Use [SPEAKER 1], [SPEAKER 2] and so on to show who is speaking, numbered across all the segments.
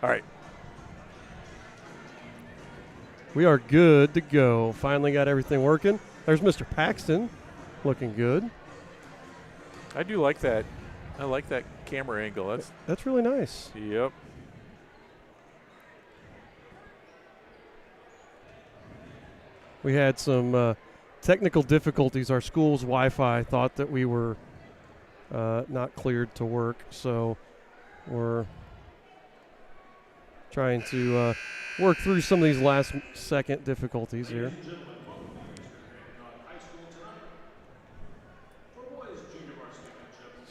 [SPEAKER 1] All right.
[SPEAKER 2] We are good to go. Finally got everything working. There's Mr. Paxton looking good.
[SPEAKER 1] I do like that. I like that camera angle.
[SPEAKER 2] That's really nice.
[SPEAKER 1] Yep.
[SPEAKER 2] We had some technical difficulties. Our school's Wi-Fi thought that we were not cleared to work, so we're trying to work through some of these last-second difficulties here.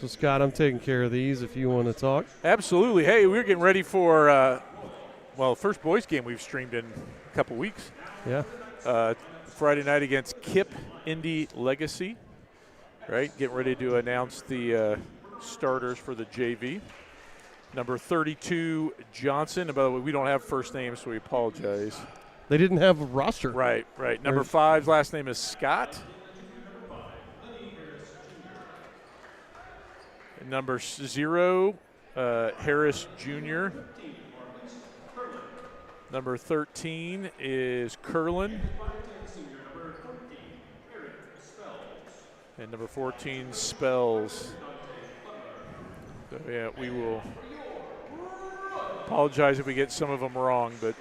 [SPEAKER 2] So, Scott, I'm taking care of these if you want to talk.
[SPEAKER 1] Absolutely. Hey, we're getting ready for, first boys game we've streamed in a couple weeks.
[SPEAKER 2] Yeah.
[SPEAKER 1] Friday night against KIPP Indy Legacy, right? Getting ready to announce the starters for the JV. Number 32, Johnson. And by the way, we don't have first names, so we apologize.
[SPEAKER 2] They didn't have a roster.
[SPEAKER 1] Right. Number 5's last name is Scott. And number 0, Harris Jr. Number 13 is Curlin. And number 14, Spells. So, yeah, we will apologize if we get some of them wrong, but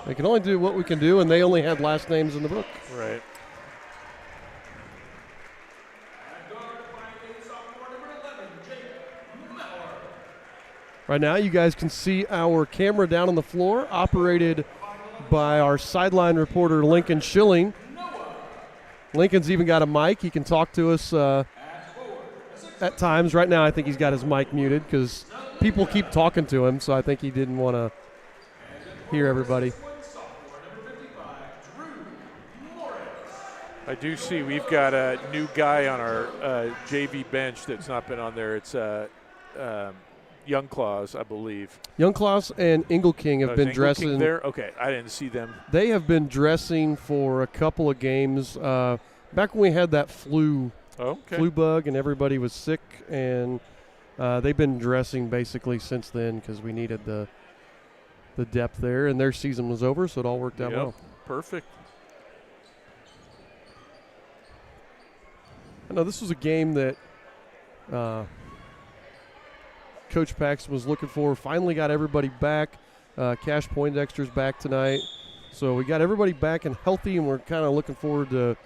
[SPEAKER 2] they can only do what we can do, and they only had last names in the book.
[SPEAKER 1] Right.
[SPEAKER 2] Right now, you guys can see our camera down on the floor, operated by our sideline reporter, Lincoln Schilling. Lincoln's even got a mic. He can talk to us at times. Right now, I think he's got his mic muted because people keep talking to him, so I think he didn't want to hear everybody.
[SPEAKER 1] I do see we've got a new guy on our JV bench that's not been on there. It's Young Claus, I believe.
[SPEAKER 2] Young Claus and Ingle King have been dressing.
[SPEAKER 1] There? Okay, I didn't see them.
[SPEAKER 2] They have been dressing for a couple of games. Back when we had that flu bug and everybody was sick, and they've been dressing basically since then because we needed the depth there, and their season was over, so it all worked out well.
[SPEAKER 1] Perfect.
[SPEAKER 2] I know this was a game that Coach Paxton was looking for. Finally got everybody back. Cash Poindexter's back tonight. So we got everybody back and healthy, and we're kind of looking forward to,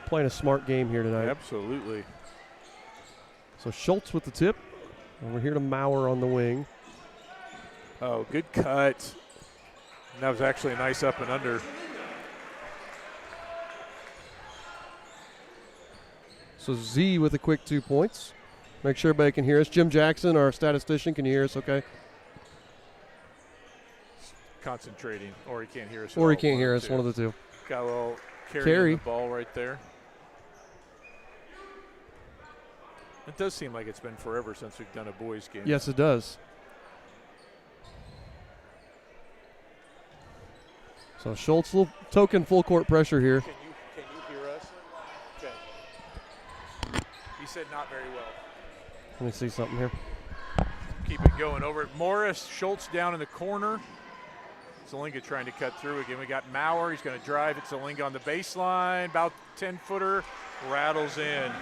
[SPEAKER 2] playing a smart game here tonight.
[SPEAKER 1] Absolutely.
[SPEAKER 2] So Schultz with the tip, and we're here to Maurer on the wing.
[SPEAKER 1] Oh, good cut. And that was actually a nice up and under.
[SPEAKER 2] So Z with a quick 2 points. Make sure everybody can hear us. Jim Jackson, our statistician, can you hear us okay?
[SPEAKER 1] Concentrating, or he can't hear us.
[SPEAKER 2] Or he can't hear us, one of the two.
[SPEAKER 1] Got a little carry. The ball right there. It does seem like it's been forever since we've done a boys game.
[SPEAKER 2] Yes, it does. So Schultz, little token full court pressure here.
[SPEAKER 1] Can you hear us? Okay. He said not very well.
[SPEAKER 2] Let me see something here.
[SPEAKER 1] Keep it going over it. Morris, Schultz down in the corner. Zelinga trying to cut through again. We got Maurer. He's going to drive it. Zelinga on the baseline. About 10-footer. Rattles in.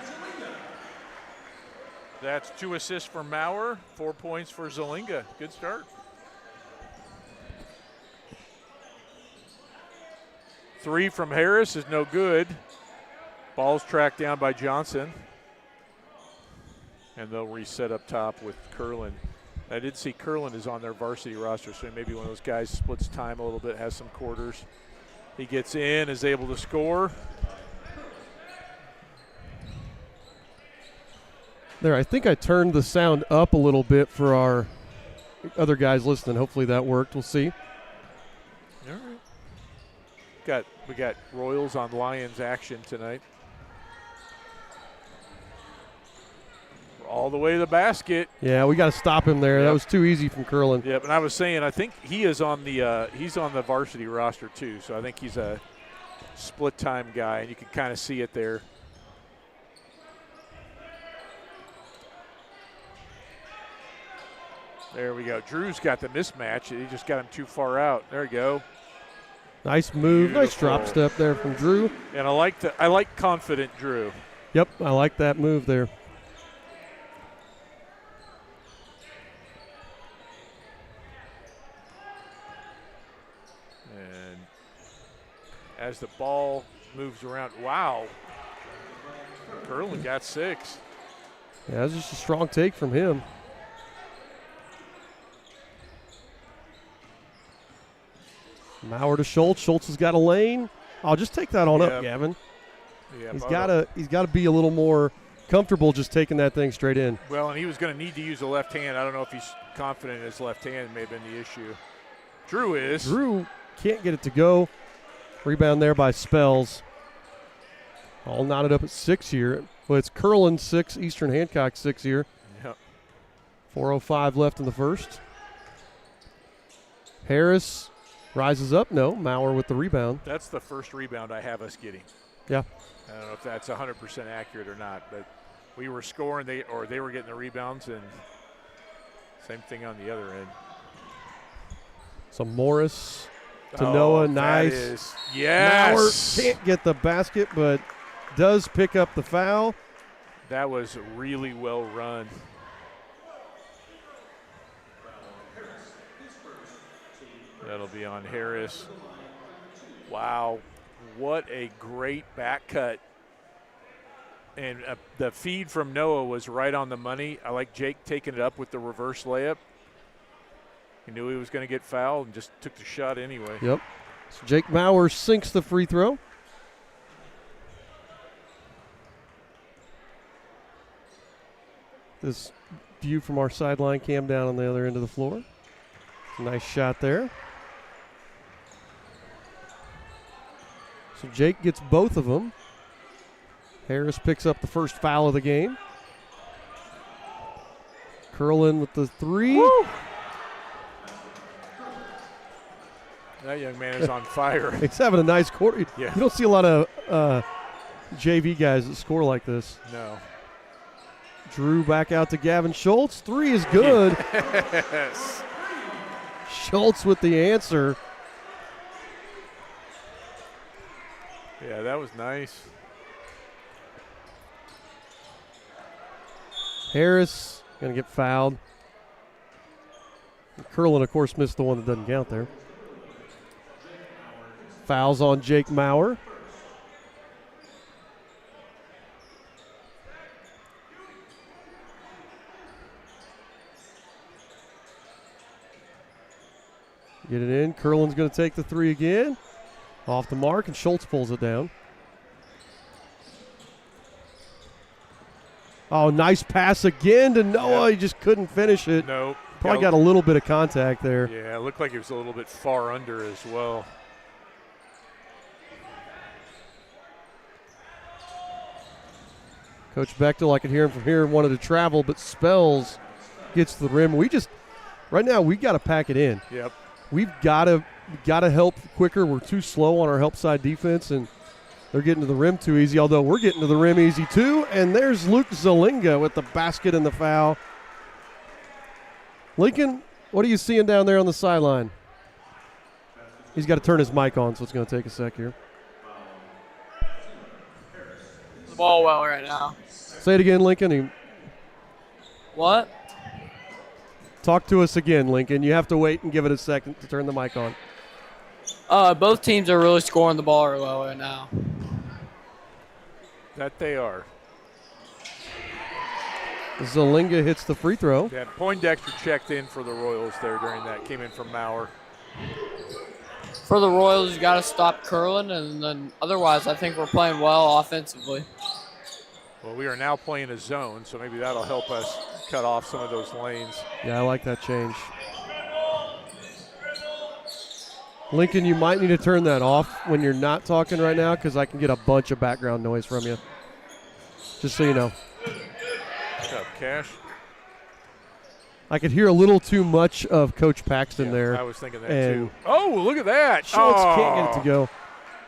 [SPEAKER 1] That's 2 assists for Maurer. 4 points for Zelinga. Good start. 3 from Harris is no good. Ball's tracked down by Johnson. And they'll reset up top with Curlin. I did see Curlin is on their varsity roster, so maybe one of those guys splits time a little bit, has some quarters. He gets in, is able to score.
[SPEAKER 2] There, I think I turned the sound up a little bit for our other guys listening. Hopefully that worked. We'll see.
[SPEAKER 1] All right. We got Royals on Lions action tonight. All the way to the basket.
[SPEAKER 2] Yeah, we got to stop him there. Yep. That was too easy from Curlin.
[SPEAKER 1] Yeah, but I was saying, I think he is on the varsity roster too. So I think he's a split time guy, and you can kind of see it there. There we go. Drew's got the mismatch. He just got him too far out. There we go.
[SPEAKER 2] Nice move.
[SPEAKER 1] Beautiful.
[SPEAKER 2] Nice drop step there from Drew.
[SPEAKER 1] And I like confident Drew.
[SPEAKER 2] Yep, I like that move there.
[SPEAKER 1] And as the ball moves around, wow. Curlin got 6.
[SPEAKER 2] Yeah, that's just a strong take from him. Maurer to Schultz. Schultz has got a lane. I'll just take that on up, Gavin.
[SPEAKER 1] Yeah,
[SPEAKER 2] he's got to be a little more comfortable just taking that thing straight in.
[SPEAKER 1] Well, and he was going to need to use the left hand. I don't know if he's confident in his left hand. May have been the issue. Drew is.
[SPEAKER 2] Drew can't get it to go. Rebound there by Spells. All knotted up at 6 here. Well, it's Curlin 6, Eastern Hancock 6 here.
[SPEAKER 1] Yep.
[SPEAKER 2] 4:05 left in the first. Harris rises up. No, Maurer with the rebound.
[SPEAKER 1] That's the first rebound I have us getting.
[SPEAKER 2] Yeah.
[SPEAKER 1] I don't know if that's 100% accurate or not, but we were scoring, they were getting the rebounds, and same thing on the other end.
[SPEAKER 2] So Morris to Noah, nice.
[SPEAKER 1] Yes.
[SPEAKER 2] Maurer can't get the basket, but does pick up the foul.
[SPEAKER 1] That was really well run. That'll be on Harris. Wow, what a great back cut. And the feed from Noah was right on the money. I like Jake taking it up with the reverse layup. He knew he was going to get fouled and just took the shot anyway.
[SPEAKER 2] Yep. So Jake Maurer sinks the free throw. This view from our sideline cam down on the other end of the floor. Nice shot there. So Jake gets both of them. Harris picks up the first foul of the game. Curlin with the 3.
[SPEAKER 1] Woo! That young man is on fire.
[SPEAKER 2] He's having a nice quarter.
[SPEAKER 1] Yeah.
[SPEAKER 2] You don't see a lot of JV guys that score like this.
[SPEAKER 1] No.
[SPEAKER 2] Drew back out to Gavin Schultz. 3 is good.
[SPEAKER 1] Yes.
[SPEAKER 2] Schultz with the answer.
[SPEAKER 1] Yeah, that was nice.
[SPEAKER 2] Harris going to get fouled. Curlin, of course, missed the one that doesn't count there. Fouls on Jake Maurer. Get it in. Curlin's going to take the 3 again. Off the mark, and Schultz pulls it down. Oh, nice pass again to Noah. He just couldn't finish it.
[SPEAKER 1] Nope.
[SPEAKER 2] Probably got a little bit of contact there.
[SPEAKER 1] Yeah, it looked like it was a little bit far under as well.
[SPEAKER 2] Coach Bechtel, I could hear him from here, wanted to travel, but Spells gets to the rim. Right now, we got to pack it in.
[SPEAKER 1] Yep.
[SPEAKER 2] We've got to help quicker. We're too slow on our help side defense, and they're getting to the rim too easy, although we're getting to the rim easy too. And there's Luke Zalinga with the basket and the foul. Lincoln, what are you seeing down there on the sideline? He's got to turn his mic on, so it's going to take a sec here.
[SPEAKER 3] The ball well right now.
[SPEAKER 2] Say it again, Lincoln.
[SPEAKER 3] What?
[SPEAKER 2] Talk to us again, Lincoln. You have to wait and give it a second to turn the mic on.
[SPEAKER 3] Both teams are really scoring the ball well right now.
[SPEAKER 1] That they are.
[SPEAKER 2] Zalinga hits the free throw.
[SPEAKER 1] Yeah, Poindexter checked in for the Royals there during that. Came in from Maurer.
[SPEAKER 3] For the Royals, you got to stop Curlin, and then otherwise, I think we're playing well offensively.
[SPEAKER 1] Well, we are now playing a zone, so maybe that'll help us cut off some of those lanes.
[SPEAKER 2] Yeah, I like that change. Lincoln, you might need to turn that off when you're not talking right now, because I can get a bunch of background noise from you. Just so you know.
[SPEAKER 1] What's up, Cash?
[SPEAKER 2] I could hear a little too much of Coach Paxton there.
[SPEAKER 1] I was thinking that too. Oh, look at that.
[SPEAKER 2] Schultz can't get it to go.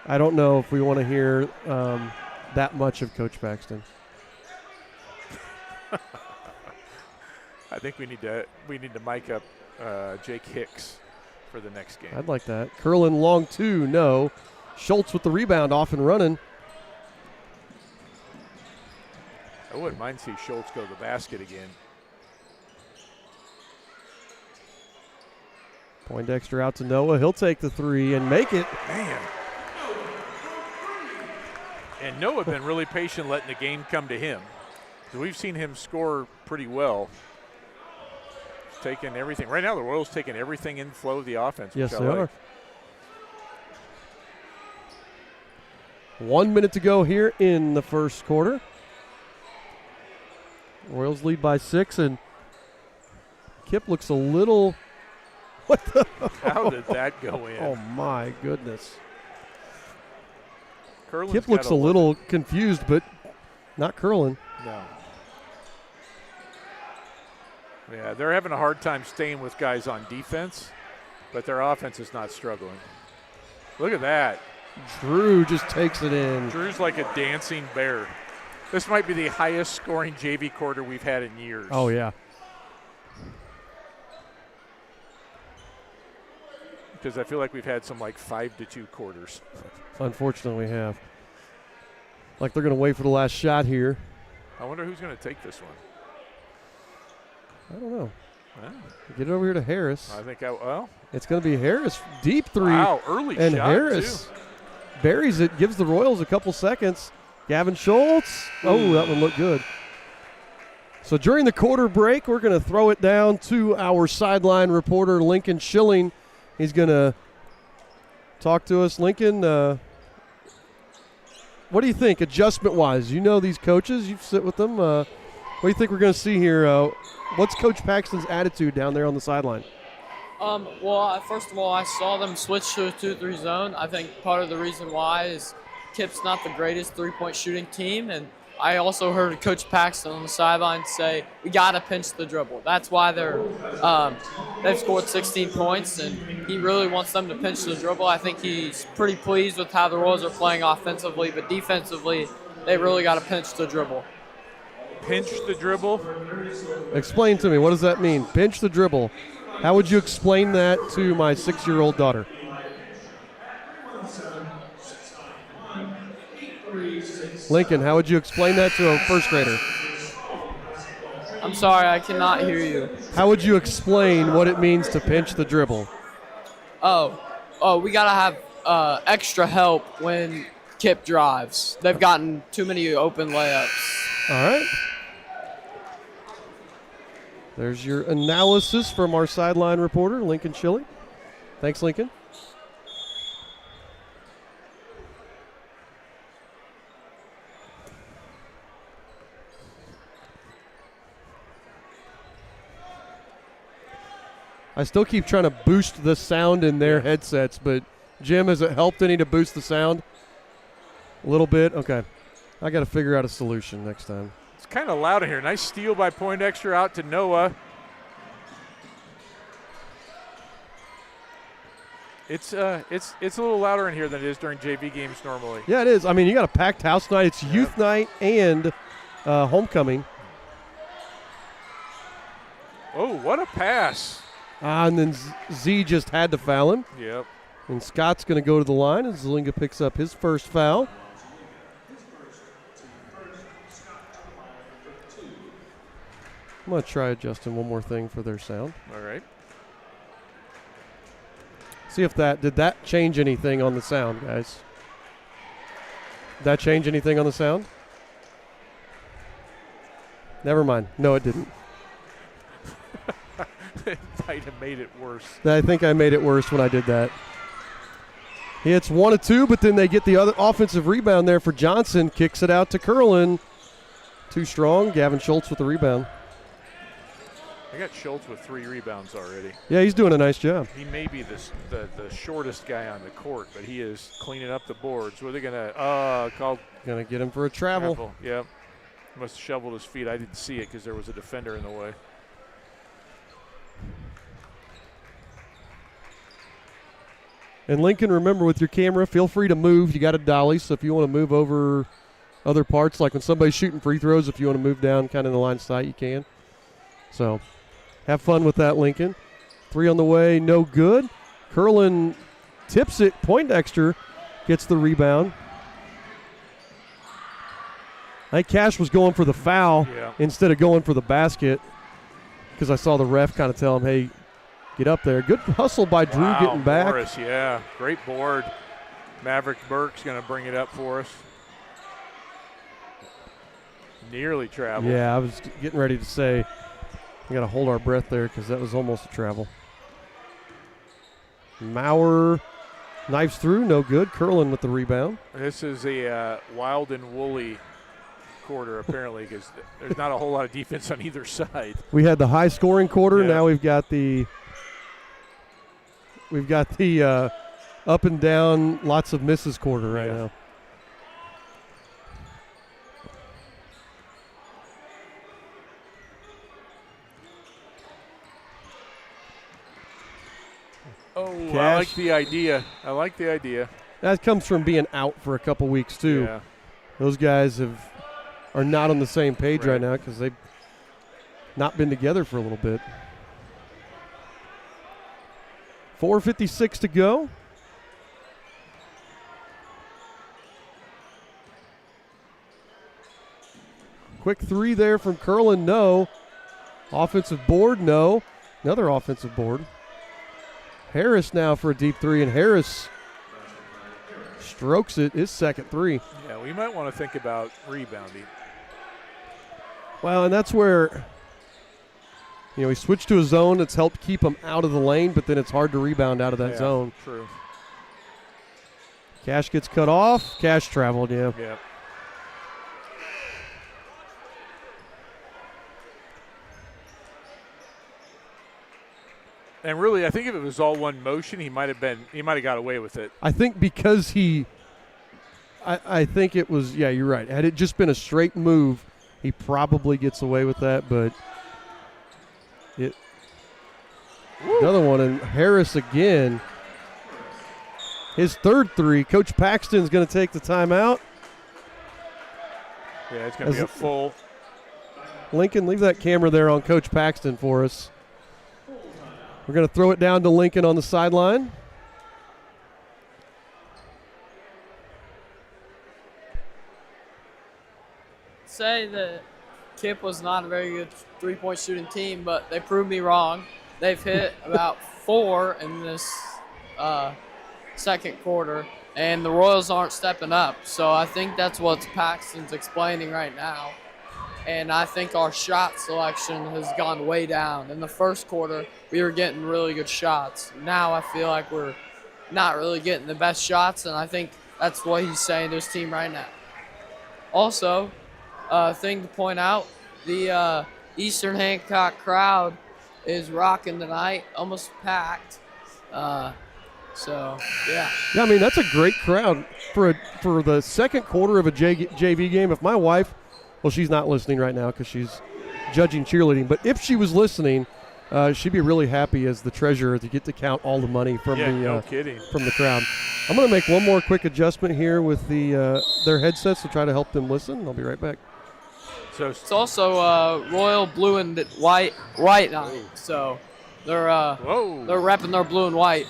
[SPEAKER 2] I don't know if we want to hear that much of Coach Paxton.
[SPEAKER 1] I think we need to mic up Jake Hicks for the next game.
[SPEAKER 2] I'd like that. Curlin long two, no. Schultz with the rebound, off and running.
[SPEAKER 1] I wouldn't mind see Schultz go to the basket again.
[SPEAKER 2] Poindexter out to Noah. He'll take the three and make it.
[SPEAKER 1] Man. And Noah been really patient letting the game come to him. So we've seen him score pretty well. Taking everything. Right now the Royals taking everything in flow of the offense.
[SPEAKER 2] Yes,
[SPEAKER 1] which
[SPEAKER 2] they
[SPEAKER 1] I like.
[SPEAKER 2] are. 1 minute to go here in the first quarter. Royals lead by 6, and KIPP looks a little. What the?
[SPEAKER 1] How did that go in?
[SPEAKER 2] Oh my goodness.
[SPEAKER 1] Curlin's
[SPEAKER 2] KIPP looks
[SPEAKER 1] gotta
[SPEAKER 2] a
[SPEAKER 1] look-
[SPEAKER 2] little confused, but not Curlin.
[SPEAKER 1] No. Yeah, they're having a hard time staying with guys on defense, but their offense is not struggling. Look at that.
[SPEAKER 2] Drew just takes it in.
[SPEAKER 1] Drew's like a dancing bear. This might be the highest scoring JV quarter we've had in years.
[SPEAKER 2] Oh, yeah.
[SPEAKER 1] Because I feel like we've had some like 5-2 quarters.
[SPEAKER 2] Unfortunately, we have. Like they're going to wait for the last shot here.
[SPEAKER 1] I wonder who's going to take this one.
[SPEAKER 2] I don't know.
[SPEAKER 1] Well,
[SPEAKER 2] Get it over here to Harris.
[SPEAKER 1] I think well.
[SPEAKER 2] It's going to be Harris. Deep three.
[SPEAKER 1] Wow, early
[SPEAKER 2] and
[SPEAKER 1] shot
[SPEAKER 2] Harris
[SPEAKER 1] too.
[SPEAKER 2] buries it, gives the Royals a couple seconds. Gavin Schultz. Oh, that one looked good. So during the quarter break, we're going to throw it down to our sideline reporter, Lincoln Schilling. He's going to talk to us. Lincoln, what do you think adjustment-wise? You know these coaches. You sit with them. What do you think we're going to see here? What's Coach Paxton's attitude down there on the sideline?
[SPEAKER 3] Well, first of all, I saw them switch to a 2-3 zone. I think part of the reason why is KIPP's not the greatest three-point shooting team, and I also heard Coach Paxton on the sideline say, we got to pinch the dribble. That's why they've scored 16 points, and he really wants them to pinch the dribble. I think he's pretty pleased with how the Royals are playing offensively, but defensively, they really got to pinch the dribble.
[SPEAKER 1] Pinch the dribble.
[SPEAKER 2] Explain to me, what does that mean? Pinch the dribble. How would you explain that to my 6-year-old daughter? Lincoln, how would you explain that to a first grader?
[SPEAKER 3] I'm sorry, I cannot hear you.
[SPEAKER 2] How would you explain what it means to pinch the dribble?
[SPEAKER 3] We got to have extra help when KIPP drives. They've gotten too many open layups.
[SPEAKER 2] All right. There's your analysis from our sideline reporter, Lincoln Schilling. Thanks, Lincoln. I still keep trying to boost the sound in their headsets, but Jim, has it helped any to boost the sound? A little bit? Okay. I got to figure out a solution next time.
[SPEAKER 1] It's kind of loud in here. Nice steal by Poindexter out to Noah. It's a little louder in here than it is during JV games normally.
[SPEAKER 2] Yeah, it is. I mean, you got a packed house night. It's youth night and homecoming.
[SPEAKER 1] Oh, what a pass.
[SPEAKER 2] And then Z just had to foul him.
[SPEAKER 1] Yep.
[SPEAKER 2] And Scott's going to go to the line as Zelinga picks up his first foul. I'm going to try adjusting one more thing for their sound.
[SPEAKER 1] All right.
[SPEAKER 2] See if did that change anything on the sound, guys? Did that change anything on the sound? Never mind. No, it didn't.
[SPEAKER 1] It might have made it worse.
[SPEAKER 2] I think I made it worse when I did that. He hits 1 of 2, but then they get the other offensive rebound there for Johnson. Kicks it out to Curlin. Too strong. Gavin Schultz with the rebound.
[SPEAKER 1] I got Schultz with 3 rebounds already.
[SPEAKER 2] Yeah, he's doing a nice job.
[SPEAKER 1] He may be the shortest guy on the court, but he is cleaning up the boards. Were they going to call?
[SPEAKER 2] Going to get him for a travel.
[SPEAKER 1] Yep. Must have shoveled his feet. I didn't see it because there was a defender in the way.
[SPEAKER 2] And Lincoln, remember with your camera, feel free to move. You got a dolly, so if you want to move over other parts, like when somebody's shooting free throws, if you want to move down kind of the line of sight, you can. So Have fun with that, Lincoln. 3 on the way, no good. Curlin tips it. Poindexter gets the rebound. I think Cash was going for the foul instead of going for the basket because I saw the ref kind of tell him, hey, get up there. Good hustle by Drew getting back.
[SPEAKER 1] Morris, yeah. Great board. Maverick Burke's going to bring it up for us. Nearly traveled.
[SPEAKER 2] Yeah, I was getting ready to say we got to hold our breath there because that was almost a travel. Maurer knifes through, no good. Curlin with the rebound.
[SPEAKER 1] This is a wild and woolly quarter apparently because there's not a whole lot of defense on either side.
[SPEAKER 2] We had the high scoring quarter. Now we've got the up and down, lots of misses quarter right now.
[SPEAKER 1] Oh,
[SPEAKER 2] Cash.
[SPEAKER 1] I like the idea.
[SPEAKER 2] That comes from being out for a couple weeks too.
[SPEAKER 1] Yeah.
[SPEAKER 2] Those guys are not on the same page right now because they've not been together for a little bit. 4:56 to go. Quick 3 there from Curlin, no. Offensive board, no. Another offensive board. Harris now for a deep 3, and Harris strokes it, his second 3.
[SPEAKER 1] Yeah, we might want to think about rebounding.
[SPEAKER 2] Well, and that's where, he switched to a zone that's helped keep him out of the lane, but then it's hard to rebound out of that zone.
[SPEAKER 1] True.
[SPEAKER 2] Cash gets cut off. Cash traveled, yeah.
[SPEAKER 1] Yeah. And really, I think if it was all one motion, he might have got away with it.
[SPEAKER 2] I think because I think it was, you're right. Had it just been a straight move, he probably gets away with that, but another one, and Harris again. His third 3. Coach Paxton's going to take the timeout.
[SPEAKER 1] Yeah, it's going to be a full.
[SPEAKER 2] Lincoln, leave that camera there on Coach Paxton for us. We're going to throw it down to Lincoln on the sideline.
[SPEAKER 3] Say that KIPP was not a very good three-point shooting team, but they proved me wrong. They've hit about 4 in this second quarter, and the Royals aren't stepping up. So I think that's what Paxton's explaining right now. And I think our shot selection has gone way down. In the first quarter, we were getting really good shots. Now I feel like we're not really getting the best shots, and I think that's what he's saying to his team right now. Also, thing to point out, the Eastern Hancock crowd is rocking tonight, almost packed. Yeah, I
[SPEAKER 2] mean, that's a great crowd for the second quarter of a JV game. If my wife, well, she's not listening right now because she's judging cheerleading, but if she was listening, she'd be really happy as the treasurer to get to count all the money from from the crowd. I'm going to make one more quick adjustment here with their headsets to try to help them listen. I'll be right back.
[SPEAKER 3] So it's also royal blue and white night, so they're repping their blue and white.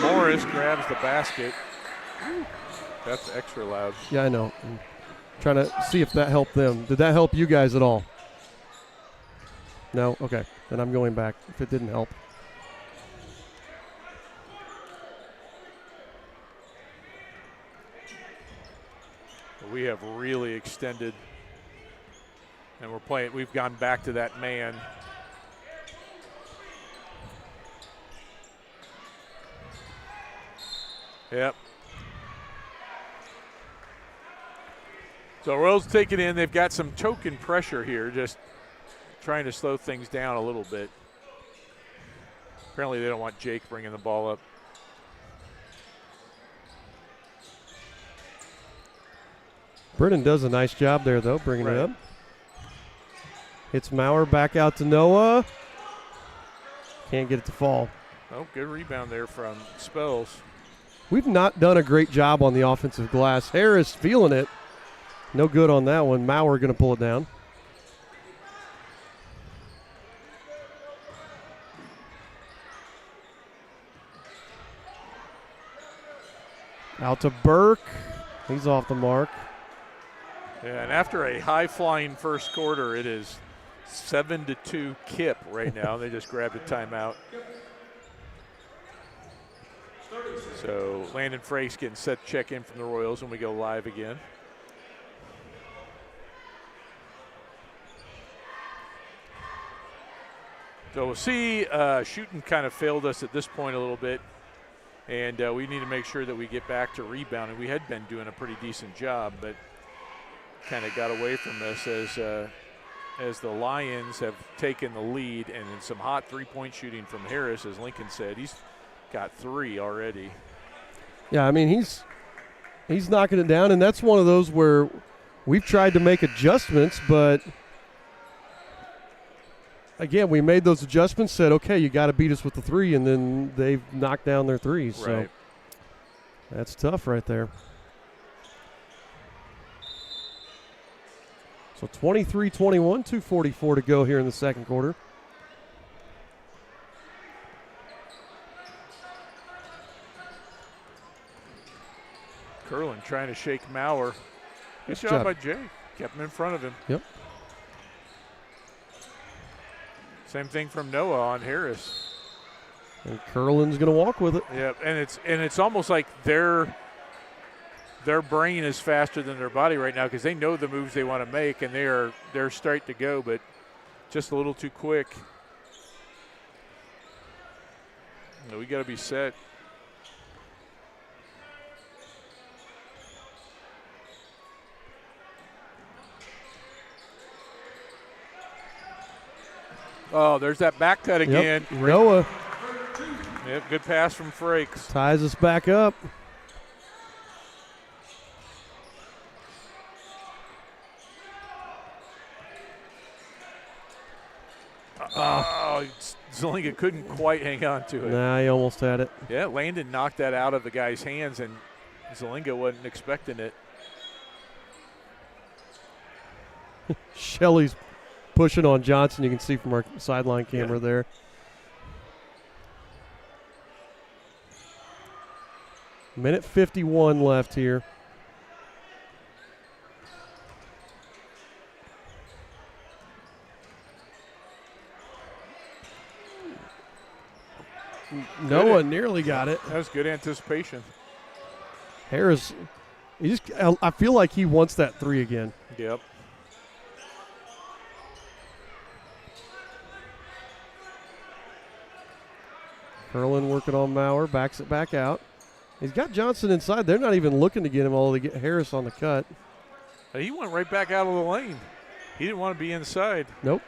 [SPEAKER 1] Morris grabs the basket. That's extra loud.
[SPEAKER 2] Yeah, I know. I'm trying to see if that helped them. Did that help you guys at all? No? Okay. Then I'm going back if it didn't help.
[SPEAKER 1] We have really extended, and we've gone back to that man. Yep. So Royals take it in. They've got some token pressure here, just trying to slow things down a little bit. Apparently they don't want Jake bringing the ball up.
[SPEAKER 2] Brennan does a nice job there, though, bringing it up. Hits Maurer back out to Noah. Can't get it to fall.
[SPEAKER 1] Oh, good rebound there from Spells.
[SPEAKER 2] We've not done a great job on the offensive glass. Harris feeling it. No good on that one. Maurer going to pull it down. Out to Burke. He's off the mark.
[SPEAKER 1] Yeah, and after a high-flying first quarter, it is 7-2 KIPP right now. They just grabbed a timeout. So Landon Frakes getting set to check in from the Royals when we go live again. So we'll see. Shooting kind of failed us at this point a little bit, and we need to make sure that we get back to rebounding. We had been doing a pretty decent job, but kind of got away from this as the Lions have taken the lead, and then some hot three-point shooting from Harris, as Lincoln said. He's got 3 already.
[SPEAKER 2] Yeah, I mean, he's knocking it down, and that's one of those where we've tried to make adjustments, but again, we made those adjustments, said, okay, you got to beat us with the 3, and then they've knocked down their 3s.
[SPEAKER 1] Right.
[SPEAKER 2] So that's tough right there. So 23-21, 2:44 to go here in the second quarter.
[SPEAKER 1] Curlin trying to shake Maurer. Good job by Jay. Kept him in front of him.
[SPEAKER 2] Yep.
[SPEAKER 1] Same thing from Noah on Harris.
[SPEAKER 2] And Curlin's going to walk with it.
[SPEAKER 1] Yeah, and it's almost like their brain is faster than their body right now because they know the moves they want to make, and they're straight to go, but just a little too quick. You know, we got to be set. Oh, there's that back cut again.
[SPEAKER 2] Yep. Noah.
[SPEAKER 1] Yep, good pass from Frakes.
[SPEAKER 2] Ties us back up.
[SPEAKER 1] Oh, Zelinga couldn't quite hang on to it.
[SPEAKER 2] Nah, he almost had it.
[SPEAKER 1] Yeah, Landon knocked that out of the guy's hands, and Zelinga wasn't expecting it.
[SPEAKER 2] Shelley's pushing on Johnson. You can see from our sideline camera there. Minute 51 left here. Noah nearly got it.
[SPEAKER 1] That was good anticipation.
[SPEAKER 2] Harris, I feel like he wants that 3 again.
[SPEAKER 1] Yep.
[SPEAKER 2] Curlin working on Maurer, backs it back out. He's got Johnson inside. They're not even looking to get him, although they get Harris on the cut.
[SPEAKER 1] He went right back out of the lane. He didn't want to be inside.
[SPEAKER 2] Nope.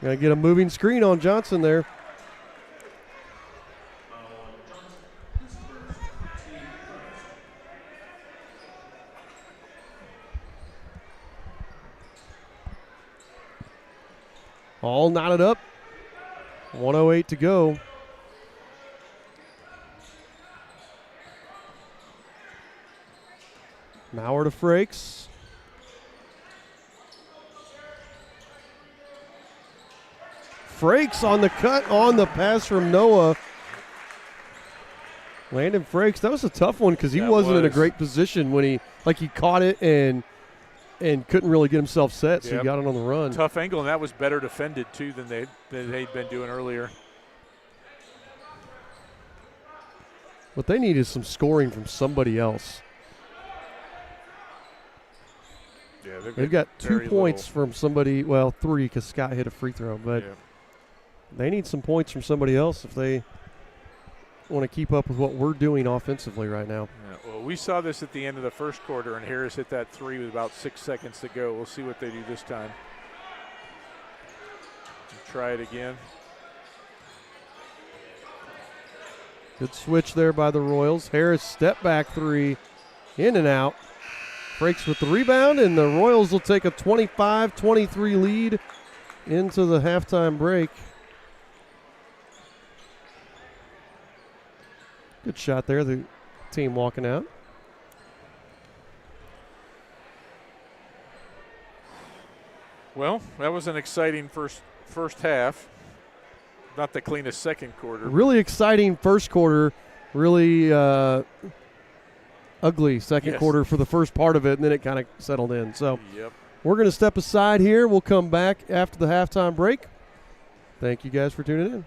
[SPEAKER 2] Gonna get a moving screen on Johnson there. All knotted up. 1:08 to go. Maurer to Frakes. Frakes on the cut on the pass from Noah. Landon Frakes, that was a tough one because he wasn't in a great position when he caught it and couldn't really get himself set, so he got it on the run.
[SPEAKER 1] Tough angle, and that was better defended too than they'd been doing earlier.
[SPEAKER 2] What they need is some scoring from somebody else.
[SPEAKER 1] Yeah,
[SPEAKER 2] they've got 2 points from somebody, well, 3 because Scott hit a free throw, but they need some points from somebody else if they want to keep up with what we're doing offensively right now.
[SPEAKER 1] Yeah, well, we saw this at the end of the first quarter, and Harris hit that 3 with about 6 seconds to go. We'll see what they do this time. Try it again.
[SPEAKER 2] Good switch there by the Royals. Harris step back 3, in and out. Breaks with the rebound, and the Royals will take a 25-23 lead into the halftime break. Good shot there, the team walking out.
[SPEAKER 1] Well, that was an exciting first half. not the cleanest second quarter.
[SPEAKER 2] Really exciting first quarter, really ugly second quarter for the first part of it, and then it kind of settled in. So we're going to step aside here. We'll come back after the halftime break. Thank you guys for tuning in.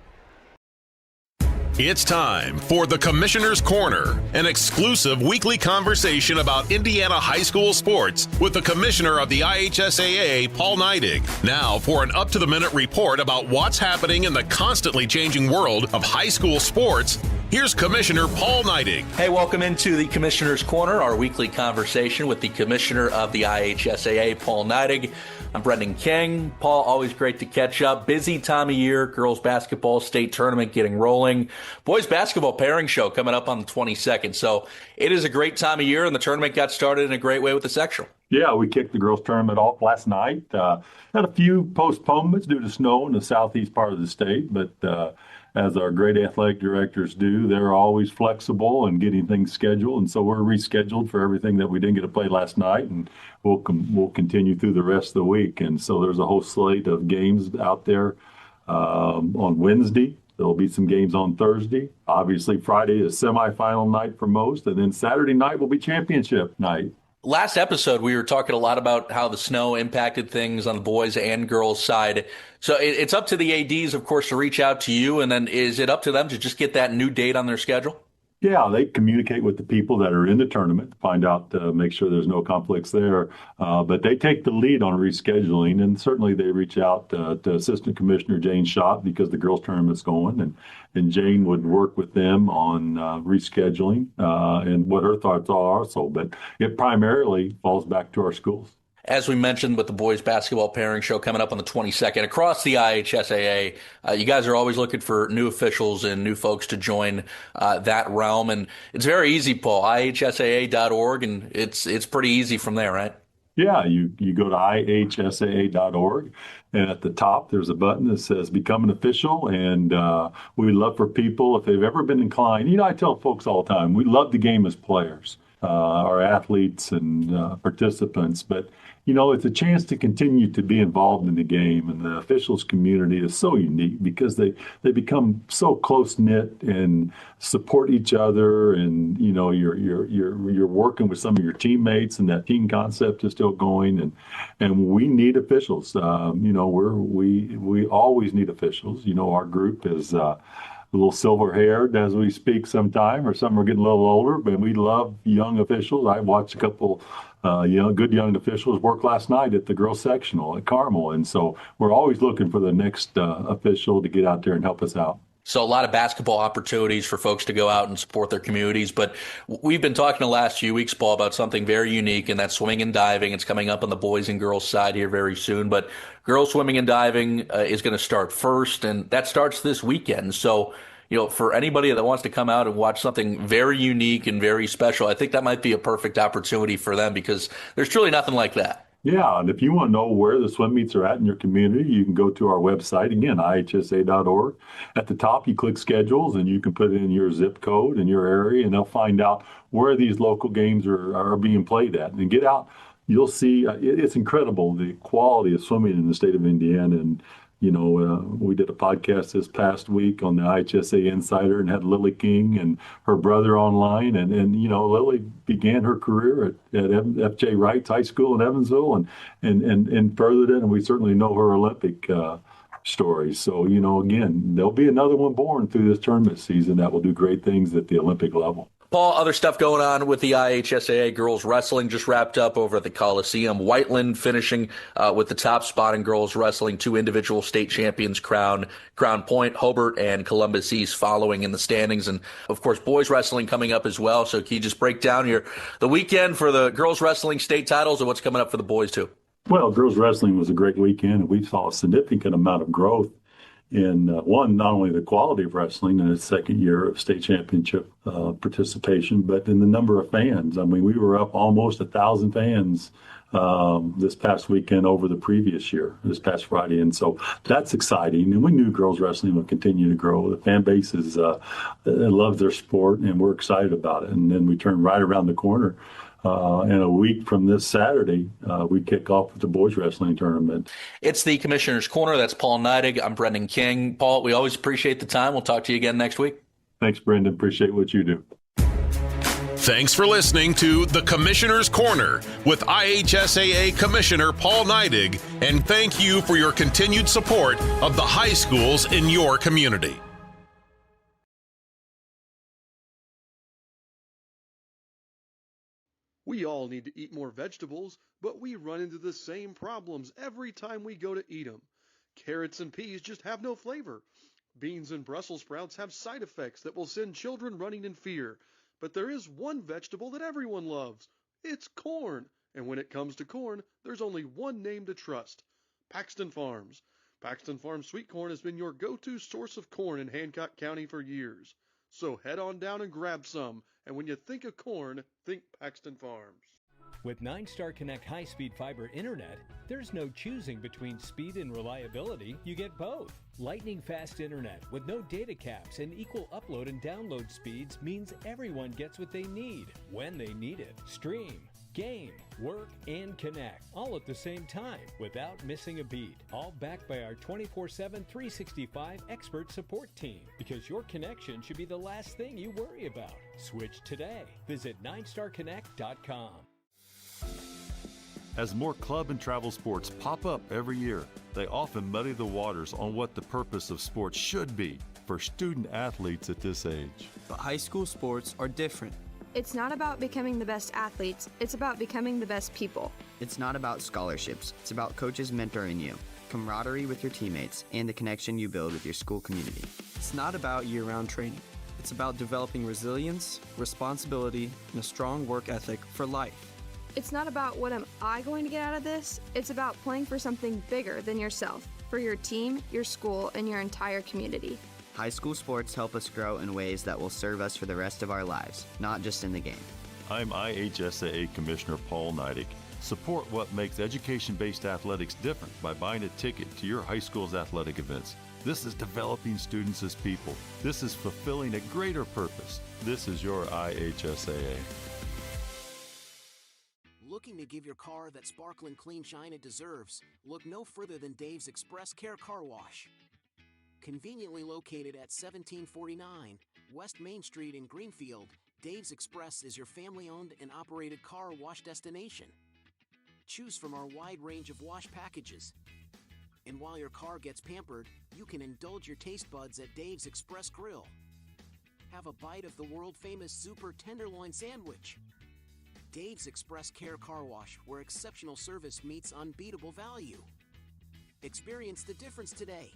[SPEAKER 4] It's time for the Commissioner's Corner, an exclusive weekly conversation about Indiana high school sports with the Commissioner of the IHSAA, Paul Neidig. Now for an up-to-the-minute report about what's happening in the constantly changing world of high school sports, here's Commissioner Paul Neidig.
[SPEAKER 5] Hey, welcome into the Commissioner's Corner, our weekly conversation with the Commissioner of the IHSAA, Paul Neidig. I'm Brendan King. Paul, always great to catch up. Busy time of year, girls basketball state tournament getting rolling. Boys basketball pairing show coming up on the 22nd. So it is a great time of year, and the tournament got started in a great way with the sectional.
[SPEAKER 6] Yeah, we kicked the girls tournament off last night. Had a few postponements due to snow in the southeast part of the state, but as our great athletic directors do, they're always flexible and getting things scheduled. And so we're rescheduled for everything that we didn't get to play last night, and we'll continue through the rest of the week. And so there's a whole slate of games out there on Wednesday. There'll be some games on Thursday. Obviously, Friday is semifinal night for most, and then Saturday night will be championship night.
[SPEAKER 5] Last episode, we were talking a lot about how the snow impacted things on the boys and girls side. So it's up to the ADs, of course, to reach out to you. And then is it up to them to just get that new date on their schedule?
[SPEAKER 6] Yeah, they communicate with the people that are in the tournament to find out, make sure there's no conflicts there. But they take the lead on rescheduling, and certainly they reach out to Assistant Commissioner Jane Schott because the girls' tournament's going, and Jane would work with them on rescheduling and what her thoughts are also. But it primarily falls back to our schools.
[SPEAKER 5] As we mentioned with the boys basketball pairing show coming up on the 22nd, across the IHSAA, you guys are always looking for new officials and new folks to join that realm. And it's very easy, Paul, ihsaa.org, and it's pretty easy from there, right?
[SPEAKER 6] Yeah, you go to ihsaa.org, and at the top there's a button that says Become an Official, and we would love for people, if they've ever been inclined, I tell folks all the time, we love the game as players, our athletes and participants, but it's a chance to continue to be involved in the game, and the officials community is so unique because they become so close-knit and support each other, and you're working with some of your teammates, and that team concept is still going, and we need officials. We always need officials. Our group is a little silver-haired as we speak sometime, or some are getting a little older, but we love young officials. I watched a couple good young officials work last night at the girls sectional at Carmel, and so we're always looking for the next official to get out there and help us out.
[SPEAKER 5] So a lot of basketball opportunities for folks to go out and support their communities. But we've been talking the last few weeks, Paul, about something very unique, and that's swimming and diving. It's coming up on the boys and girls side here very soon. But girls swimming and diving is going to start first, and that starts this weekend. So, for anybody that wants to come out and watch something very unique and very special, I think that might be a perfect opportunity for them because there's truly nothing like that.
[SPEAKER 6] Yeah, and if you want to know where the swim meets are at in your community, you can go to our website, again, ihsa.org. At the top, you click schedules, and you can put in your zip code and your area, and they'll find out where these local games are being played at. And get out, you'll see, it's incredible, the quality of swimming in the state of Indiana. And we did a podcast this past week on the IHSA Insider and had Lily King and her brother online. And Lily began her career at F.J. Wright's High School in Evansville and furthered it. And we certainly know her Olympic story. So, again, there'll be another one born through this tournament season that will do great things at the Olympic level.
[SPEAKER 5] Paul, other stuff going on with the IHSAA girls wrestling just wrapped up over at the Coliseum. Whiteland finishing with the top spot in girls wrestling. 2 individual state champions crowned. Crown Point, Hobart, and Columbus East following in the standings. And, of course, boys wrestling coming up as well. So can you just break down the weekend for the girls wrestling state titles and what's coming up for the boys, too?
[SPEAKER 6] Well, girls wrestling was a great weekend, and we saw a significant amount of growth in not only the quality of wrestling in its second year of state championship participation, but in the number of fans. I mean, we were up almost 1,000 fans this past weekend over the previous year, this past Friday. And so that's exciting. And we knew girls wrestling would continue to grow. The fan base love their sport, and we're excited about it. And then we turn right around the corner And a week from this Saturday, we kick off with the boys wrestling tournament.
[SPEAKER 5] It's the Commissioner's Corner. That's Paul Neidig. I'm Brendan King. Paul, we always appreciate the time. We'll talk to you again next week.
[SPEAKER 6] Thanks, Brendan. Appreciate what you do.
[SPEAKER 4] Thanks for listening to The Commissioner's Corner with IHSAA Commissioner Paul Neidig, and thank you for your continued support of the high schools in your community.
[SPEAKER 2] We all need to eat more vegetables, but we run into the same problems every time we go to eat them. Carrots and peas just have no flavor. Beans and Brussels sprouts have side effects that will send children running in fear. But there is one vegetable that everyone loves. It's corn. And when it comes to corn, there's only one name to trust: Paxton Farms. Paxton Farms sweet corn has been your go-to source of corn in Hancock County for years. So head on down and grab some. And when you think of corn, think Paxton Farms.
[SPEAKER 7] With 9-Star Connect high-speed fiber internet, there's no choosing between speed and reliability. You get both. Lightning-fast internet with no data caps and equal upload and download speeds means everyone gets what they need when they need it. Stream, game, work, and connect all at the same time without missing a beat. All backed by our 24/7, 365 expert support team, because your connection should be the last thing you worry about. Switch today. Visit 9starconnect.com.
[SPEAKER 8] As more club and travel sports pop up every year, they often muddy the waters on what the purpose of sports should be for student athletes at this age.
[SPEAKER 9] But high school sports are different.
[SPEAKER 10] It's not about becoming the best athletes, it's about becoming the best people.
[SPEAKER 9] It's not about scholarships, it's about coaches mentoring you, camaraderie with your teammates, and the connection you build with your school community. It's not about year-round training. It's about developing resilience, responsibility, and a strong work ethic for life.
[SPEAKER 10] It's not about what am I going to get out of this, it's about playing for something bigger than yourself, for your team, your school, and your entire community.
[SPEAKER 9] High school sports help us grow in ways that will serve us for the rest of our lives, not just in the game.
[SPEAKER 8] I'm IHSAA Commissioner Paul Neidig. Support what makes education-based athletics different by buying a ticket to your high school's athletic events. This is developing students as people. This is fulfilling a greater purpose. This is your IHSAA.
[SPEAKER 11] Looking to give your car that sparkling clean shine it deserves? Look no further than Dave's Express Care Car Wash. Conveniently located at 1749 West Main Street in Greenfield, Dave's Express is your family-owned and operated car wash destination. Choose from our wide range of wash packages. And while your car gets pampered, you can indulge your taste buds at Dave's Express Grill. Have a bite of the world-famous Super Tenderloin Sandwich. Dave's Express Care Car Wash, where exceptional service meets unbeatable value. Experience the difference today.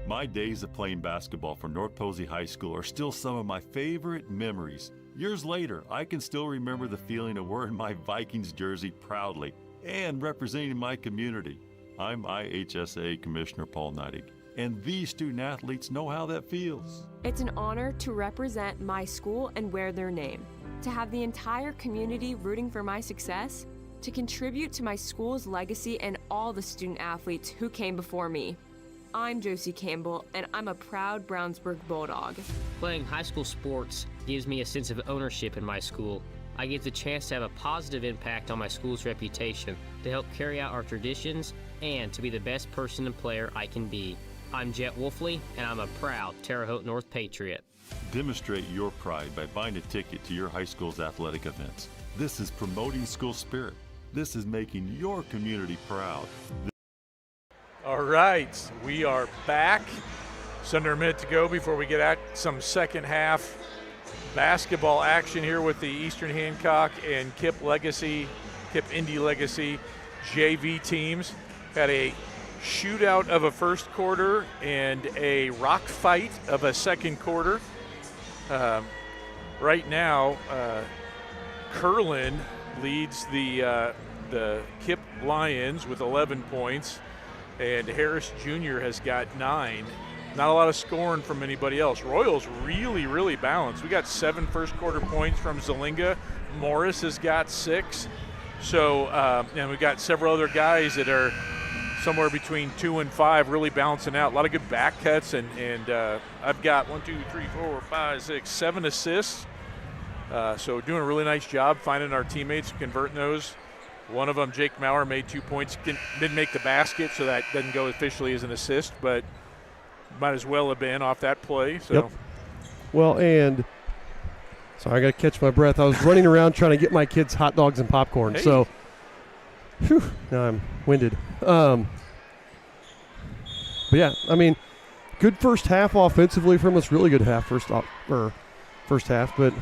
[SPEAKER 8] My days of playing basketball for North Posey High School are still some of my favorite memories. Years later, I can still remember the feeling of wearing my Vikings jersey proudly and representing my community. I'm IHSAA Commissioner Paul Neidig, and these student athletes know how that feels.
[SPEAKER 12] It's an honor to represent my school and wear their name, to have the entire community rooting for my success, to contribute to my school's legacy and all the student athletes who came before me. I'm Josie Campbell, and I'm a proud Brownsburg Bulldog.
[SPEAKER 13] Playing high school sports gives me a sense of ownership in my school. I get the chance to have a positive impact on my school's reputation, to help carry out our traditions, and to be the best person and player I can be. I'm Jet Wolfley, and I'm a proud Terre Haute North Patriot.
[SPEAKER 8] Demonstrate your pride by buying a ticket to your high school's athletic events. This is promoting school spirit. This is making your community proud.
[SPEAKER 1] All right, we are back. Just under a minute to go before we get at some second half basketball action here with the Eastern Hancock and KIPP Indy Legacy JV teams. Had a shootout of a first quarter and a rock fight of a second quarter. Right now, Curlin leads the KIPP Lions with 11 points, and Harris Jr. has got 9. Not a lot of scoring from anybody else. Royals really, really balanced. We got 7 first quarter points from Zelinga. Morris has got 6. So, and we got several other guys that are somewhere between 2 and 5, really balancing out. A lot of good back cuts, and I've got 7 assists So doing a really nice job finding our teammates, converting those. One of them, Jake Maurer, made 2 points. Didn't make the basket, so that doesn't go officially as an assist, but might as well have been off that play. So.
[SPEAKER 2] Yep. Well, and sorry, I got to catch my breath. I was running around trying to get my kids hot dogs and popcorn.
[SPEAKER 1] Hey.
[SPEAKER 2] So now I'm winded. But yeah, I mean, good first half offensively from us. Really good first half, but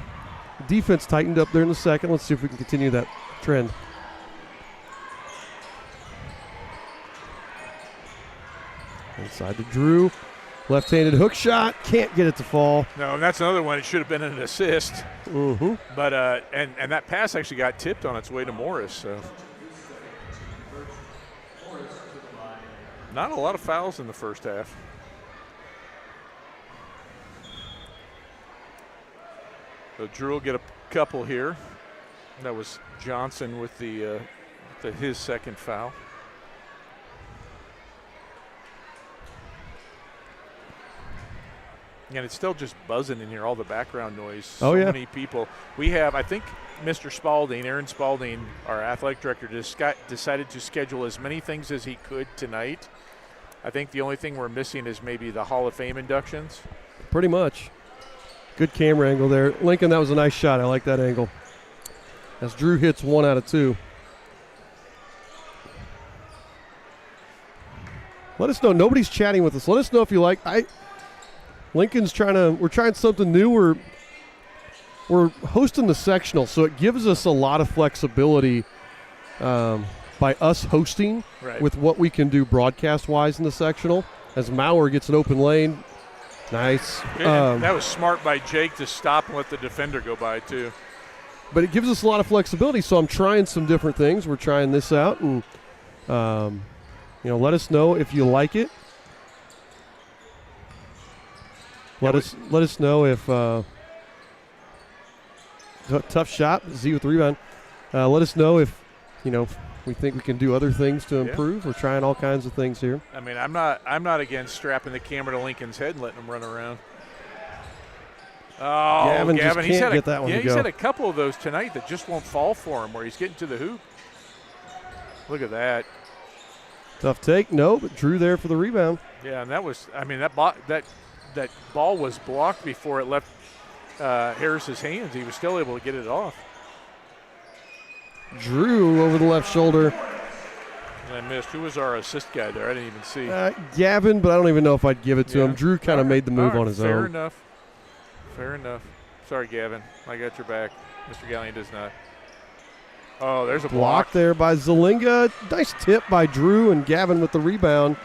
[SPEAKER 2] defense tightened up there in the second. Let's see if we can continue that trend. Inside to Drew. Left-handed hook shot. Can't get it to fall.
[SPEAKER 1] No, and that's another one. It should have been an assist.
[SPEAKER 2] Mm-hmm.
[SPEAKER 1] But and that pass actually got tipped on its way to Morris. So not a lot of fouls in the first half. So Drew will get a couple here. That was Johnson with his second foul. And it's still just buzzing in here, all the background noise. So many people. We have, I think, Mr. Spalding, Aaron Spalding, our athletic director, decided to schedule as many things as he could tonight. I think the only thing we're missing is maybe the Hall of Fame inductions.
[SPEAKER 2] Pretty much. Good camera angle there. Lincoln, that was a nice shot. I like that angle. As Drew hits 1 out of 2. Let us know. Nobody's chatting with us. Let us know if you like. Lincoln's we're trying something new. We're hosting the sectional, so it gives us a lot of flexibility by us hosting with what we can do broadcast-wise in the sectional. As Maurer gets an open lane. Nice.
[SPEAKER 1] That was smart by Jake to stop and let the defender go by, too.
[SPEAKER 2] But it gives us a lot of flexibility, so I'm trying some different things. We're trying this out, and let us know if you like it. Let us know if tough shot, Z with the rebound. Let us know if we think we can do other things to improve. We're trying all kinds of things here.
[SPEAKER 1] I mean, I'm not against strapping the camera to Lincoln's head and letting him run around. Oh,
[SPEAKER 2] Gavin just can't get that one to go.
[SPEAKER 1] He's had a couple of those tonight that just won't fall for him, where he's getting to the hoop. Look at that.
[SPEAKER 2] Tough take, no, but Drew there for the rebound.
[SPEAKER 1] Yeah, and that was, I mean, that ball was blocked before it left Harris's hands. He was still able to get it off.
[SPEAKER 2] Drew over the left shoulder.
[SPEAKER 1] And I missed. Who was our assist guy there? I didn't even see.
[SPEAKER 2] Gavin, but I don't even know if I'd give it to him. Drew kind of made the move on his own.
[SPEAKER 1] Fair enough. Sorry, Gavin. I got your back. Mr. Gallion does not. Oh, there's a block
[SPEAKER 2] there by Zalinga. Nice tip by Drew, and Gavin with the rebound.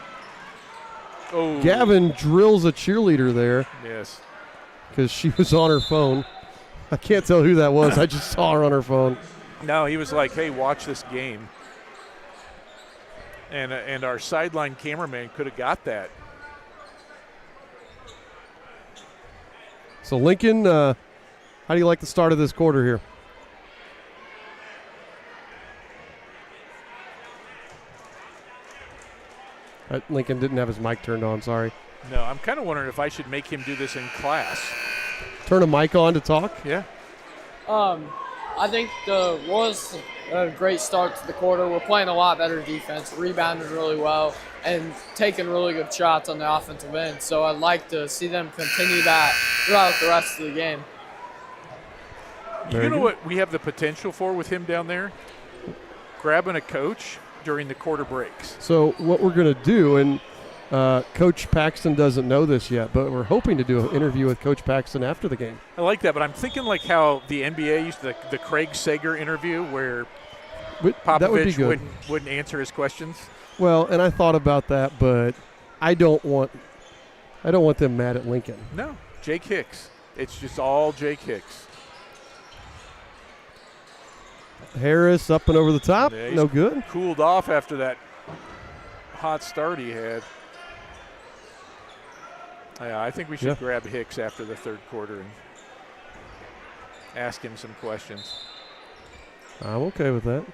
[SPEAKER 1] Oh.
[SPEAKER 2] Gavin drills a cheerleader there.
[SPEAKER 1] Yes.
[SPEAKER 2] Because she was on her phone. I can't tell who that was. I just saw her on her phone.
[SPEAKER 1] No, he was like, hey, watch this game. And our sideline cameraman could have got that.
[SPEAKER 2] So, Lincoln, how do you like the start of this quarter here? Lincoln didn't have his mic turned on, sorry.
[SPEAKER 1] No, I'm kind of wondering if I should make him do this in class.
[SPEAKER 2] Turn a mic on to talk?
[SPEAKER 1] Yeah.
[SPEAKER 3] I think the Royals a great start to the quarter. We're playing a lot better defense, rebounding really well, and taking really good shots on the offensive end. So I'd like to see them continue that throughout the rest of the game.
[SPEAKER 1] You know what we have the potential for with him down there? Grabbing a coach during the quarter breaks.
[SPEAKER 2] So what we're going to do, and Coach Paxton doesn't know this yet, but we're hoping to do an interview with Coach Paxton after the game.
[SPEAKER 1] I like that, but I'm thinking like how the NBA used to, the Craig Sager interview where Popovich wouldn't answer his questions.
[SPEAKER 2] Well, and I thought about that, but I don't want them mad at Lincoln.
[SPEAKER 1] No, Jake Hicks. It's just all Jake Hicks.
[SPEAKER 2] Harris up and over the top.
[SPEAKER 1] Yeah,
[SPEAKER 2] no good.
[SPEAKER 1] Cooled off after that hot start he had. Yeah, I think we should grab Hicks after the third quarter and ask him some questions.
[SPEAKER 2] I'm okay with that.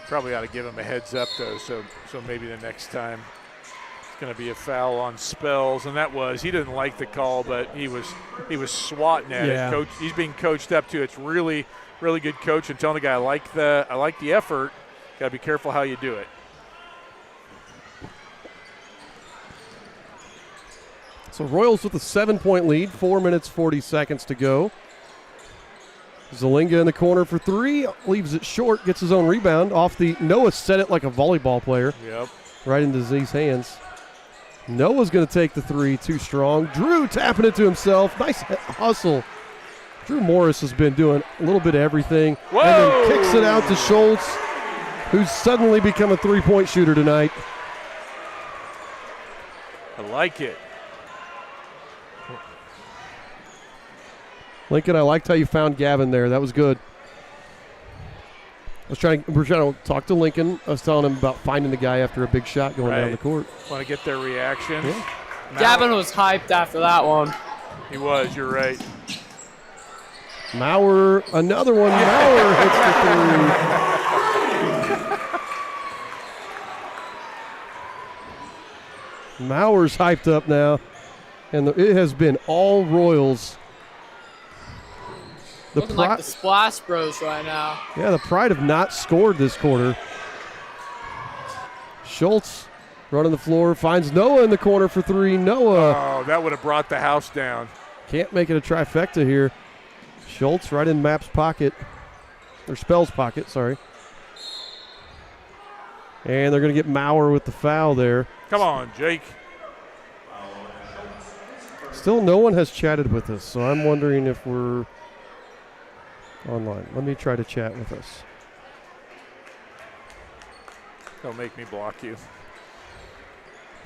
[SPEAKER 1] Probably ought to give him a heads up, though, so maybe the next time. Going to be a foul on Spells, and he didn't like the call, but he was swatting at it. Coach, he's being coached up to. It's really, really good coach and telling the guy, I like the effort. Got to be careful how you do it.
[SPEAKER 2] So Royals with a 7-point lead, 4 minutes, 40 seconds to go. Zalinga in the corner for three, leaves it short, gets his own rebound off the, Noah set it like a volleyball player.
[SPEAKER 1] Yep.
[SPEAKER 2] Right into Z's hands. Noah's going to take the three, too strong. Drew tapping it to himself. Nice hustle. Drew Morris has been doing a little bit of everything.
[SPEAKER 1] Whoa!
[SPEAKER 2] And then kicks it out to Schultz, who's suddenly become a three-point shooter tonight.
[SPEAKER 1] I like it.
[SPEAKER 2] Lincoln, I liked how you found Gavin there. That was good. We're trying to talk to Lincoln. I was telling him about finding the guy after a big shot going down the court.
[SPEAKER 1] Want to get their reaction.
[SPEAKER 2] Yeah.
[SPEAKER 3] Gavin was hyped after that one.
[SPEAKER 1] He was, you're right.
[SPEAKER 2] Maurer, another one. Maurer hits the three. Maurer's hyped up now, and it has been all Royals.
[SPEAKER 3] Looking like the Splash Bros right now.
[SPEAKER 2] Yeah, the Pride have not scored this quarter. Schultz running the floor, finds Noah in the corner for three. Noah.
[SPEAKER 1] Oh, that would have brought the house down.
[SPEAKER 2] Can't make it a trifecta here. Schultz right in Map's pocket, or Spell's pocket, sorry. And they're going to get Maurer with the foul there.
[SPEAKER 1] Come on, Jake.
[SPEAKER 2] Still no one has chatted with us, so I'm wondering if we're online. Let me try to chat with us.
[SPEAKER 1] Don't make me block you.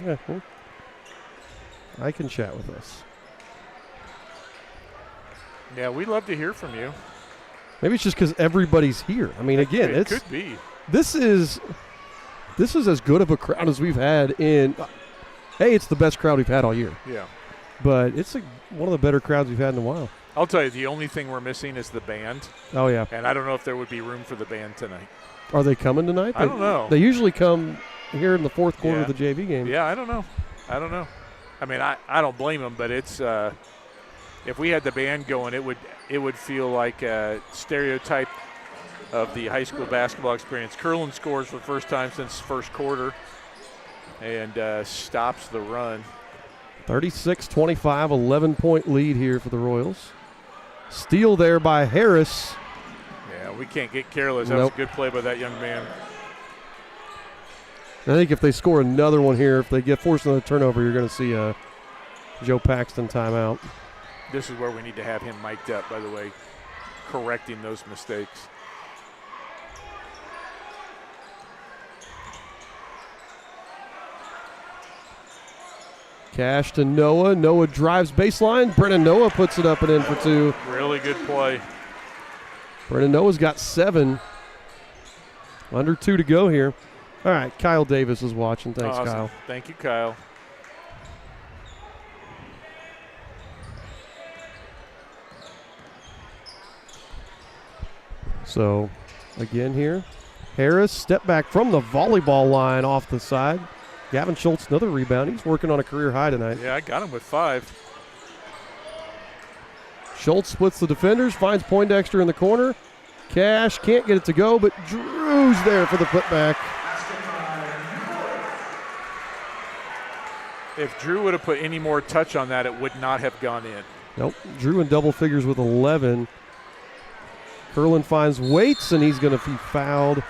[SPEAKER 2] Yeah, well, I can chat with us.
[SPEAKER 1] Yeah, we'd love to hear from you.
[SPEAKER 2] Maybe it's just because everybody's here. I mean, again,
[SPEAKER 1] it could be.
[SPEAKER 2] This is as good of a crowd as we've had in. Hey, it's the best crowd we've had all year.
[SPEAKER 1] Yeah.
[SPEAKER 2] But it's one of the better crowds we've had in a while.
[SPEAKER 1] I'll tell you, the only thing we're missing is the band.
[SPEAKER 2] Oh, yeah.
[SPEAKER 1] And I don't know if there would be room for the band tonight.
[SPEAKER 2] Are they coming tonight?
[SPEAKER 1] I don't know.
[SPEAKER 2] They usually come here in the fourth quarter of the JV game.
[SPEAKER 1] Yeah, I don't know. I mean, I don't blame them, but it's if we had the band going, it would feel like a stereotype of the high school basketball experience. Curlin scores for the first time since first quarter and stops the run.
[SPEAKER 2] 36-25, 11-point lead here for the Royals. Steal there by Harris.
[SPEAKER 1] Yeah, we can't get careless. That was a good play by that young man.
[SPEAKER 2] I think if they score another one here, if they force another turnover, you're going to see a Joe Paxton timeout.
[SPEAKER 1] This is where we need to have him mic'd up, by the way, correcting those mistakes.
[SPEAKER 2] Cash to Noah. Noah drives baseline. Brennan Noah puts it up and in for two.
[SPEAKER 1] Really good play.
[SPEAKER 2] Brennan Noah's got 7. Under 2 to go here. All right, Kyle Davis is watching. Thanks,
[SPEAKER 1] awesome.
[SPEAKER 2] Kyle.
[SPEAKER 1] Thank you, Kyle.
[SPEAKER 2] So, again here, Harris, step back from the volleyball line off the side. Gavin Schultz, another rebound. He's working on a career high tonight.
[SPEAKER 1] Yeah, I got him with 5.
[SPEAKER 2] Schultz splits the defenders, finds Poindexter in the corner. Cash can't get it to go, but Drew's there for the putback.
[SPEAKER 1] If Drew would have put any more touch on that, it would not have gone in.
[SPEAKER 2] Nope. Drew in double figures with 11. Curlin finds Waits, and he's going to be fouled.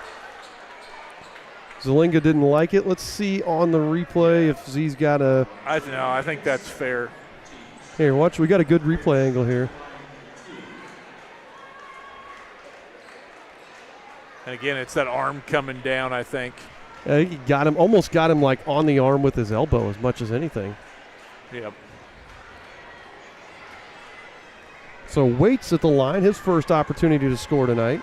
[SPEAKER 2] Zalinga didn't like it. Let's see on the replay if Z's got a...
[SPEAKER 1] I think that's fair.
[SPEAKER 2] Here, watch. We got a good replay angle here.
[SPEAKER 1] And again, it's that arm coming down, I think.
[SPEAKER 2] He got him, almost got him like on the arm with his elbow as much as anything.
[SPEAKER 1] Yep.
[SPEAKER 2] So Waits at the line, his first opportunity to score tonight.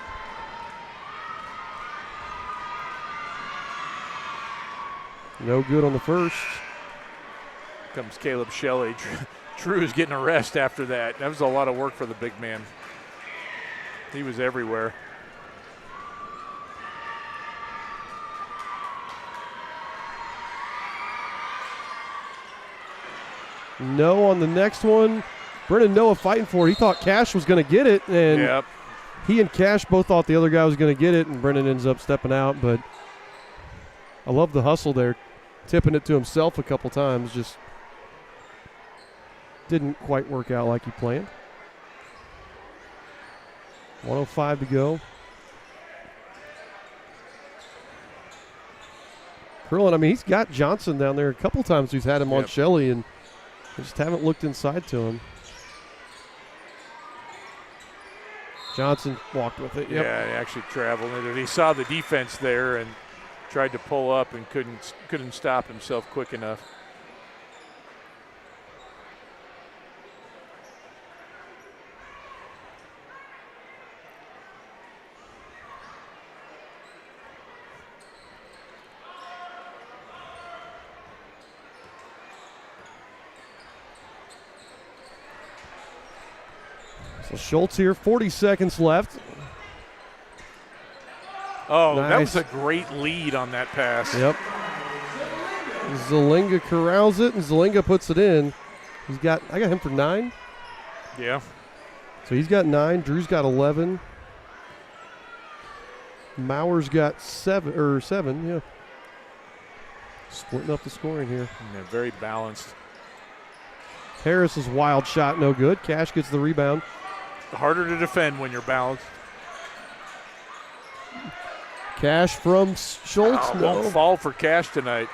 [SPEAKER 2] No good on the first.
[SPEAKER 1] Comes Caleb Shelley. Drew is getting a rest after that. That was a lot of work for the big man. He was everywhere.
[SPEAKER 2] No on the next one. Brennan Noah fighting for it. He thought Cash was going to get it, and he and Cash both thought the other guy was going to get it, and Brennan ends up stepping out. But I love the hustle there, tipping it to himself a couple times. Just didn't quite work out like he planned. 1:05 to go. Curlin, I mean, he's got Johnson down there a couple times. He's had him on Shelley, and they just haven't looked inside to him. Johnson walked with it. Yep.
[SPEAKER 1] Yeah, he actually traveled it. He saw the defense there and tried to pull up and couldn't stop himself quick enough.
[SPEAKER 2] So Schultz here, 40 seconds left.
[SPEAKER 1] Oh,
[SPEAKER 2] nice.
[SPEAKER 1] That was a great lead on that pass.
[SPEAKER 2] Yep. Zelinga corrals it, and Zelinga puts it in. I got him for 9.
[SPEAKER 1] Yeah.
[SPEAKER 2] So he's got 9. Drew's got 11. Maurer's got 7, yeah. Splitting up the scoring here.
[SPEAKER 1] Yeah, very balanced.
[SPEAKER 2] Harris's wild shot, no good. Cash gets the rebound.
[SPEAKER 1] Harder to defend when you're balanced.
[SPEAKER 2] Cash from Schultz.
[SPEAKER 1] Oh,
[SPEAKER 2] no.
[SPEAKER 1] won't fall for Cash tonight.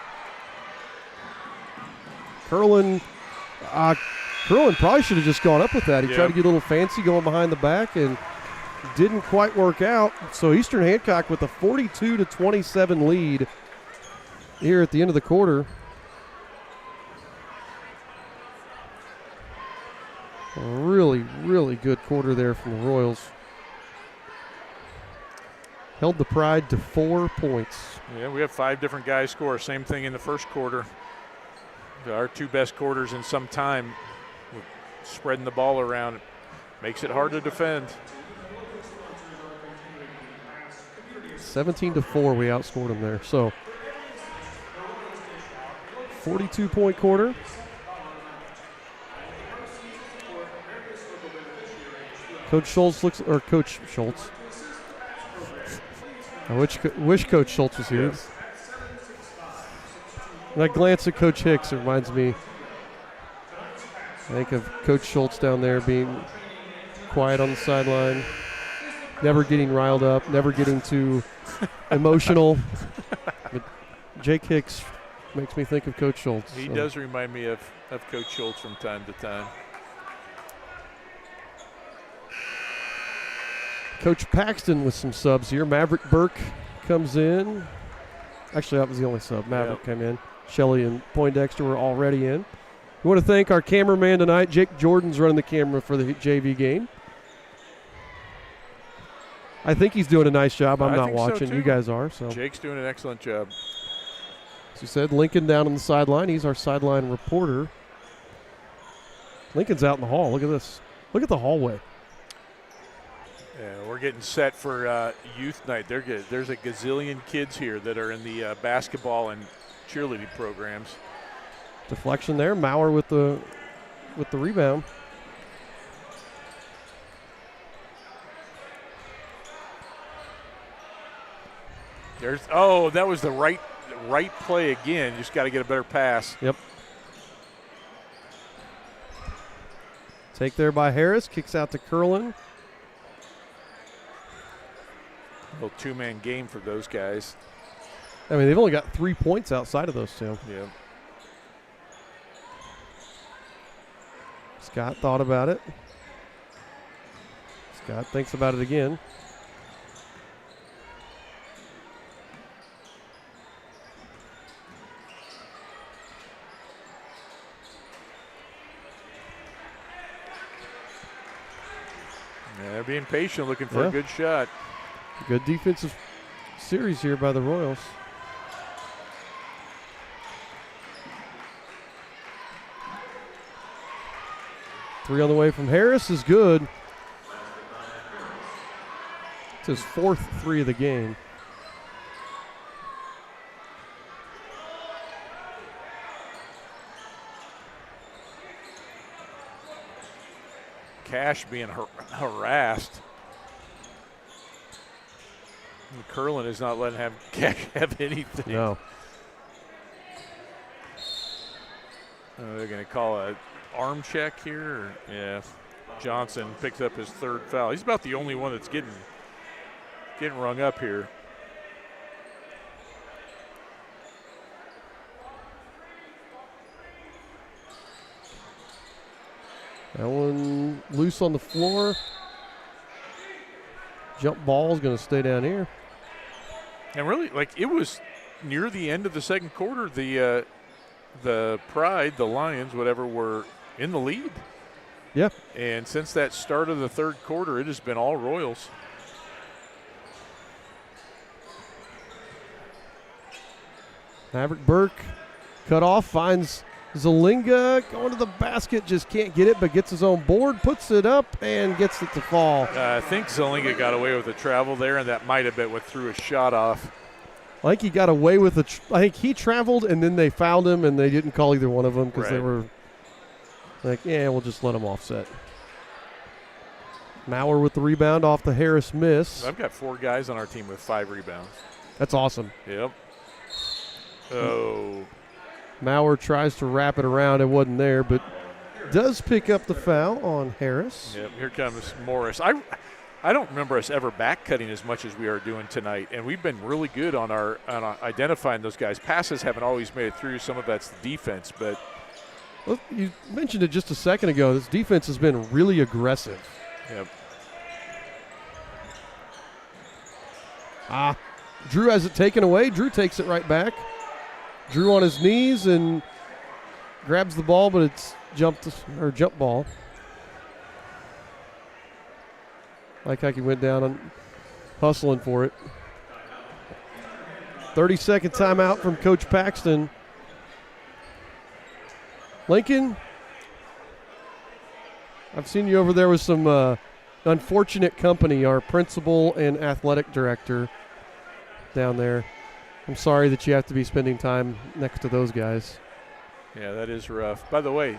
[SPEAKER 2] Curlin probably should have just gone up with that. He tried to get a little fancy going behind the back and didn't quite work out. So Eastern Hancock with a 42-27 lead here at the end of the quarter. A really, really good quarter there from the Royals. Held the Pride to 4 points.
[SPEAKER 1] Yeah, we have 5 different guys score. Same thing in the first quarter. Our 2 best quarters in some time. We're spreading the ball around. It makes it hard to defend.
[SPEAKER 2] 17-4, we outscored them there. So 42-point quarter. Coach Schultz. I wish Coach Schultz was here.
[SPEAKER 1] Yes.
[SPEAKER 2] That glance at Coach Hicks reminds me, I think of Coach Schultz down there being quiet on the sideline, never getting riled up, never getting too emotional. But Jake Hicks makes me think of Coach Schultz.
[SPEAKER 1] He does remind me of Coach Schultz from time to time.
[SPEAKER 2] Coach Paxton with some subs here. Maverick Burke comes in. Actually, that was the only sub. Maverick came in. Shelley and Poindexter were already in. We want to thank our cameraman tonight. Jake Jordan's running the camera for the JV game. I think he's doing a nice job. I'm not watching.
[SPEAKER 1] So
[SPEAKER 2] you guys are. So
[SPEAKER 1] Jake's doing an excellent job.
[SPEAKER 2] As you said, Lincoln down on the sideline. He's our sideline reporter. Lincoln's out in the hall. Look at this. Look at the hallway.
[SPEAKER 1] Yeah, we're getting set for youth night. There's a gazillion kids here that are in the basketball and cheerleading programs.
[SPEAKER 2] Deflection there. Maurer with the rebound.
[SPEAKER 1] That was the right play again. Just got to get a better pass.
[SPEAKER 2] Yep. Take there by Harris. Kicks out to Curlin.
[SPEAKER 1] Little 2-man game for those guys.
[SPEAKER 2] I mean, they've only got 3 points outside of those 2.
[SPEAKER 1] Yeah.
[SPEAKER 2] Scott thought about it. Scott thinks about it again.
[SPEAKER 1] Yeah, they're being patient, looking for a good shot.
[SPEAKER 2] Good defensive series here by the Royals. Three on the way from Harris is good. It's his 4th 3 of the game.
[SPEAKER 1] Cash being harassed. And Curlin is not letting Cash have anything.
[SPEAKER 2] No.
[SPEAKER 1] They're going to call a arm check here. Or, yeah. Johnson picks up his third foul. He's about the only one that's getting rung up here.
[SPEAKER 2] That one loose on the floor. Jump ball is going to stay down here.
[SPEAKER 1] And really, like, it was near the end of the second quarter, the Pride, the Lions, whatever, were in the lead.
[SPEAKER 2] Yeah.
[SPEAKER 1] And since that start of the third quarter, it has been all Royals.
[SPEAKER 2] Maverick Burke cut off, finds Zalinga going to the basket, just can't get it, but gets his own board, puts it up, and gets it to fall.
[SPEAKER 1] I think Zalinga got away with the travel there, and that might have been what threw a shot off.
[SPEAKER 2] I think he got away with I think he traveled, and then they fouled him, and they didn't call either one of them because they were like, yeah, we'll just let him offset. Maurer with the rebound off the Harris miss.
[SPEAKER 1] I've got 4 guys on our team with 5 rebounds.
[SPEAKER 2] That's awesome.
[SPEAKER 1] Yep. Oh.
[SPEAKER 2] Maurer tries to wrap it around. It wasn't there, but does pick up the foul on Harris.
[SPEAKER 1] Yep, here comes Morris. I don't remember us ever back cutting as much as we are doing tonight, and we've been really good on identifying those guys. Passes haven't always made it through. Some of that's the defense, but
[SPEAKER 2] well, you mentioned it just a second ago. This defense has been really aggressive.
[SPEAKER 1] Yep.
[SPEAKER 2] Drew has it taken away. Drew takes it right back. Drew on his knees and grabs the ball, but it's jump ball. Like he went down and hustling for it. 30-second timeout from Coach Paxton. Lincoln, I've seen you over there with some unfortunate company, our principal and athletic director down there. I'm sorry that you have to be spending time next to those guys.
[SPEAKER 1] Yeah, that is rough. By the way,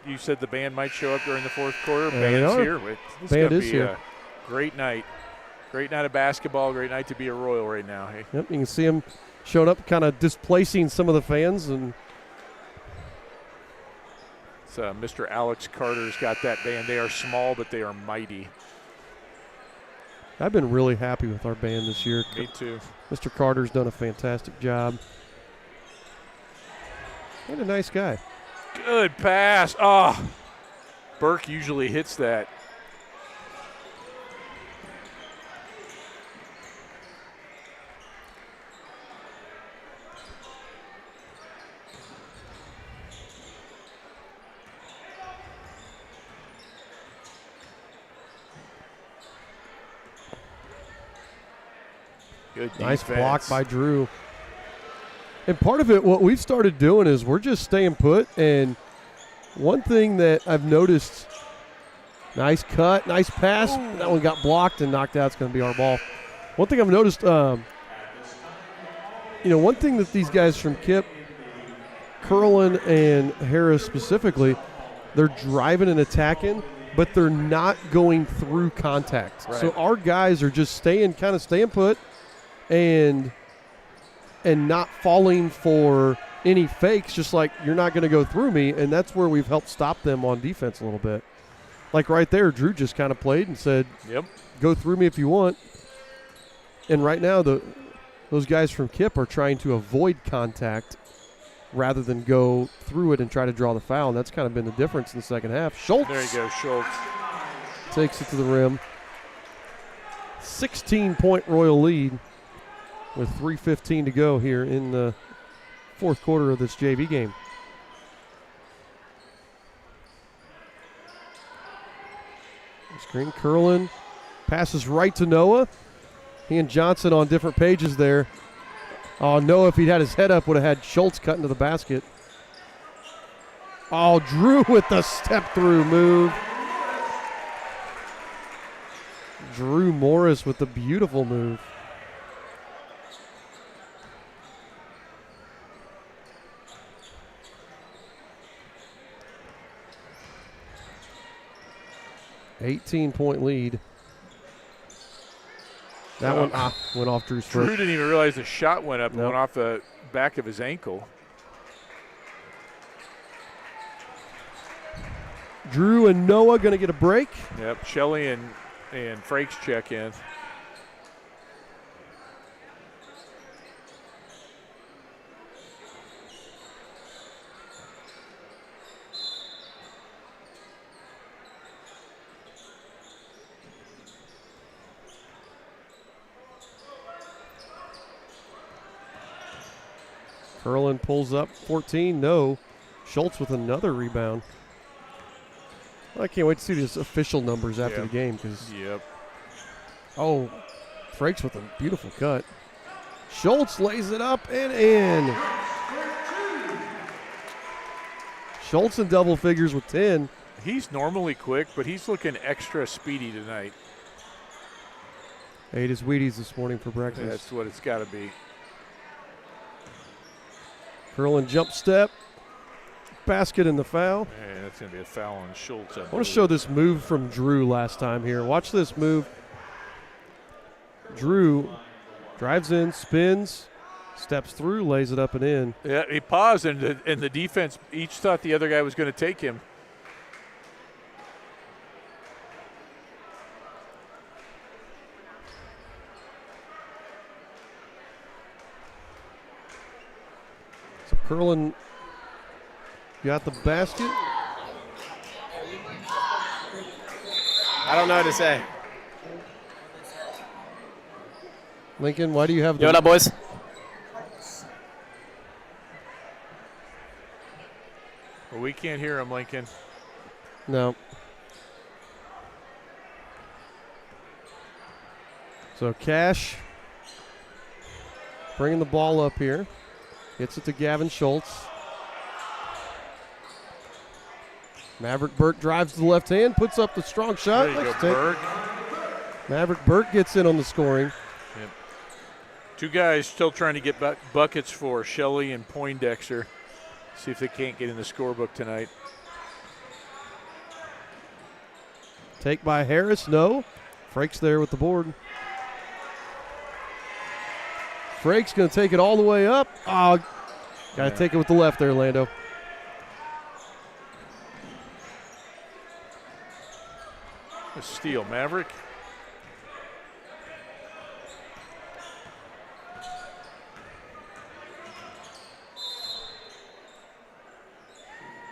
[SPEAKER 1] you said the band might show up during the fourth quarter.
[SPEAKER 2] Yeah,
[SPEAKER 1] Band's here. This
[SPEAKER 2] Band
[SPEAKER 1] is
[SPEAKER 2] is here.
[SPEAKER 1] Great night. Great night of basketball. Great night to be a Royal right now. Hey.
[SPEAKER 2] Yep, you can see them showing up, kind of displacing some of the fans. And
[SPEAKER 1] it's, Mr. Alex Carter's got that band. They are small, but they are mighty.
[SPEAKER 2] I've been really happy with our band this year.
[SPEAKER 1] Me too.
[SPEAKER 2] Mr. Carter's done a fantastic job. And a nice guy.
[SPEAKER 1] Good pass. Oh, Burke usually hits that. Good
[SPEAKER 2] nice
[SPEAKER 1] defense.
[SPEAKER 2] block by Drew. And part of it, what we've started doing is we're just staying put. And one thing that I've noticed, nice cut, nice pass. Ooh. That one got blocked and knocked out. It's going to be our ball. One thing I've noticed, one thing that these guys from KIPP, Curlin and Harris specifically, they're driving and attacking, but they're not going through contact. Right. So our guys are just staying put and not falling for any fakes, just like you're not going to go through me, and that's where we've helped stop them on defense a little bit. Like right there, Drew just kind of played and said,
[SPEAKER 1] "Yep,
[SPEAKER 2] go through me if you want." And right now, those guys from KIPP are trying to avoid contact rather than go through it and try to draw the foul, and that's kind of been the difference in the second half. Schultz.
[SPEAKER 1] There you go, Schultz.
[SPEAKER 2] Takes it to the rim. 16-point Royal lead with 3:15 to go here in the fourth quarter of this JV game. Screen, Curlin passes right to Noah. He and Johnson on different pages there. Oh, Noah, if he'd had his head up, would have had Schultz cut into the basket. Oh, Drew with the step-through move. Drew Morris with the beautiful move. 18-point lead. That one went off Drew's foot.
[SPEAKER 1] Drew didn't even realize the shot went up and
[SPEAKER 2] Nope.
[SPEAKER 1] went off the back of his ankle.
[SPEAKER 2] Drew and Noah going to get a break.
[SPEAKER 1] Yep, Shelley and Frakes check in.
[SPEAKER 2] Curlin pulls up 14. No. Schultz with another rebound. I can't wait to see these official numbers after the game.
[SPEAKER 1] Yep.
[SPEAKER 2] Oh, Frakes with a beautiful cut. Schultz lays it up and in. Schultz in double figures with 10.
[SPEAKER 1] He's normally quick, but he's looking extra speedy tonight.
[SPEAKER 2] Ate his Wheaties this morning for breakfast.
[SPEAKER 1] That's what it's got to be.
[SPEAKER 2] Curlin jump step. Basket in the foul.
[SPEAKER 1] Man, that's going to be a foul on Schultz.
[SPEAKER 2] I want to show this move from Drew last time here. Watch this move. Drew drives in, spins, steps through, lays it up and in.
[SPEAKER 1] Yeah, he paused, and the defense each thought the other guy was going to take him.
[SPEAKER 2] So Curlin got the basket.
[SPEAKER 14] I don't know what to say.
[SPEAKER 2] Lincoln, why do you have the...
[SPEAKER 14] Yo, what up, boys?
[SPEAKER 1] Well, we can't hear him, Lincoln.
[SPEAKER 2] No. So Cash bringing the ball up here. Gets it to Gavin Schultz. Maverick Burke drives to the left hand, puts up the strong shot.
[SPEAKER 1] There you
[SPEAKER 2] Let's
[SPEAKER 1] go,
[SPEAKER 2] take-
[SPEAKER 1] Burke.
[SPEAKER 2] Maverick Burke gets in on the scoring.
[SPEAKER 1] Yep. Two guys still trying to get buckets for Shelley and Poindexter. See if they can't get in the scorebook tonight.
[SPEAKER 2] Take by Harris, no. Frakes there with the board. Frakes going to take it all the way up. Oh, got to take it with the left there, Lando.
[SPEAKER 1] A steal, Maverick.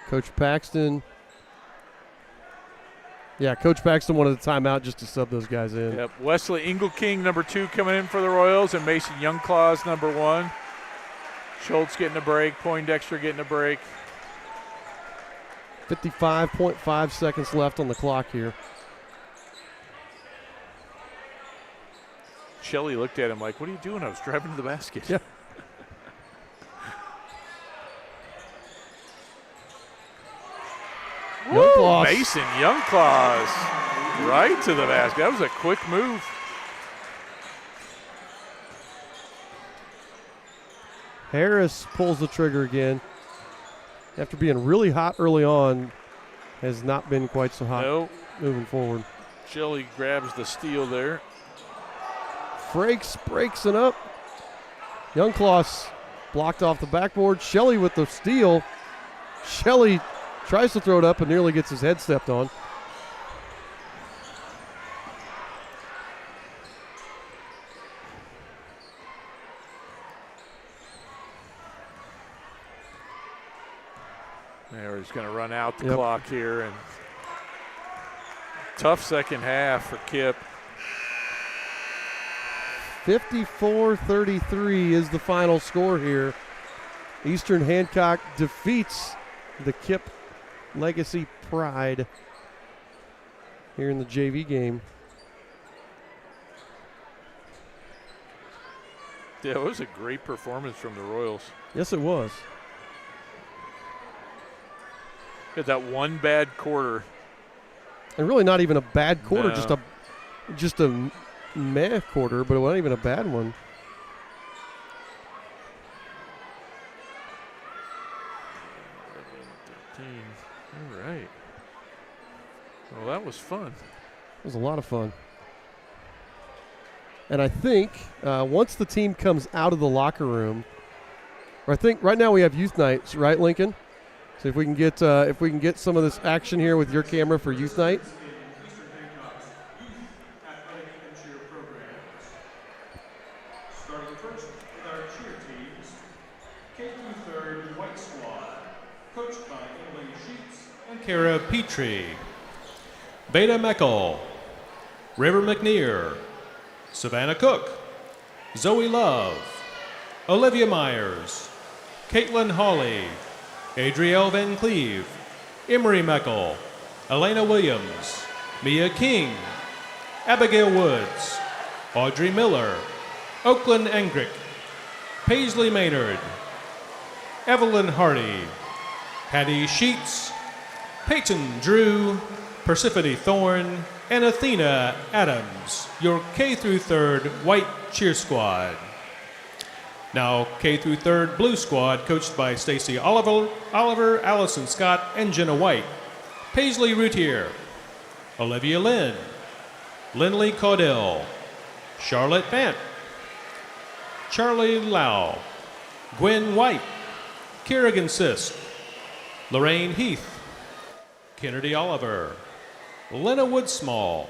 [SPEAKER 2] Coach Paxton. Yeah, Coach Paxton wanted a timeout just to sub those guys in.
[SPEAKER 1] Yep. Wesley Ingleking, number 2, coming in for the Royals, and Mason Youngclaws, number 1. Schultz getting a break. Poindexter getting a break.
[SPEAKER 2] 55.5 seconds left on the clock here.
[SPEAKER 1] Shelley looked at him like, what are you doing? I was driving to the basket.
[SPEAKER 2] Yeah.
[SPEAKER 1] Woo! Mason Youngclaws right to the basket. That was a quick move.
[SPEAKER 2] Harris pulls the trigger again. After being really hot early on, has not been quite so hot moving forward.
[SPEAKER 1] Shelley grabs the steal there.
[SPEAKER 2] Frakes breaks it up. Youngclaws blocked off the backboard. Shelley with the steal. Shelley tries to throw it up and nearly gets his head stepped on.
[SPEAKER 1] There, he's going to run out the clock here. And tough second half for KIPP.
[SPEAKER 2] 54-33 is the final score here. Eastern Hancock defeats the KIPP Legacy Pride here in the JV game.
[SPEAKER 1] Yeah, it was a great performance from the Royals.
[SPEAKER 2] Yes, it was.
[SPEAKER 1] Had that one bad quarter.
[SPEAKER 2] And really not even a bad quarter,
[SPEAKER 1] No.
[SPEAKER 2] just a meh quarter, but it wasn't even a bad one.
[SPEAKER 1] All right. Well, that was fun.
[SPEAKER 2] It was a lot of fun. And I think once the team comes out of the locker room, or I think right now we have youth nights, right, Lincoln? So if we can get some of this action here with your camera for youth night.
[SPEAKER 15] Starting first with our cheer teams, K through 3rd White Squad, coached by Emily Sheets and Kara Petrie. Beta Meckel, River McNear, Savannah Cook, Zoe Love, Olivia Myers, Caitlin Hawley, Adrielle Van Cleve, Emery Meckel, Elena Williams, Mia King, Abigail Woods, Audrey Miller, Oakland Engrick, Paisley Maynard, Evelyn Hardy, Hattie Sheets, Peyton Drew, Persephone Thorne, and Athena Adams, your K through 3rd White Cheer Squad. Now K through 3rd Blue Squad, coached by Stacy Oliver, Allison Scott, and Jenna White. Paisley Routier, Olivia Lynn, Lindley Caudell, Charlotte Vant, Charlie Lau, Gwen White, Kerrigan Sisk, Lorraine Heath, Kennedy Oliver, Lena Woodsmall,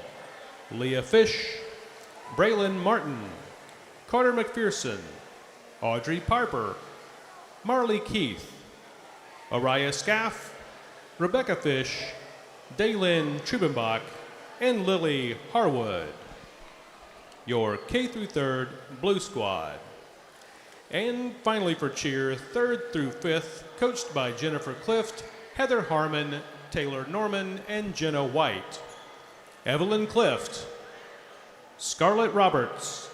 [SPEAKER 15] Leah Fish, Braylon Martin, Carter McPherson, Audrey Parper, Marley Keith, Araya Scaff, Rebecca Fish, Daylin Trubenbach, and Lily Harwood. Your K through 3rd Blue Squad. And finally for cheer, 3rd through 5th, coached by Jennifer Clift, Heather Harmon, Taylor Norman, and Jenna White. Evelyn Clift, Scarlett Roberts,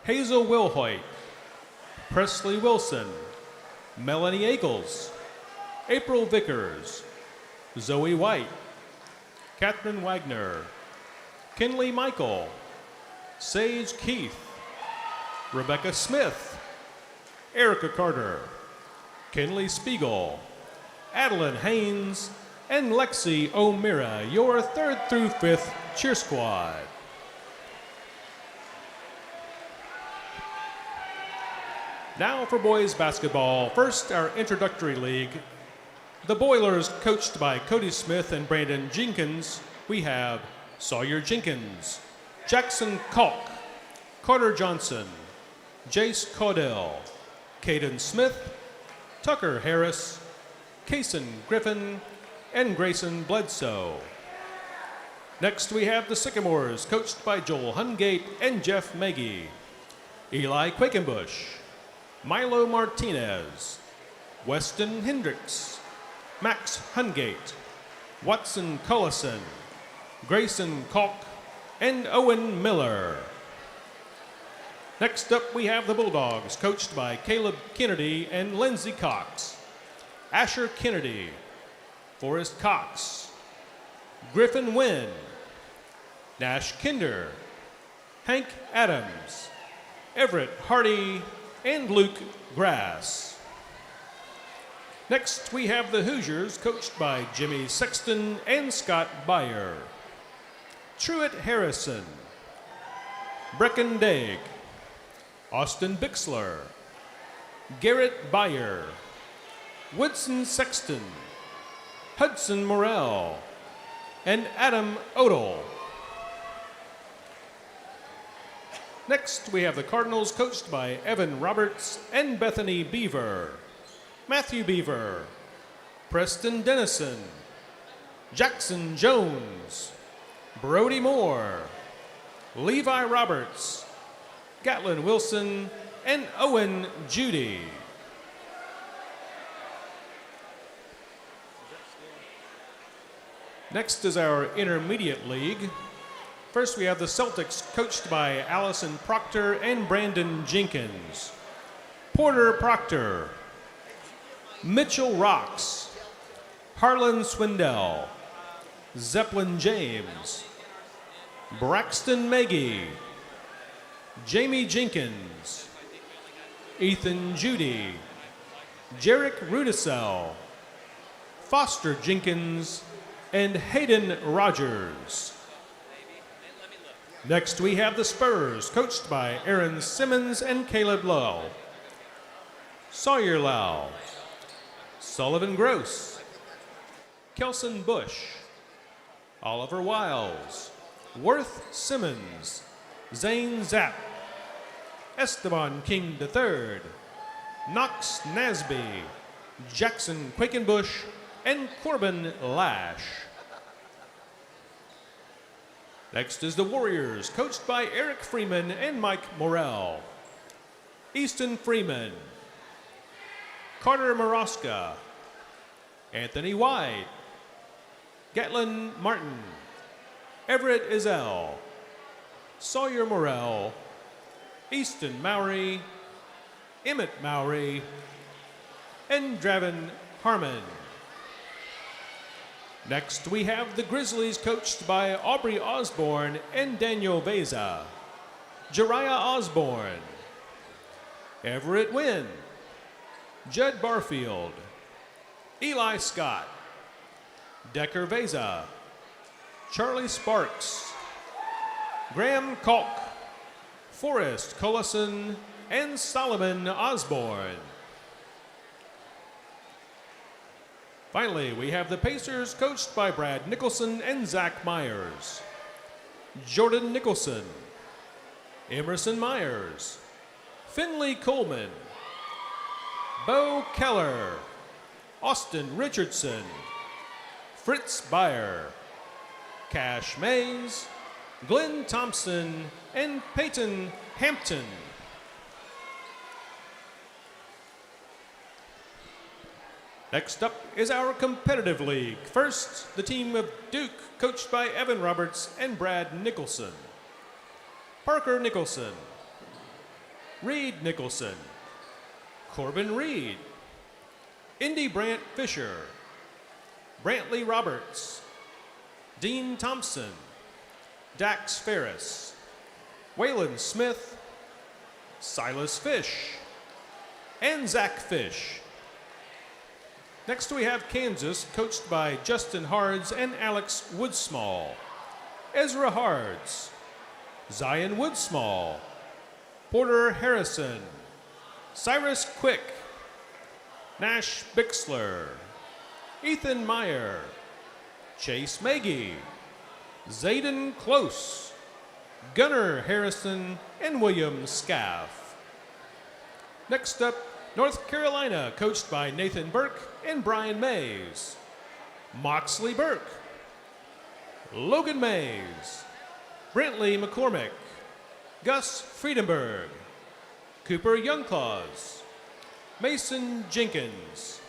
[SPEAKER 15] Hazel Wilhoit, Presley Wilson, Melanie Eagles, April Vickers, Zoe White, Catherine Wagner, Kinley Michael, Sage Keith, Rebecca Smith, Erica Carter, Kinley Spiegel, Adeline Haynes, and Lexi O'Meara, your 3rd through 5th cheer squad. Now for boys basketball. First, our introductory league. The Boilers, coached by Cody Smith and Brandon Jenkins. We have Sawyer Jenkins, Jackson Kalk, Carter Johnson, Jace Caudell, Caden Smith, Tucker Harris, Kason Griffin, and Grayson Bledsoe. Next, we have the Sycamores, coached by Joel Hungate and Jeff Maggie, Eli Quakenbush, Milo Martinez, Weston Hendricks, Max Hungate, Watson Cullison, Grayson Kalk, and Owen Miller. Next up, we have the Bulldogs, coached by Caleb Kennedy and Lindsey Cox, Asher Kennedy, Forrest Cox, Griffin Wynn, Nash Kinder, Hank Adams, Everett Hardy, and Luke Grass. Next, we have the Hoosiers, coached by Jimmy Sexton and Scott Beyer, Truett Harrison, Brecken Daig, Austin Bixler, Garrett Beyer, Woodson Sexton, Hudson Morrell, and Adam Odell. Next, we have the Cardinals, coached by Evan Roberts and Bethany Beaver, Matthew Beaver, Preston Dennison, Jackson Jones, Brody Moore, Levi Roberts, Gatlin Wilson, and Owen Judy. Next is our intermediate league. First, we have the Celtics, coached by Allison Proctor and Brandon Jenkins, Porter Proctor, Mitchell Rocks, Harlan Swindell, Zeppelin James, Braxton Maggie, Jamie Jenkins, Ethan Judy, Jarek Rudisell, Foster Jenkins, and Hayden Rogers. Next, we have the Spurs, coached by Aaron Simmons and Caleb Lowe. Sawyer Lau, Sullivan Gross, Kelson Bush, Oliver Wiles, Worth Simmons, Zane Zapp, Esteban King III, Knox Nasby, Jackson Quakenbush, and Corbin Lash. Next is the Warriors, coached by Eric Freeman and Mike Morrell. Easton Freeman, Carter Moroska, Anthony White, Gatlin Martin, Everett Izell, Sawyer Morrell, Easton Mowry, Emmett Mowry, and Draven Harmon. Next, we have the Grizzlies, coached by Aubrey Osborne and Daniel Veza. Jariah Osborne, Everett Wynn, Judd Barfield, Eli Scott, Decker Veza, Charlie Sparks, Graham Kalk, Forrest Collison, and Solomon Osborne. Finally, we have the Pacers, coached by Brad Nicholson and Zach Myers. Jordan Nicholson, Emerson Myers, Finley Coleman, Bo Keller, Austin Richardson, Fritz Beyer, Cash Mays, Glenn Thompson, and Peyton Hampton. Next up is our competitive league. First, the team of Duke, coached by Evan Roberts and Brad Nicholson. Parker Nicholson, Reed Nicholson, Corbin Reed, Indy Brant Fisher, Brantley Roberts, Dean Thompson, Dax Ferris, Waylon Smith, Silas Fish, and Zach Fish. Next we have Kansas, coached by Justin Hards and Alex Woodsmall. Ezra Hards, Zion Woodsmall, Porter Harrison, Cyrus Quick, Nash Bixler, Ethan Meyer, Chase Magee, Zayden Close, Gunnar Harrison, and William Scaff. Next up, North Carolina, coached by Nathan Burke and Brian Mays. Moxley Burke, Logan Mays, Brentley McCormick, Gus Friedenberg, Cooper Youngclaws, Mason Jenkins,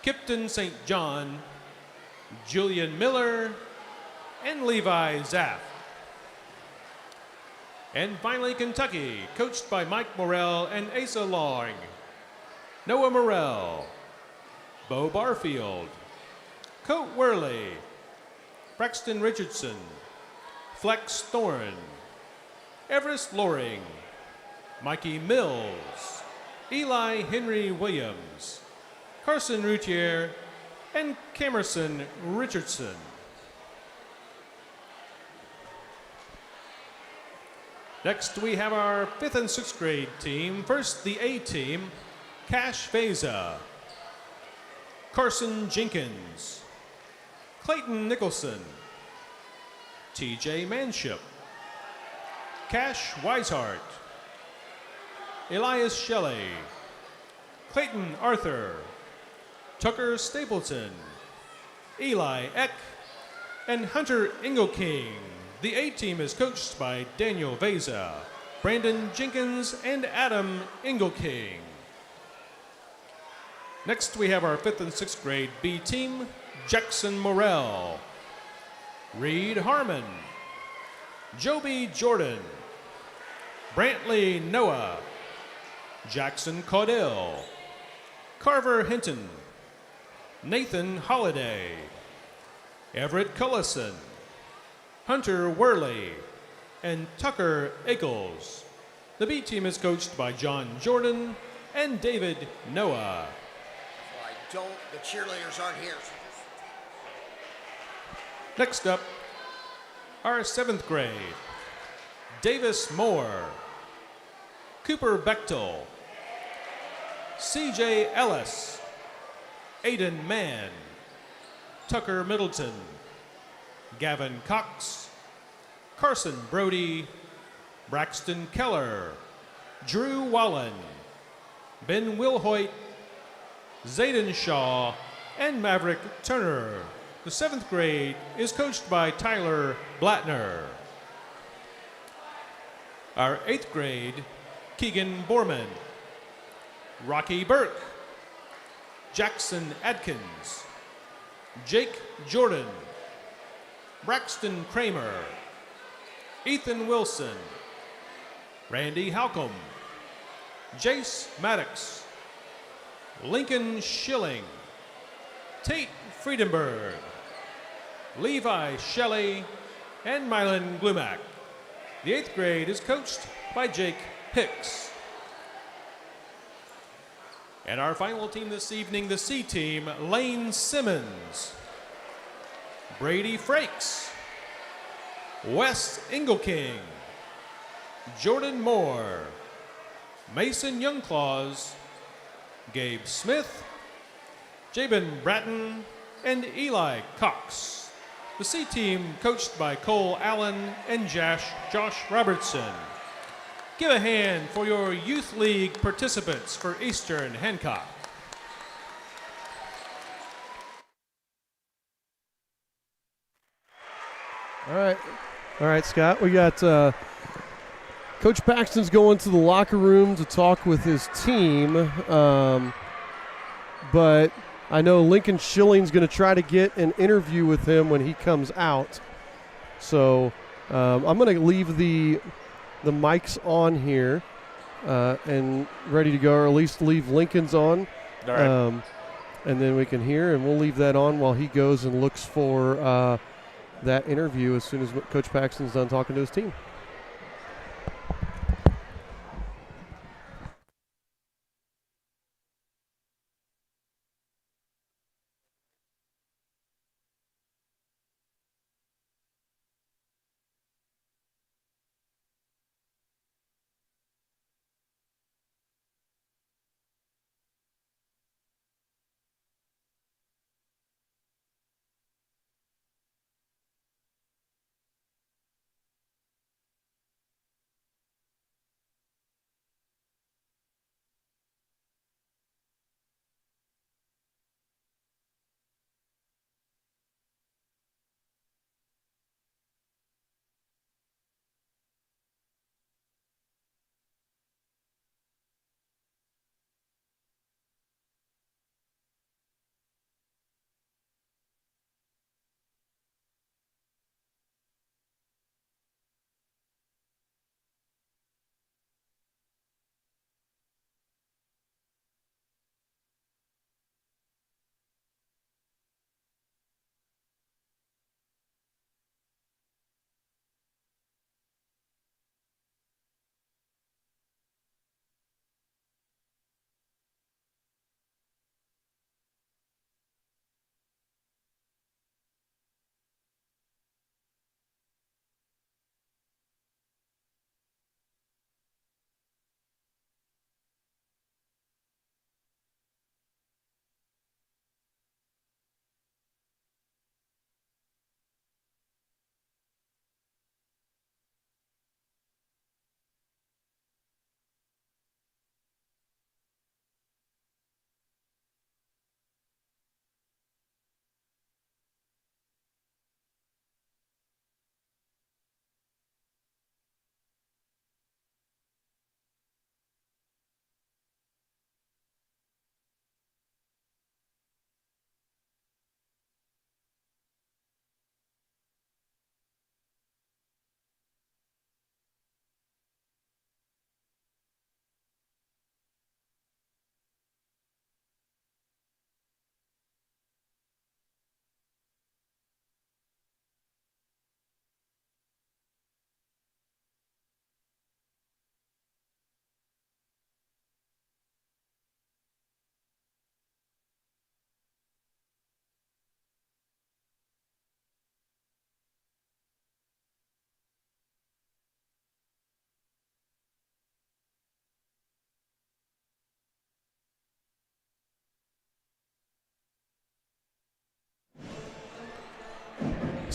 [SPEAKER 15] Kipton St. John, Julian Miller, and Levi Zaff. And finally, Kentucky, coached by Mike Morrell and Asa Long. Noah Morrell, Bo Barfield, Coat Worley, Braxton Richardson, Flex Thorne, Everest Loring, Mikey Mills, Eli Henry Williams, Carson Routier, and Camerson Richardson. Next, we have our 5th and 6th grade team. First, the A team, Cash Veza, Carson Jenkins, Clayton Nicholson, TJ Manship, Cash Weishart, Elias Shelley, Clayton Arthur, Tucker Stapleton, Eli Eck, and Hunter Engelking. The A team is coached by Daniel Veza, Brandon Jenkins, and Adam Engelking. Next, we have our 5th and 6th grade B team, Jackson Morrell, Reed Harmon, Joby Jordan, Brantley Noah, Jackson Caudill, Carver Hinton, Nathan Holliday, Everett Cullison, Hunter Worley, and Tucker Eccles. The B team is coached by John Jordan and David Noah.
[SPEAKER 16] The cheerleaders aren't here.
[SPEAKER 15] Next up, our 7th grade. Davis Moore, Cooper Bechtel, CJ Ellis, Aiden Mann, Tucker Middleton, Gavin Cox, Carson Brody, Braxton Keller, Drew Wallen, Ben Wilhoit, Zayden Shaw, and Maverick Turner. The 7th grade is coached by Tyler Blattner. Our 8th grade, Keegan Borman, Rocky Burke, Jackson Adkins, Jake Jordan, Braxton Kramer, Ethan Wilson, Randy Halcomb, Jace Maddox, Lincoln Schilling, Tate Friedenberg, Levi Shelley, and Mylan Glumack. The 8th grade is coached by Jake Hicks. And our final team this evening, the C team, Lane Simmons, Brady Frakes, Wes Engelking, Jordan Moore, Mason Youngclaws, Gabe Smith, Jabin Bratton, and Eli Cox. The C team coached by Cole Allen and Josh Robertson. Give a hand for your Youth League participants for Eastern Hancock.
[SPEAKER 2] All right, Scott. We got Coach Paxton's going to the locker room to talk with his team, but I know Lincoln Schilling's going to try to get an interview with him when he comes out. So I'm going to leave the mics on here and ready to go, or at least leave Lincoln's on.
[SPEAKER 1] All right.
[SPEAKER 2] And then we can hear, and we'll leave that on while he goes and looks for that interview as soon as Coach Paxton's done talking to his team.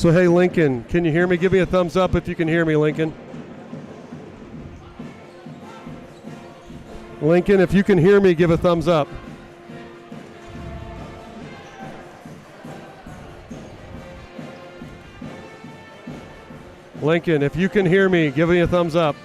[SPEAKER 2] So, hey, Lincoln, can you hear me? Give me a thumbs up if you can hear me, Lincoln. Lincoln, if you can hear me, give a thumbs up. Lincoln, if you can hear me, give me a thumbs up.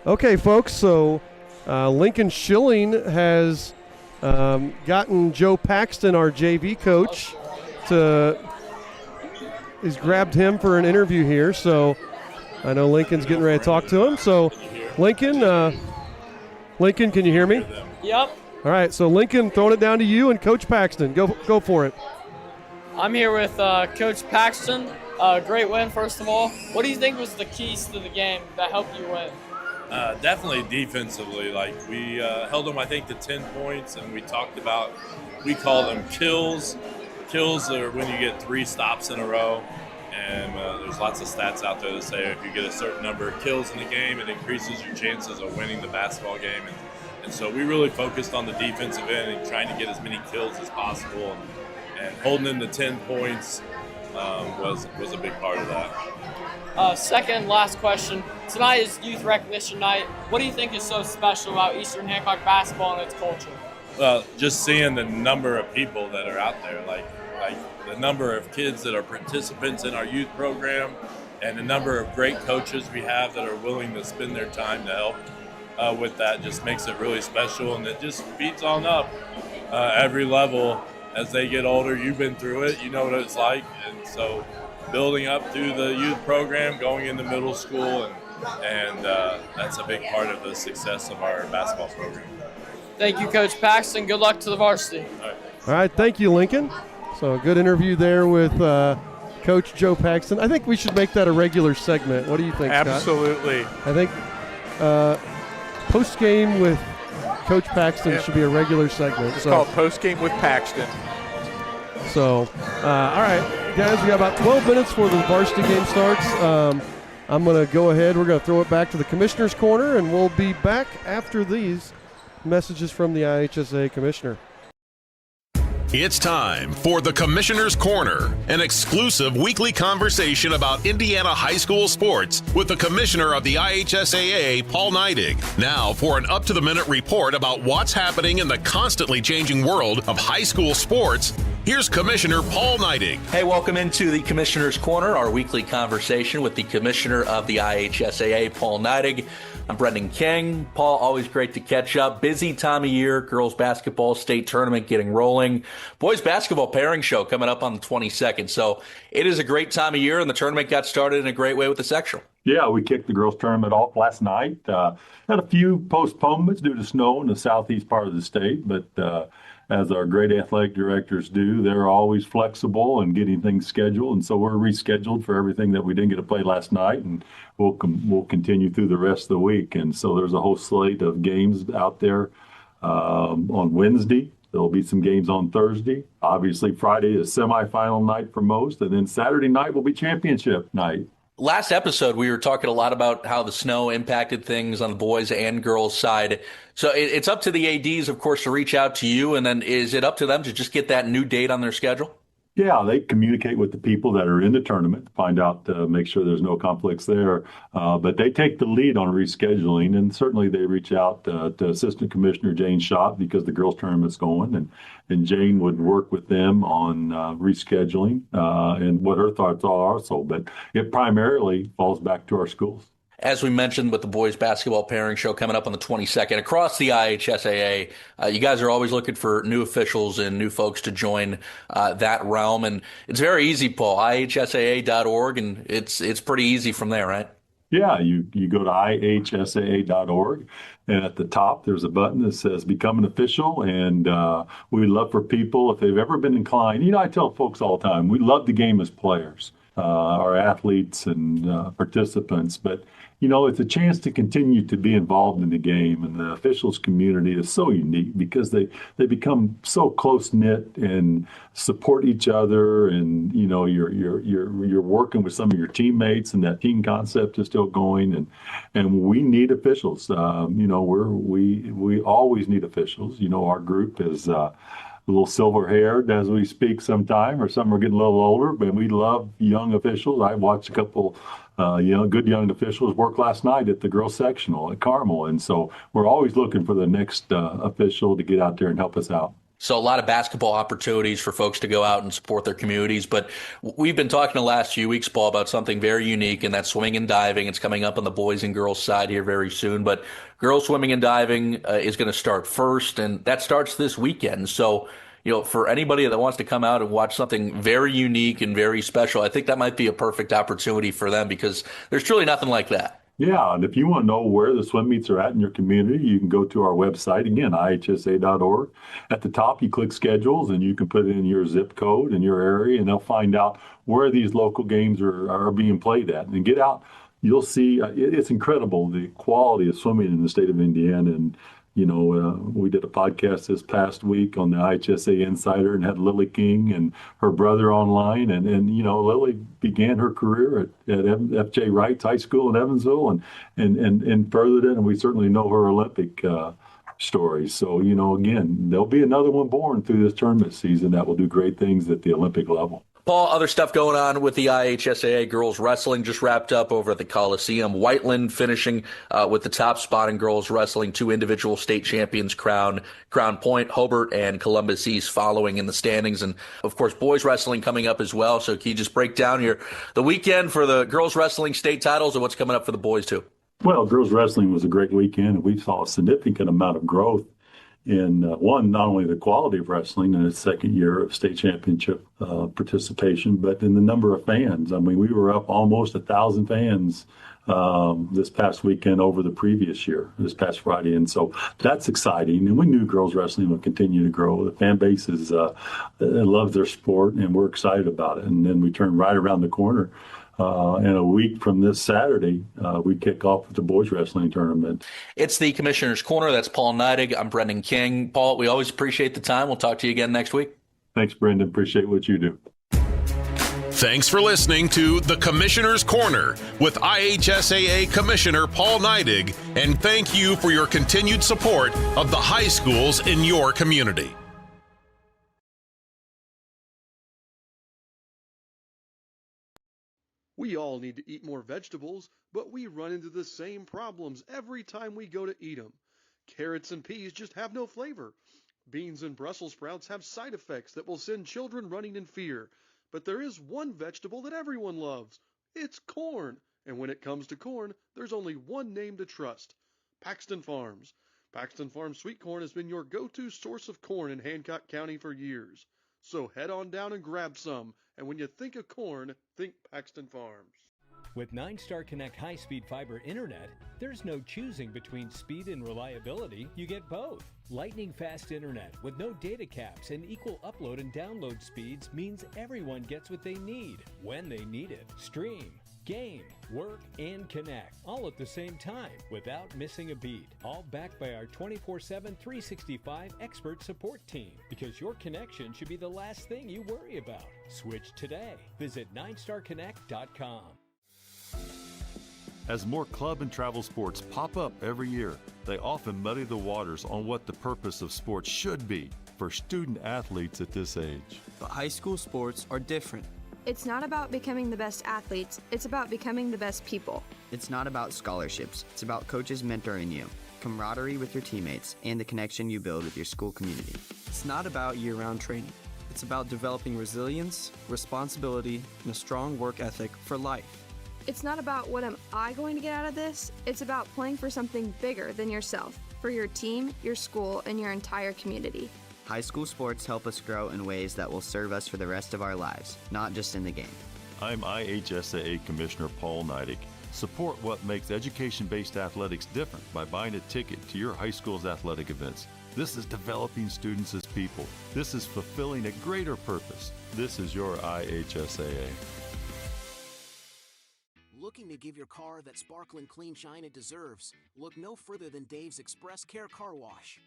[SPEAKER 2] Okay, folks, so Lincoln Schilling has gotten Joe Paxton, our JV coach, he's grabbed him for an interview here. So I know Lincoln's getting ready to talk to him. So Lincoln, can you hear me?
[SPEAKER 3] Yep.
[SPEAKER 2] All right, so Lincoln, throwing it down to you and Coach Paxton. Go for it.
[SPEAKER 3] I'm here with Coach Paxton. Great win, first of all. What do you think was the keys to the game that helped you win?
[SPEAKER 16] Definitely defensively. Like we held them, I think, to 10 points, and we talked about, we call them kills. Kills are when you get 3 stops in a row, and there's lots of stats out there that say if you get a certain number of kills in the game, it increases your chances of winning the basketball game. And so we really focused on the defensive end and trying to get as many kills as possible, and holding them to 10 points was a big part of that.
[SPEAKER 3] Second, last question. Tonight is Youth Recognition Night. What do you think is so special about Eastern Hancock basketball and its culture?
[SPEAKER 16] Well, just seeing the number of people that are out there, like the number of kids that are participants in our youth program, and the number of great coaches we have that are willing to spend their time to help with that, just makes it really special, and it just feeds on up every level as they get older. You've been through it, you know what it's like, and so building up through the youth program, going into middle school, and that's a big part of the success of our basketball program.
[SPEAKER 3] Thank you, Coach Paxton. Good luck to the varsity.
[SPEAKER 2] All right, thank you, Lincoln. So a good interview there with Coach Joe Paxton. I think we should make that a regular segment. What do you think, Scott?
[SPEAKER 1] Absolutely.
[SPEAKER 2] I think Post game with Coach Paxton should be a regular segment.
[SPEAKER 1] It's called Post Game with Paxton.
[SPEAKER 2] So, all right, guys, we got about 12 minutes before the varsity game starts. I'm going to go ahead. We're going to throw it back to the Commissioner's Corner, and we'll be back after these messages from the IHSA Commissioner.
[SPEAKER 4] It's time for the Commissioner's Corner, an exclusive weekly conversation about Indiana high school sports with the Commissioner of the IHSAA, Paul Neidig. Now for an up-to-the-minute report about what's happening in the constantly changing world of high school sports, here's Commissioner Paul Neidig.
[SPEAKER 5] Hey, welcome into the Commissioner's Corner, our weekly conversation with the Commissioner of the IHSAA, Paul Neidig. I'm Brendan King. Paul, always great to catch up. Busy time of year, girls basketball state tournament getting rolling. Boys basketball pairing show coming up on the 22nd. So it is a great time of year, and the tournament got started in a great way with the sectional.
[SPEAKER 6] Yeah, we kicked the girls tournament off last night. Had a few postponements due to snow in the southeast part of the state, but as our great athletic directors do, they're always flexible and getting things scheduled. And so we're rescheduled for everything that we didn't get to play last night, and we'll continue through the rest of the week. And so there's a whole slate of games out there on Wednesday. There'll be some games on Thursday. Obviously, Friday is semifinal night for most, and then Saturday night will be championship night.
[SPEAKER 5] Last episode, we were talking a lot about how the snow impacted things on the boys and girls side. So it's up to the ADs, of course, to reach out to you. And then is it up to them to just get that new date on their schedule?
[SPEAKER 6] Yeah, they communicate with the people that are in the tournament to find out, make sure there's no conflicts there. But they take the lead on rescheduling, and certainly they reach out to Assistant Commissioner Jane Schott because the girls' tournament's going, and Jane would work with them on rescheduling and what her thoughts are also. But it primarily falls back to our schools.
[SPEAKER 5] As we mentioned with the boys basketball pairing show coming up on the 22nd, across the IHSAA, you guys are always looking for new officials and new folks to join that realm. And it's very easy, Paul, ihsaa.org, and it's pretty easy from there, right?
[SPEAKER 6] Yeah, you go to ihsaa.org, and at the top there's a button that says Become an Official, and we'd love for people, if they've ever been inclined, I tell folks all the time, we love the game as players, our athletes and participants, but it's a chance to continue to be involved in the game, and the officials community is so unique because they become so close-knit and support each other, and you're working with some of your teammates, and that team concept is still going, and we need officials. We always need officials. Our group is a little silver-haired as we speak sometime, or some are getting a little older, but we love young officials. I watched a couple good young officials work last night at the girls sectional at Carmel, and so we're always looking for the next official to get out there and help us out.
[SPEAKER 5] So a lot of basketball opportunities for folks to go out and support their communities. But we've been talking the last few weeks, Paul, about something very unique, and that's swimming and diving. It's coming up on the boys and girls side here very soon. But girls swimming and diving is going to start first, and that starts this weekend. So, for anybody that wants to come out and watch something very unique and very special, I think that might be a perfect opportunity for them because there's truly nothing like that.
[SPEAKER 6] Yeah, and if you want to know where the swim meets are at in your community, you can go to our website, again, ihsa.org. At the top, you click schedules, and you can put in your zip code and your area, and they'll find out where these local games are being played at. And get out, you'll see, it's incredible, the quality of swimming in the state of Indiana. And we did a podcast this past week on the IHSA Insider and had Lily King and her brother online. And Lily began her career at F.J. Wright's High School in Evansville and furthered it. And we certainly know her Olympic story. So, again, there'll be another one born through this tournament season that will do great things at the Olympic level.
[SPEAKER 5] Paul, other stuff going on with the IHSAA girls wrestling just wrapped up over at the Coliseum. Whiteland finishing with the top spot in girls wrestling, 2 individual state champions crowned. Crown Point, Hobart, and Columbus East following in the standings. And, of course, boys wrestling coming up as well. So can you just break down the weekend for the girls wrestling state titles and what's coming up for the boys, too?
[SPEAKER 6] Well, girls wrestling was a great weekend, and we saw a significant amount of growth in not only the quality of wrestling in its second year of state championship participation, but in the number of fans. I mean, we were up almost 1,000 fans this past weekend over the previous year, this past Friday. And so that's exciting. And we knew girls wrestling would continue to grow. The fan base loves their sport, and we're excited about it. And then we turn right around the corner. In a week from this Saturday, we kick off with the boys wrestling tournament.
[SPEAKER 5] It's the Commissioner's Corner. That's Paul Neidig. I'm Brendan King. Paul, we always appreciate the time. We'll talk to you again next week.
[SPEAKER 6] Thanks, Brendan. Appreciate what you do.
[SPEAKER 4] Thanks for listening to The Commissioner's Corner with IHSAA Commissioner Paul Neidig, and thank you for your continued support of the high schools in your community.
[SPEAKER 2] We all need to eat more vegetables, but we run into the same problems every time we go to eat them. Carrots and peas just have no flavor. Beans and Brussels sprouts have side effects that will send children running in fear. But there is one vegetable that everyone loves. It's corn. And when it comes to corn, there's only one name to trust: Paxton Farms. Paxton Farms sweet corn has been your go-to source of corn in Hancock County for years. So head on down and grab some. And when you think of corn, think Paxton Farms.
[SPEAKER 7] With 9-Star Connect high-speed fiber internet, there's no choosing between speed and reliability. You get both. Lightning-fast internet with no data caps and equal upload and download speeds means everyone gets what they need when they need it. Stream, game, work, and connect all at the same time without missing a beat. All backed by our 24/7, 365 expert support team, because your connection should be the last thing you worry about. Switch today. Visit 9starconnect.com.
[SPEAKER 8] As more club and travel sports pop up every year, they often muddy the waters on what the purpose of sports should be for student athletes at this age.
[SPEAKER 9] But high school sports are different.
[SPEAKER 10] It's not about becoming the best athletes, it's about becoming the best people.
[SPEAKER 9] It's not about scholarships, it's about coaches mentoring you, camaraderie with your teammates, and the connection you build with your school community. It's not about year-round training. It's about developing resilience, responsibility, and a strong work ethic for life.
[SPEAKER 10] It's not about what am I going to get out of this, it's about playing for something bigger than yourself, for your team, your school, and your entire community.
[SPEAKER 9] High school sports help us grow in ways that will serve us for the rest of our lives, not just in the game.
[SPEAKER 8] I'm IHSAA Commissioner Paul Neidig. Support what makes education-based athletics different by buying a ticket to your high school's athletic events. This is developing students as people. This is fulfilling a greater purpose. This is your IHSAA.
[SPEAKER 11] Looking to give your car that sparkling clean shine it deserves? Look no further than Dave's Express Care Car Wash.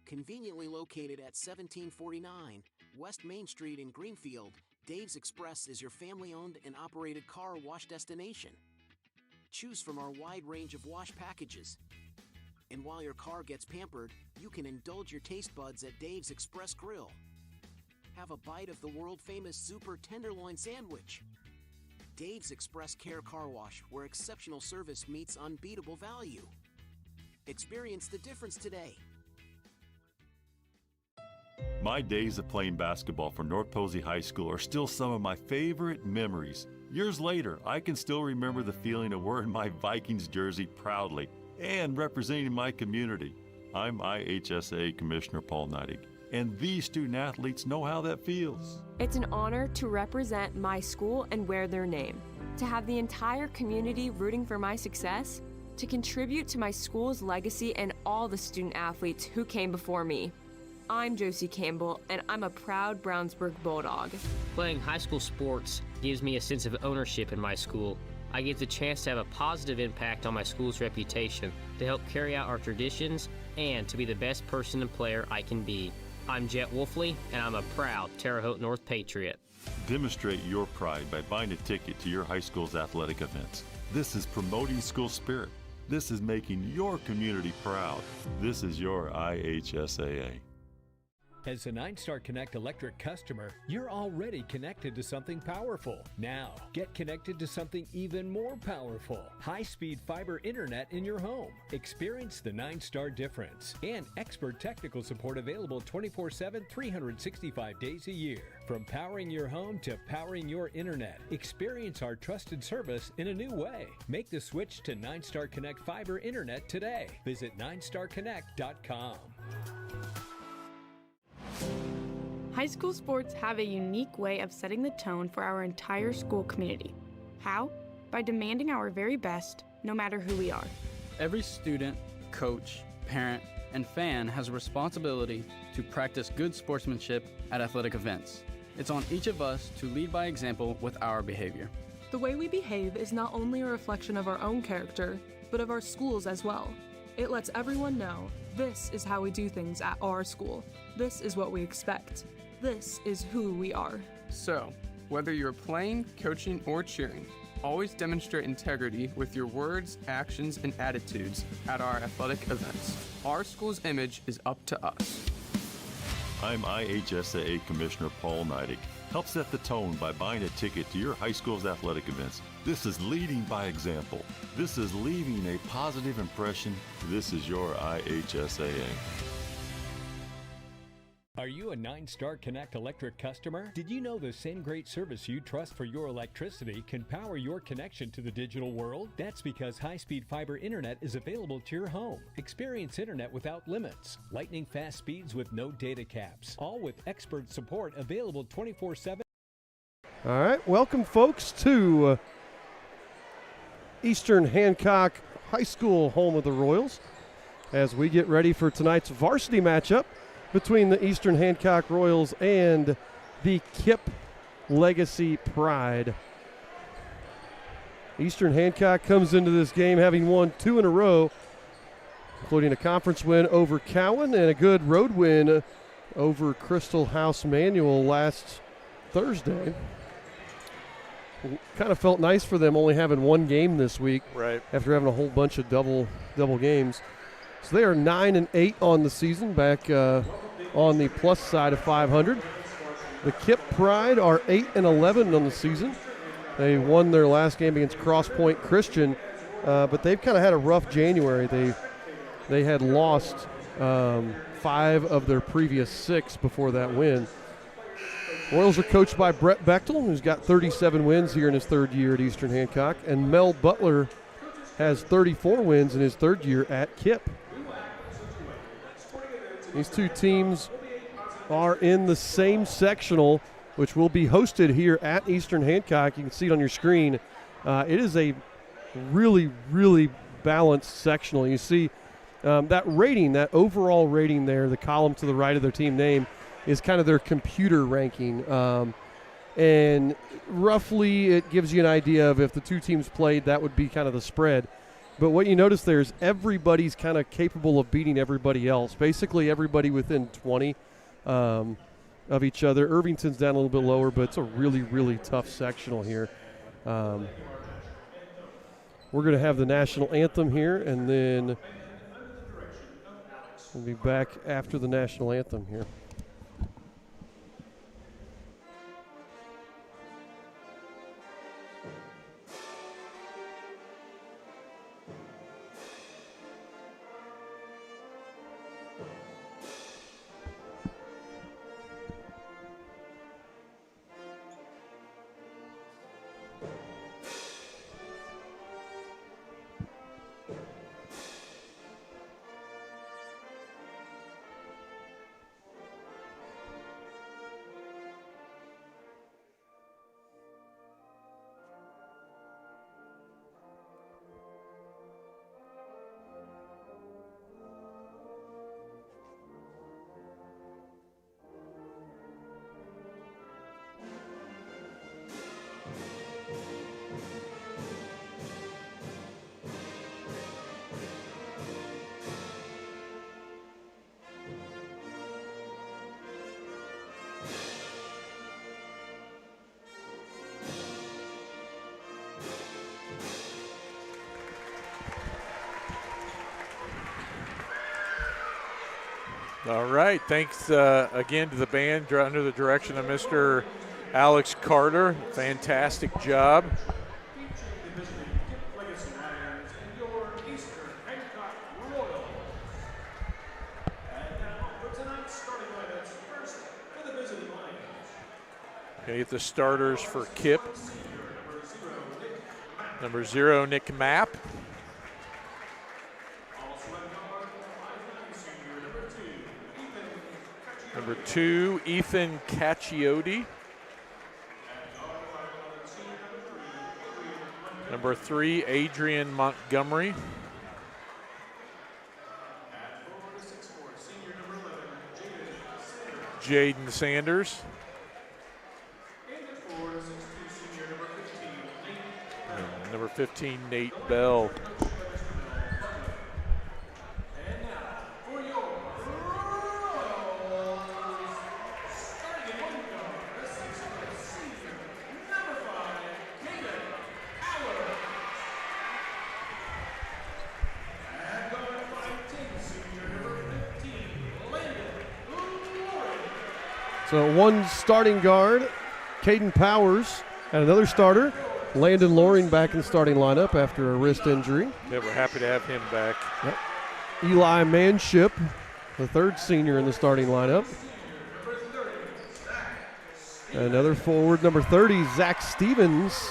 [SPEAKER 11] Conveniently located at 1749 West Main Street in Greenfield, Dave's Express is your family-owned and operated car wash destination. Choose from our wide range of wash packages. And while your car gets pampered, you can indulge your taste buds at Dave's Express Grill. Have a bite of the world-famous Super Tenderloin Sandwich. Dave's Express Care Car Wash, where exceptional service meets unbeatable value. Experience the difference today.
[SPEAKER 8] My days of playing basketball for North Posey High School are still some of my favorite memories. Years later, I can still remember the feeling of wearing my Vikings jersey proudly and representing my community. I'm IHSAA Commissioner Paul Neidig, and these student athletes know how that feels.
[SPEAKER 12] It's an honor to represent my school and wear their name, to have the entire community rooting for my success, to contribute to my school's legacy and all the student athletes who came before me. I'm Josie Campbell, and I'm a proud Brownsburg Bulldog.
[SPEAKER 13] Playing high school sports gives me a sense of ownership in my school. I get the chance to have a positive impact on my school's reputation, to help carry out our traditions, and to be the best person and player I can be. I'm Jet Wolfley, and I'm a proud Terre Haute North Patriot.
[SPEAKER 8] Demonstrate your pride by buying a ticket to your high school's athletic events. This is promoting school spirit. This is making your community proud. This is your IHSAA.
[SPEAKER 7] As a 9-Star Connect electric customer, you're already connected to something powerful. Now, get connected to something even more powerful. High-speed fiber internet in your home. Experience the 9-Star difference. And expert technical support available 24/7, 365 days a year. From powering your home to powering your internet, experience our trusted service in a new way. Make the switch to 9-Star Connect fiber internet today. Visit 9starconnect.com.
[SPEAKER 17] High school sports have a unique way of setting the tone for our entire school community. How? by demanding our very best, no matter who we are.
[SPEAKER 18] Every student, coach, parent, and fan has a responsibility to practice good sportsmanship at athletic events. It's on each of us to lead by example with our behavior.
[SPEAKER 19] The way we behave is not only a reflection of our own character, but of our schools as well. It lets everyone know this is how we do things at our school. This is what we expect. This is who we are.
[SPEAKER 20] So, whether you're playing, coaching, or cheering, always demonstrate integrity with your words, actions, and attitudes at our athletic events. Our school's image is up to us.
[SPEAKER 8] I'm IHSAA Commissioner Paul Neidig. Help set the tone by buying a ticket to your high school's athletic events. This is leading by example. This is leaving a positive impression. This is your IHSAA.
[SPEAKER 7] Are you a 9-Star Connect electric customer? Did you know the same great service you trust for your electricity can power your connection to the digital world? That's because high-speed fiber internet is available to your home. Experience internet without limits, lightning fast speeds with no data caps, all with expert support available 24/7.
[SPEAKER 2] All right, welcome folks to Eastern Hancock High School, home of the Royals, as we get ready for tonight's varsity matchup between the Eastern Hancock Royals and the KIPP Legacy Pride. Eastern Hancock comes into this game having won 2 in a row, including a conference win over Cowan and a good road win over Crystal House Manual last Thursday. Kind of felt nice for them only having one game this week,
[SPEAKER 1] right,
[SPEAKER 2] after having a whole bunch of double games. So they are 9-8 on the season, back on the plus side of 500. The KIPP Pride are 8-11 on the season. They won their last game against Cross Point Christian, but they've kind of had a rough January. They had lost 5 of their previous 6 before that win. Royals are coached by Brett Bechtel, who's got 37 wins here in his 3rd year at Eastern Hancock, and Mel Butler has 34 wins in his 3rd year at KIPP. These two teams are in the same sectional, which will be hosted here at Eastern Hancock. You can see it on your screen. It is a really, really balanced sectional. You see that rating, that overall rating there, the column to the right of their team name, is kind of their computer ranking. And roughly it gives you an idea of if the two teams played, that would be kind of the spread. But what you notice there is everybody's kind of capable of beating everybody else. Basically everybody within 20 of each other. Irvington's down a little bit lower, but it's a really, really tough sectional here. We're going to have the national anthem here, and then we'll be back after the national anthem here.
[SPEAKER 1] All right, thanks again to the band under the direction of Mr. Alex Carter. Fantastic job. Gonna get the starters for KIPP. Number 0, Nick Mapp. Number 2, Ethan Cacchiotti. Number 3, Adrian Montgomery. Jaden Sanders. And number 15, Nate Bell.
[SPEAKER 2] So one starting guard, Caden Powers, and another starter, Landon Loring, back in the starting lineup after a wrist injury.
[SPEAKER 1] Yeah, we're happy to have him back.
[SPEAKER 2] Yep. Eli Manship, the third senior in the starting lineup. Another forward, number 30, Zach Stevens.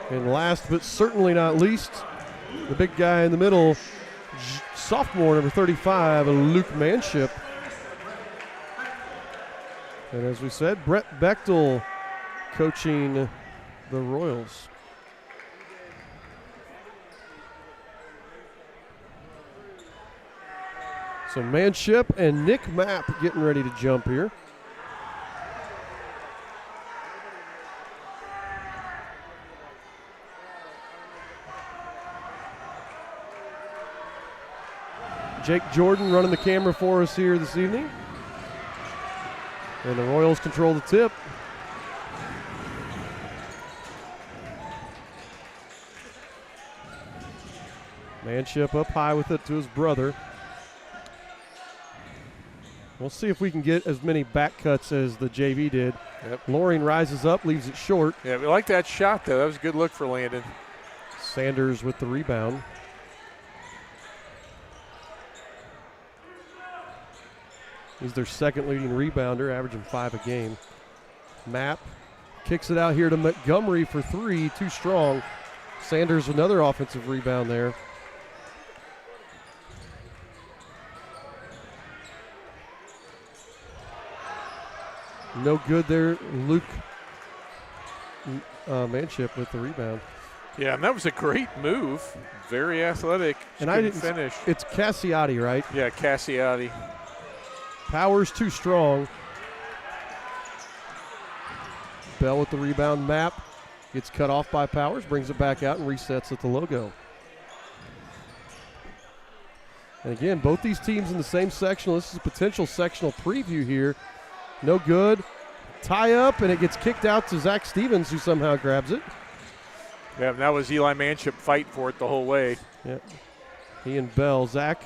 [SPEAKER 2] And last but certainly not least, the big guy in the middle, sophomore, number 35, Luke Manship. And as we said, Brett Bechtel coaching the Royals. So Manship and Nick Mapp getting ready to jump here. Jake Jordan running the camera for us here this evening. And the Royals control the tip. Manship up high with it to his brother. We'll see if we can get as many back cuts as the JV did.
[SPEAKER 1] Yep.
[SPEAKER 2] Loring rises up, leaves it short.
[SPEAKER 1] Yeah, we like that shot, though. That was a good look for Landon.
[SPEAKER 2] Sanders with the rebound. He's their second leading rebounder, averaging 5 a game. Mapp kicks it out here to Montgomery for 3, too strong. Sanders another offensive rebound there. No good there. Luke Manship with the rebound.
[SPEAKER 1] Yeah, and that was a great move. Very athletic.
[SPEAKER 2] And I didn't
[SPEAKER 1] finish.
[SPEAKER 2] It's Cassiotti, right?
[SPEAKER 1] Yeah, Cassiotti.
[SPEAKER 2] Powers too strong. Bell with the rebound. Mapp gets cut off by Powers, brings it back out and resets at the logo. And again, both these teams in the same sectional. This is a potential sectional preview here. No good. Tie up, and it gets kicked out to Zach Stevens, who somehow grabs it.
[SPEAKER 1] Yeah, and that was Eli Manship fighting for it the whole way.
[SPEAKER 2] Yeah. He and Bell. Zach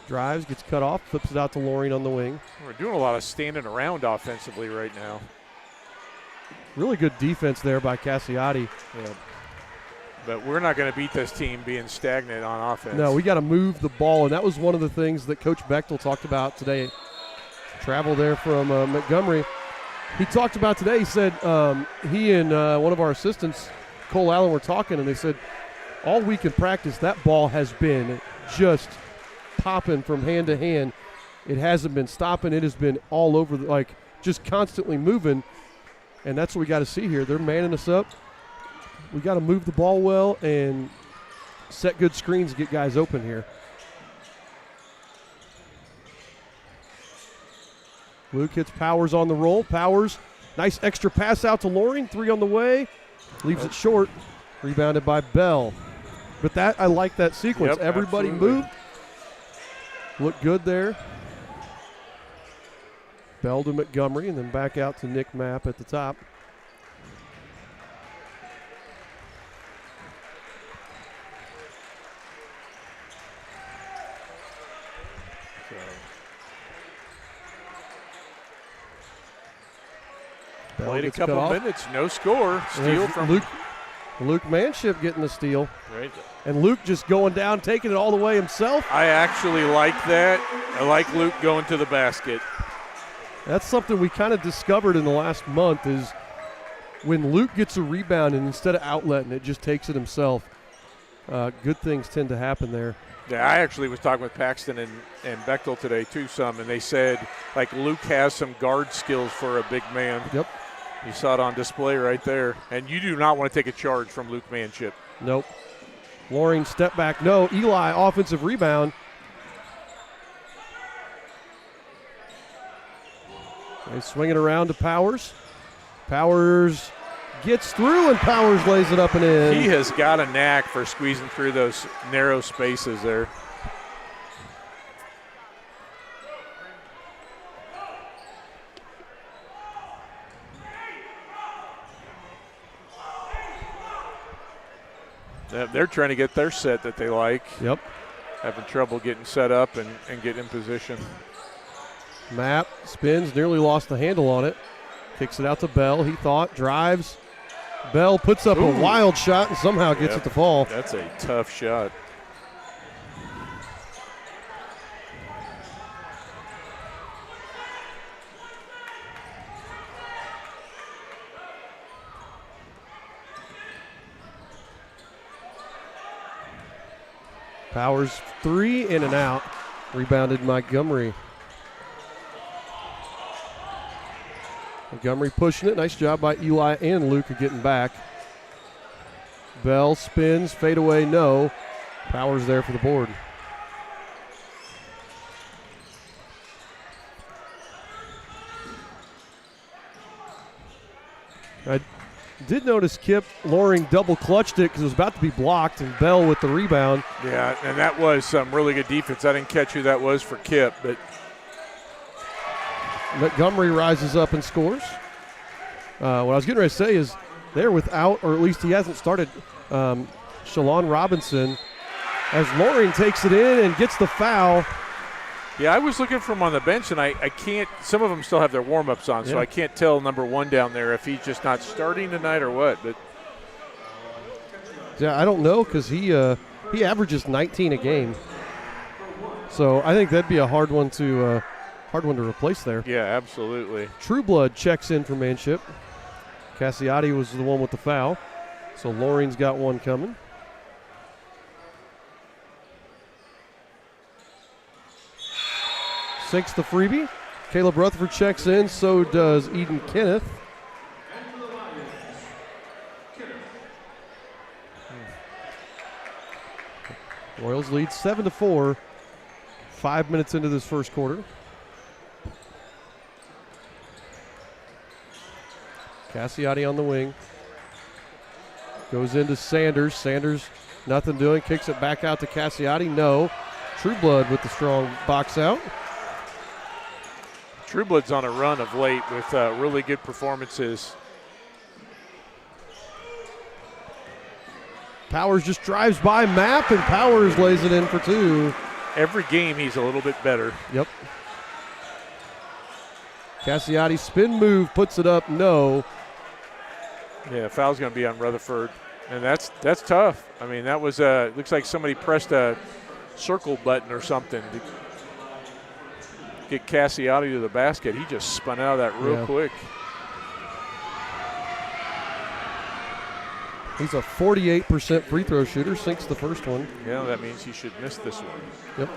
[SPEAKER 2] drives, gets cut off, flips it out to Loring on the wing.
[SPEAKER 1] We're doing a lot of standing around offensively right now.
[SPEAKER 2] Really good defense there by Cassiotti.
[SPEAKER 1] Yeah. But we're not going to beat this team being stagnant on offense.
[SPEAKER 2] No, we got to move the ball, and that was one of the things that Coach Bechtel talked about today. Travel there from Montgomery. He talked about today, he said he and one of our assistants, Cole Allen, were talking, and they said all week in practice, that ball has been just popping from hand to hand. It hasn't been stopping. It has been all over, just constantly moving, and that's what we got to see here. They're manning us up. We got to move the ball well and set good screens to get guys open here. Luke hits Powers on the roll. Powers, nice extra pass out to Loring. 3 on the way. Leaves it short. Rebounded by Bell. But that, I like that sequence.
[SPEAKER 1] Yep,
[SPEAKER 2] Everybody
[SPEAKER 1] absolutely.
[SPEAKER 2] moved. Looked good there. Bell to Montgomery, and then back out to Nick Mapp at the top.
[SPEAKER 1] Played a couple minutes, no score. Steal from
[SPEAKER 2] Luke Manship getting the steal.
[SPEAKER 1] Right.
[SPEAKER 2] And Luke just going down, taking it all the way himself.
[SPEAKER 1] I actually like that. I like Luke going to the basket.
[SPEAKER 2] That's something we kind of discovered in the last month is when Luke gets a rebound and instead of outletting it, just takes it himself. Good things tend to happen there.
[SPEAKER 1] Yeah, I actually was talking with Paxton and Bechtel today too and they said Luke has some guard skills for a big man.
[SPEAKER 2] Yep.
[SPEAKER 1] You saw it on display right there. And you do not want to take a charge from Luke Manship.
[SPEAKER 2] Nope. Loring step back. No. Eli offensive rebound. They swing it around to Powers. Powers gets through, and Powers lays it up and in.
[SPEAKER 1] He has got a knack for squeezing through those narrow spaces there. They're trying to get their set that they like.
[SPEAKER 2] Yep.
[SPEAKER 1] Having trouble getting set up and getting in position.
[SPEAKER 2] Mapp spins, nearly lost the handle on it. Kicks it out to Bell. He thought, drives. Bell puts up a wild shot and somehow gets it to fall.
[SPEAKER 1] That's a tough shot.
[SPEAKER 2] Powers 3 in and out. Rebounded Montgomery. Montgomery pushing it. Nice job by Eli and Luke of getting back. Bell spins, fadeaway, no. Powers there for the board. I did notice KIPP Loring double clutched it because it was about to be blocked, and Bell with the rebound.
[SPEAKER 1] Yeah, and that was some really good defense. I didn't catch who that was for KIPP, but
[SPEAKER 2] Montgomery rises up and scores. What I was getting ready to say is they're without, or at least he hasn't started, Shalon Robinson, as Loring takes it in and gets the foul.
[SPEAKER 1] yeah, I was looking for him on the bench, and I can't – some of them still have their warm-ups on, so
[SPEAKER 2] Yeah.
[SPEAKER 1] I can't tell number 1 down there if he's just not starting tonight or what. But
[SPEAKER 2] Yeah, I don't know because he averages 19 a game. So I think that'd be a hard one to replace there.
[SPEAKER 1] yeah, absolutely.
[SPEAKER 2] Trueblood checks in for Manship. Cassiotti was the one with the foul. So Loring's got one coming. Sinks the freebie. Caleb Rutherford checks in, so does Eden Kenneth. Royals lead 7-4, 5 minutes into this first quarter. Cassiotti on the wing. Goes into Sanders. Sanders, nothing doing. Kicks it back out to Cassiotti. No. Trueblood with the strong box out.
[SPEAKER 1] Trueblood's on a run of late with really good performances.
[SPEAKER 2] Powers just drives by Mapp, and Powers lays it in for 2.
[SPEAKER 1] Every game he's a little bit better.
[SPEAKER 2] Yep. Cassiotti spin move, puts it up, no.
[SPEAKER 1] Yeah, foul's going to be on Rutherford, and that's tough. I mean, that was looks like somebody pressed a circle button or something to get Cassiotti to the basket. He just spun out of that real quick.
[SPEAKER 2] He's a 48% free throw shooter, sinks the first one.
[SPEAKER 1] Yeah, that means he should miss this one.
[SPEAKER 2] Yep.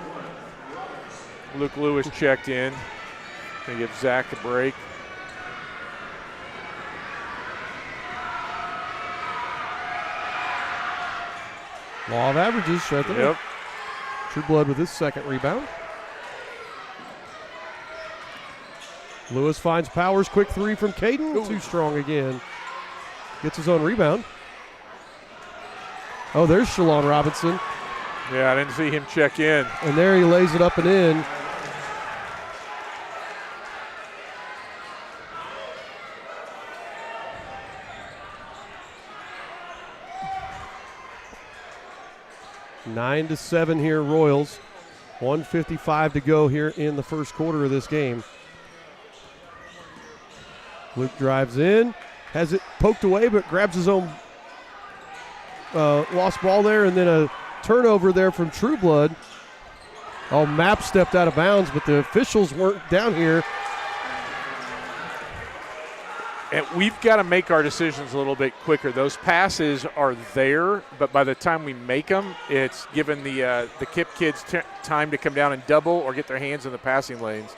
[SPEAKER 1] Luke Lewis checked in. They give Zach a break.
[SPEAKER 2] Law of averages right there.
[SPEAKER 1] Yep.
[SPEAKER 2] Trueblood with his second rebound. Lewis finds Powers, quick 3 from Caden. Too strong again. Gets his own rebound. Oh, there's Shalon Robinson.
[SPEAKER 1] Yeah, I didn't see him check in.
[SPEAKER 2] And there he lays it up and in. Nine to 7 here, Royals. 1:55 to go here in the first quarter of this game. Luke drives in, has it poked away, but grabs his own lost ball there, and then a turnover there from Trueblood. Oh, Mapp stepped out of bounds, but the officials weren't down here.
[SPEAKER 1] And we've got to make our decisions a little bit quicker. Those passes are there, but by the time we make them, it's given the KIPP kids time to come down and double or get their hands in the passing lanes.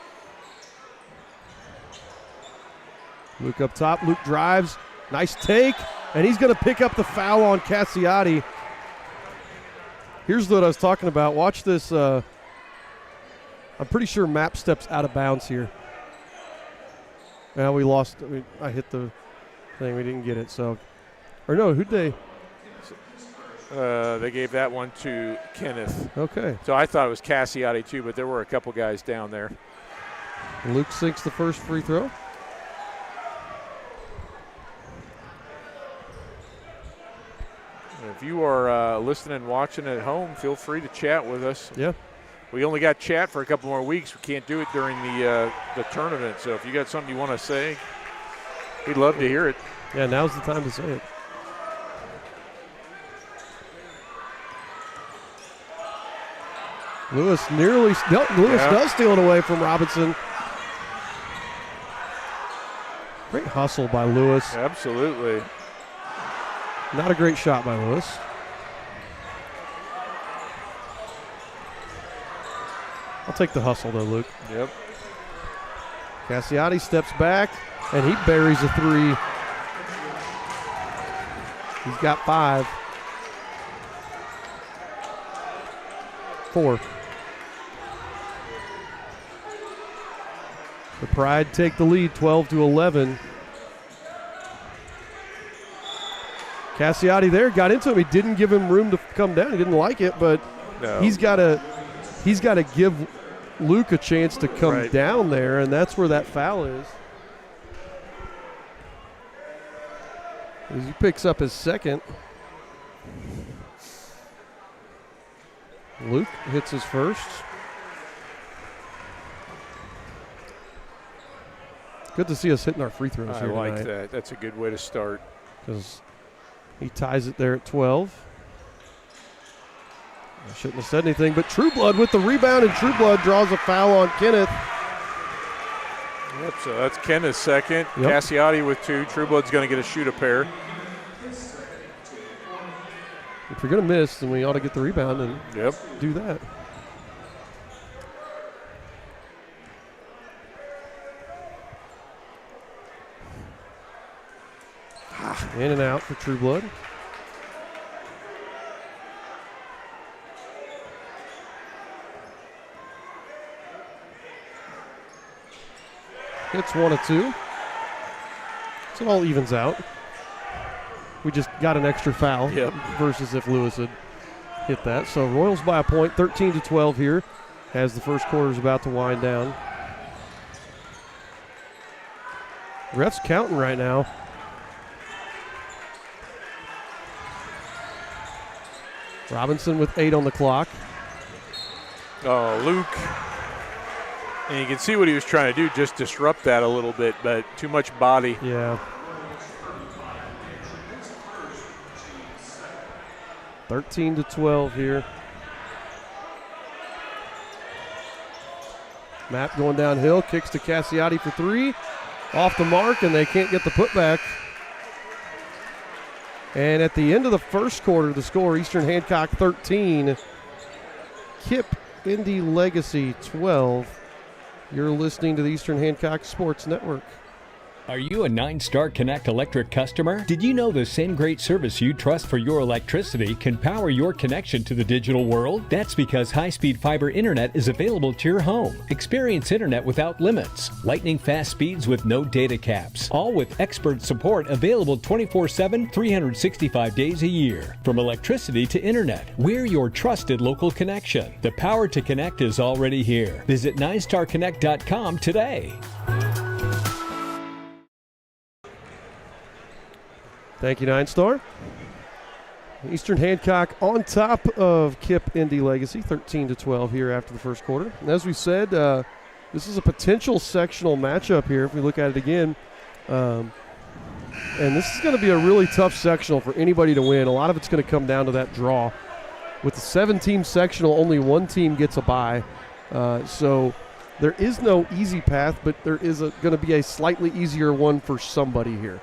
[SPEAKER 2] Luke up top. Luke drives. Nice take. And he's going to pick up the foul on Cassiotti. Here's what I was talking about. Watch this. I'm pretty sure Map steps out of bounds here. Now we lost. I hit the thing. We didn't get it. So, or no, who'd they?
[SPEAKER 1] They gave that one to Kenneth.
[SPEAKER 2] Okay.
[SPEAKER 1] So I thought it was Cassiotti too, but there were a couple guys down there.
[SPEAKER 2] Luke sinks the first free throw.
[SPEAKER 1] If you are listening and watching at home, feel free to chat with us.
[SPEAKER 2] Yeah.
[SPEAKER 1] We only got chat for a couple more weeks. We can't do it during the tournament. So if you got something you want to say, we'd love to hear it.
[SPEAKER 2] Yeah, now's the time to say it. Lewis does steal it away from Robinson. Great hustle by Lewis.
[SPEAKER 1] Absolutely.
[SPEAKER 2] Not a great shot by Lewis. I'll take the hustle though, Luke.
[SPEAKER 1] Yep.
[SPEAKER 2] Cassiotti steps back, and he buries a three. He's got 5. 4. The Pride take the lead, 12-11. Cassiotti there got into him. He didn't give him room to come down. He didn't like it, but
[SPEAKER 1] no.
[SPEAKER 2] he's got to give Luke a chance to come down there, and that's where that foul is. As he picks up his second. Luke hits his first. Good to see us hitting our free throws here
[SPEAKER 1] I like
[SPEAKER 2] tonight.
[SPEAKER 1] that. That's a good way to start.
[SPEAKER 2] Because he ties it there at 12. I shouldn't have said anything, but Trueblood with the rebound, and Trueblood draws a foul on Kenneth.
[SPEAKER 1] Yep, so that's Kenneth's second.
[SPEAKER 2] Yep.
[SPEAKER 1] Cassiotti with 2. Trueblood's going to get a shoot a pair.
[SPEAKER 2] If you're going to miss, then we ought to get the rebound and do that. In and out for Trueblood. Hits 1 of 2. So it all evens out. We just got an extra foul versus if Lewis had hit that. So Royals by a point, 13-12 here as the first quarter is about to wind down. Ref's counting right now. Robinson with 8 on the clock.
[SPEAKER 1] Oh, Luke. And you can see what he was trying to do, just disrupt that a little bit, but too much body.
[SPEAKER 2] Yeah. 13-12 here. Matt going downhill, kicks to Cassiotti for 3. Off the mark, and they can't get the putback. And at the end of the first quarter, the score, Eastern Hancock 13, KIPP Indy Legacy 12. You're listening to the Eastern Hancock Sports Network.
[SPEAKER 7] Are you a 9-Star Connect electric customer? Did you know the same great service you trust for your electricity can power your connection to the digital world? That's because high-speed fiber internet is available to your home. Experience internet without limits, lightning fast speeds with no data caps, all with expert support available 24/7, 365 days a year. From electricity to internet, we're your trusted local connection. The power to connect is already here. Visit 9starconnect.com today.
[SPEAKER 2] Thank you, 9-Star. Eastern Hancock on top of KIPP Indy Legacy, 13-12 here after the first quarter. And as we said, this is a potential sectional matchup here if we look at it again. And this is going to be a really tough sectional for anybody to win. A lot of it's going to come down to that draw. With the 7-team sectional, only one team gets a bye. So there is no easy path, but there is going to be a slightly easier one for somebody here.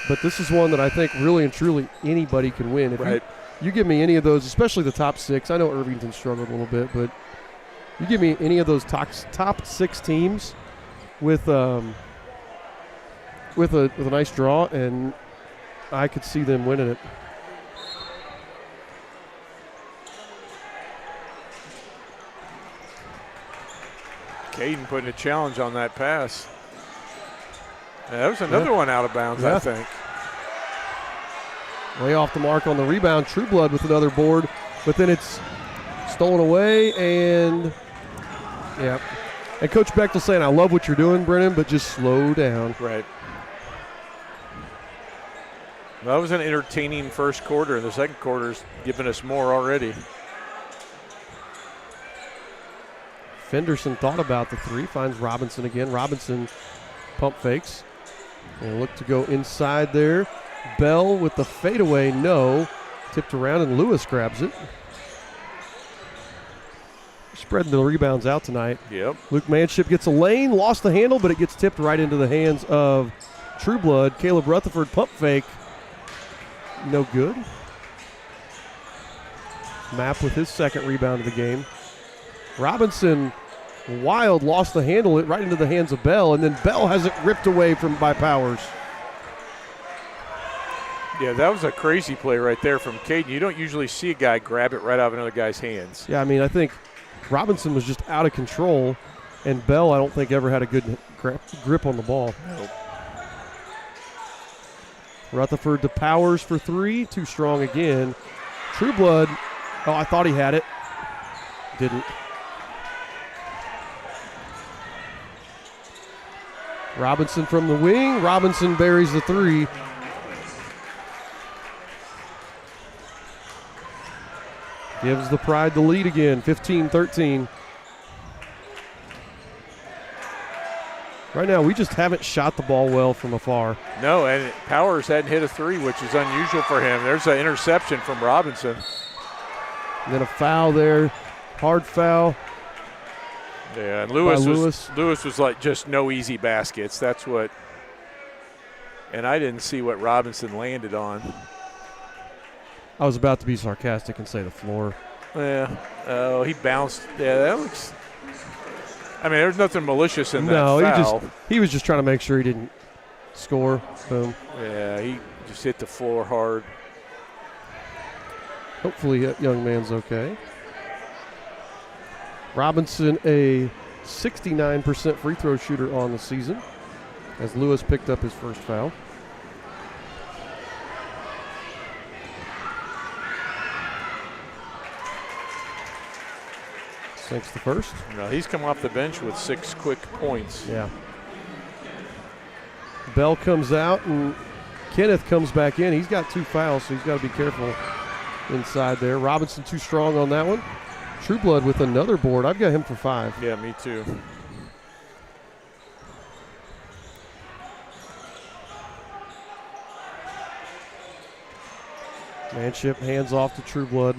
[SPEAKER 2] But this is one that I think really and truly anybody can win. If you give me any of those, especially the top 6. I know Irvington struggled a little bit, but you give me any of those top 6 teams with with a nice draw, and I could see them winning it.
[SPEAKER 1] Caden putting a challenge on that pass. Yeah, that was another one out of bounds, I think.
[SPEAKER 2] Way off the mark on the rebound. Trueblood with another board, but then it's stolen away, and yeah. And Coach Bechtel saying, I love what you're doing, Brennan, but just slow down.
[SPEAKER 1] Right. Well, that was an entertaining first quarter, and the second quarter's giving us more already.
[SPEAKER 2] Fenderson thought about the three, finds Robinson again. Robinson pump fakes. And look to go inside there. Bell with the fadeaway, no. Tipped around, and Lewis grabs it. Spreading the rebounds out tonight.
[SPEAKER 1] Yep.
[SPEAKER 2] Luke Manship gets a lane, lost the handle, but it gets tipped right into the hands of Trueblood. Caleb Rutherford pump fake. No good. Mapp with his second rebound of the game. Robinson, wild, lost the handle, it right into the hands of Bell, and then Bell has it ripped away by Powers.
[SPEAKER 1] Yeah, that was a crazy play right there from Caden. You don't usually see a guy grab it right out of another guy's hands.
[SPEAKER 2] Yeah, I mean, I think Robinson was just out of control, and Bell, I don't think, ever had a good grip on the ball.
[SPEAKER 1] Nope.
[SPEAKER 2] Rutherford to Powers for three, too strong again. Trueblood, oh, I thought he had it. Didn't. Robinson from the wing. Robinson buries the three. Gives the Pride the lead again, 15-13. Right now, we just haven't shot the ball well from afar.
[SPEAKER 1] No, and Powers hadn't hit a three, which is unusual for him. There's an interception from Robinson.
[SPEAKER 2] And then a foul there, hard foul.
[SPEAKER 1] Yeah, and Lewis was like just no easy baskets. That's what, and I didn't see what Robinson landed on.
[SPEAKER 2] I was about to be sarcastic and say the floor.
[SPEAKER 1] Yeah, oh, he bounced. Yeah, that looks, I mean, there's nothing malicious in that foul.
[SPEAKER 2] No, he was just trying to make sure he didn't score. Boom.
[SPEAKER 1] Yeah, he just hit the floor hard.
[SPEAKER 2] Hopefully that young man's okay. Robinson, a 69% free throw shooter on the season, as Lewis picked up his first foul. Sinks the first.
[SPEAKER 1] No, he's come off the bench with 6 quick points.
[SPEAKER 2] Yeah. Bell comes out, and Kenneth comes back in. He's got 2 fouls, so he's got to be careful inside there. Robinson too strong on that one. Trueblood with another board. I've got him for 5.
[SPEAKER 1] Yeah, me too.
[SPEAKER 2] Manship hands off to Trueblood.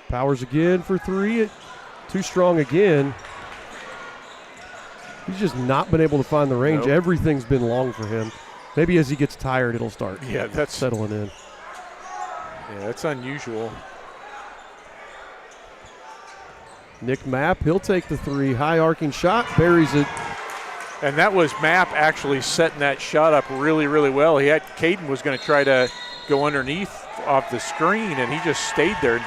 [SPEAKER 2] Powers again for 3. Too strong again. He's just not been able to find the range.
[SPEAKER 1] Nope.
[SPEAKER 2] Everything's been long for him. Maybe as he gets tired, it'll start.
[SPEAKER 1] Yeah, that's
[SPEAKER 2] settling in.
[SPEAKER 1] Yeah, that's unusual.
[SPEAKER 2] Nick Mapp, he'll take the 3. High arcing shot, buries it.
[SPEAKER 1] And that was Mapp actually setting that shot up really, really well. He had Caden was going to try to go underneath off the screen, and he just stayed there and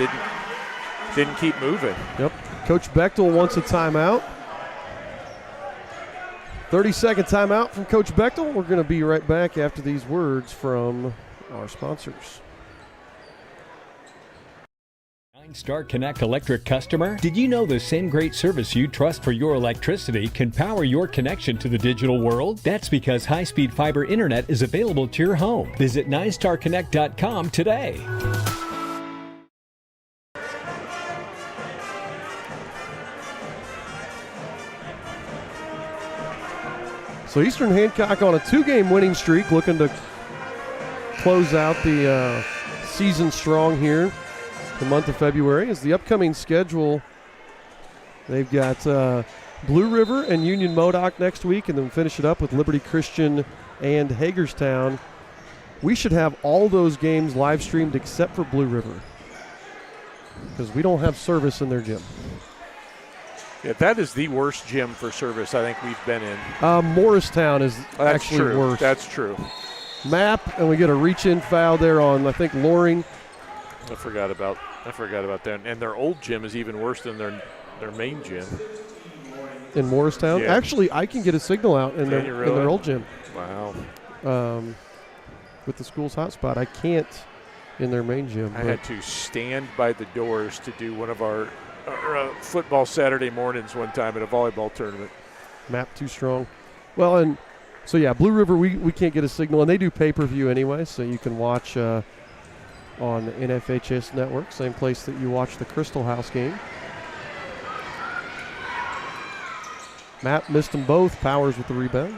[SPEAKER 1] didn't keep moving.
[SPEAKER 2] Yep. Coach Bechtel wants a timeout. 30-second timeout from Coach Bechtel. We're going to be right back after these words from our sponsors.
[SPEAKER 7] Star Connect electric customer, did you know the same great service you trust for your electricity can power your connection to the digital world? That's because high-speed fiber internet is available to your home. Visit 9starconnect.com today.
[SPEAKER 2] So Eastern Hancock on a 2-game winning streak, looking to close out the season strong here. The month of February is the upcoming schedule. They've got Blue River and Union Modoc next week, and then finish it up with Liberty Christian and Hagerstown. We should have all those games live streamed except for Blue River, because we don't have service in their gym.
[SPEAKER 1] Yeah, that is the worst gym for service I think we've been in.
[SPEAKER 2] Morristown is
[SPEAKER 1] That's
[SPEAKER 2] actually
[SPEAKER 1] true.
[SPEAKER 2] worse.
[SPEAKER 1] That's true.
[SPEAKER 2] Map, and we get a reach-in foul there on, I think, Loring.
[SPEAKER 1] I forgot about that. And their old gym is even worse than their main gym.
[SPEAKER 2] In Morristown?
[SPEAKER 1] Yeah.
[SPEAKER 2] Actually, I can get a signal out in their old gym.
[SPEAKER 1] Wow.
[SPEAKER 2] With the school's hotspot. I can't in their main gym.
[SPEAKER 1] I had to stand by the doors to do one of our football Saturday mornings one time at a volleyball tournament.
[SPEAKER 2] Map too strong. Well, and so, yeah, Blue River, we can't get a signal. And they do pay-per-view anyway, so you can watch on the NFHS network, same place that you watch the Crystal House game. Map missed them both. Powers with the rebound.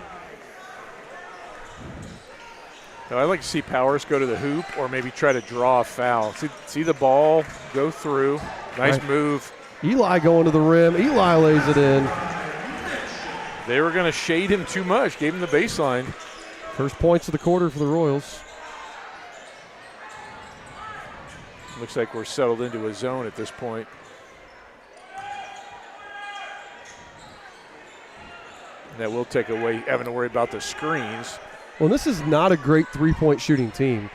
[SPEAKER 1] Now, I like to see Powers go to the hoop or maybe try to draw a foul. See the ball go through. Nice move.
[SPEAKER 2] Eli going to the rim. Eli lays it in.
[SPEAKER 1] They were going to shade him too much. Gave him the baseline.
[SPEAKER 2] First points of the quarter for the Royals.
[SPEAKER 1] Looks like we're settled into a zone at this point. And that will take away having to worry about the screens.
[SPEAKER 2] Well, this is not a great three-point shooting team.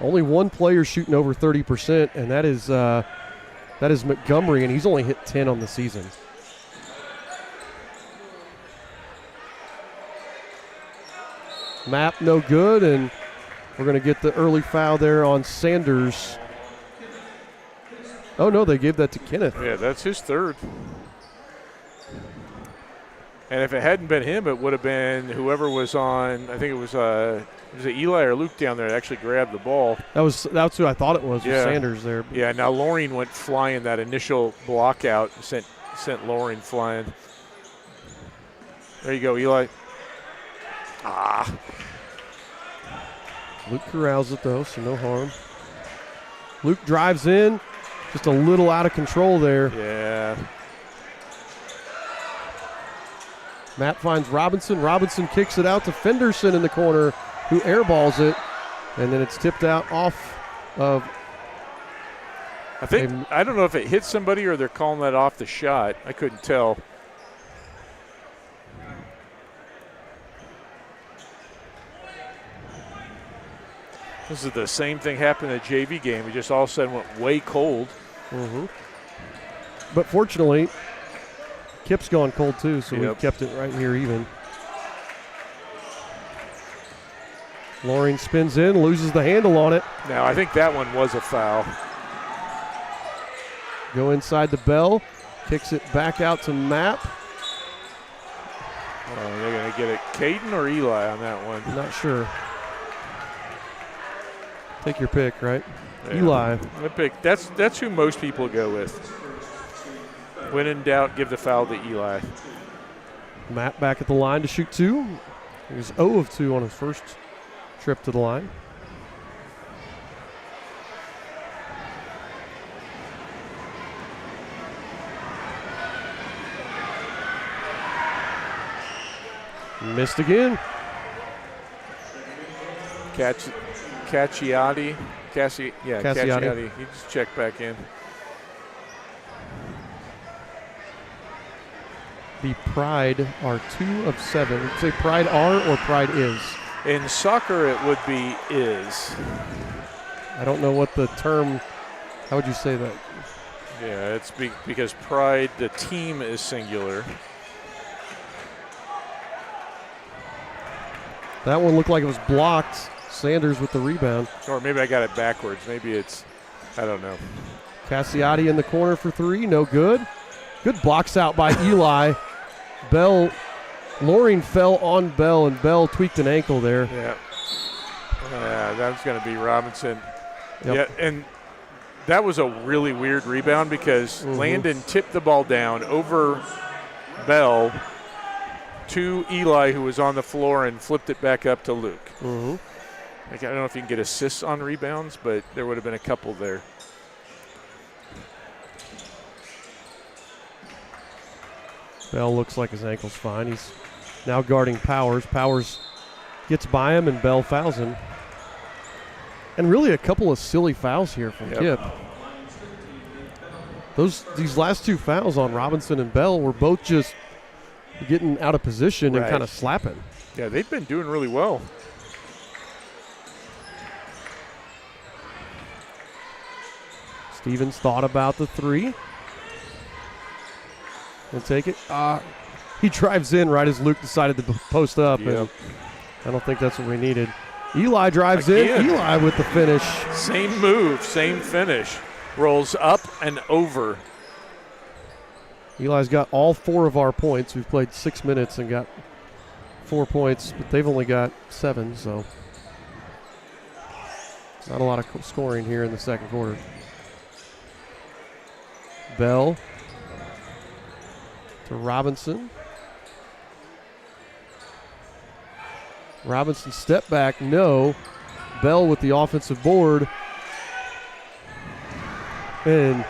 [SPEAKER 2] Only one player shooting over 30%, and that is Montgomery, and he's only hit 10 on the season. Map no good, and we're going to get the early foul there on Sanders. Oh, no, they gave that to Kenneth.
[SPEAKER 1] Yeah, that's his third. And if it hadn't been him, it would have been whoever was on, I think it was Eli or Luke down there that actually grabbed the ball.
[SPEAKER 2] That's who I thought it was Sanders there.
[SPEAKER 1] Yeah, now Loring went flying that initial block out and sent Loring flying. There you go, Eli.
[SPEAKER 2] Luke corrals it, though, so no harm. Luke drives in, just a little out of control there.
[SPEAKER 1] Yeah.
[SPEAKER 2] Matt finds Robinson. Robinson kicks it out to Fenderson in the corner, who airballs it, and then it's tipped out off of.
[SPEAKER 1] I don't know if it hit somebody or they're calling that off the shot. I couldn't tell. This is the same thing happened in the JV game. We just all of a sudden went way cold.
[SPEAKER 2] Mm-hmm. But fortunately, KIPP's gone cold too, so we've kept it right here even. Loring spins in, loses the handle on it.
[SPEAKER 1] Now, I think that one was a foul.
[SPEAKER 2] Go inside the Bell, kicks it back out to Map.
[SPEAKER 1] Oh, they're going to get it. Caden or Eli on that one?
[SPEAKER 2] Not sure. Take your pick, right?
[SPEAKER 1] Yeah.
[SPEAKER 2] Eli.
[SPEAKER 1] That's who most people go with. When in doubt, give the foul to Eli.
[SPEAKER 2] Matt back at the line to shoot two. He was 0 of 2 on his first trip to the line. Missed again.
[SPEAKER 1] Cacciotti.
[SPEAKER 2] Cacciotti.
[SPEAKER 1] He just checked back in.
[SPEAKER 2] The Pride are 2 of 7. Would you say Pride are or Pride is?
[SPEAKER 1] In soccer, it would be is.
[SPEAKER 2] I don't know what the term, how would you say that?
[SPEAKER 1] Yeah, it's because Pride, the team is singular.
[SPEAKER 2] That one looked like it was blocked. Sanders with the rebound.
[SPEAKER 1] Or maybe I got it backwards. Maybe it's, I don't know.
[SPEAKER 2] Cacciotti in the corner for 3, no good. Good blocks out by Eli. Bell, Loring fell on Bell, and Bell tweaked an ankle there.
[SPEAKER 1] Yeah. That's going to be Robinson.
[SPEAKER 2] Yep.
[SPEAKER 1] Yeah, and that was a really weird rebound because Landon tipped the ball down over Bell to Eli, who was on the floor, and flipped it back up to Luke. I don't know if you can get assists on rebounds, but there would have been a couple there.
[SPEAKER 2] Bell looks like his ankle's fine. He's now guarding Powers. Powers gets by him, and Bell fouls him. And really a couple of silly fouls here from KIPP. These last two fouls on Robinson and Bell were both just getting out of position and kind of slapping.
[SPEAKER 1] Yeah, they've been doing really well.
[SPEAKER 2] Stevens thought about the three. And take it. He drives in right as Luke decided to post up.
[SPEAKER 1] Yep.
[SPEAKER 2] And I don't think that's what we needed. Eli drives in. Eli with the finish.
[SPEAKER 1] Same move, same finish. Rolls up and over.
[SPEAKER 2] Eli's got all 4 of our points. We've played 6 minutes and got 4 points, but they've only got 7, so not a lot of scoring here in the second quarter. Bell to Robinson. Robinson step back, no. Bell with the offensive board. And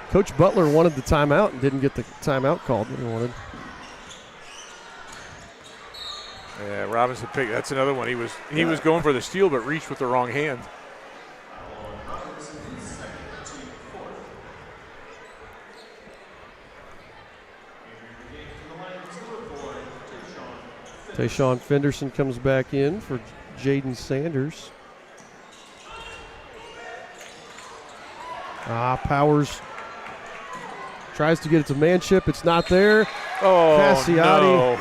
[SPEAKER 2] Coach Butler wanted the timeout and didn't get the timeout called that he wanted.
[SPEAKER 1] Yeah, Robinson picked. That's another one. He was going for the steal, but reached with the wrong hand.
[SPEAKER 2] Tayshawn Fenderson comes back in for Jaden Sanders. Powers tries to get it to Manship. It's not there.
[SPEAKER 1] Oh,
[SPEAKER 2] Cassiotti.
[SPEAKER 1] no.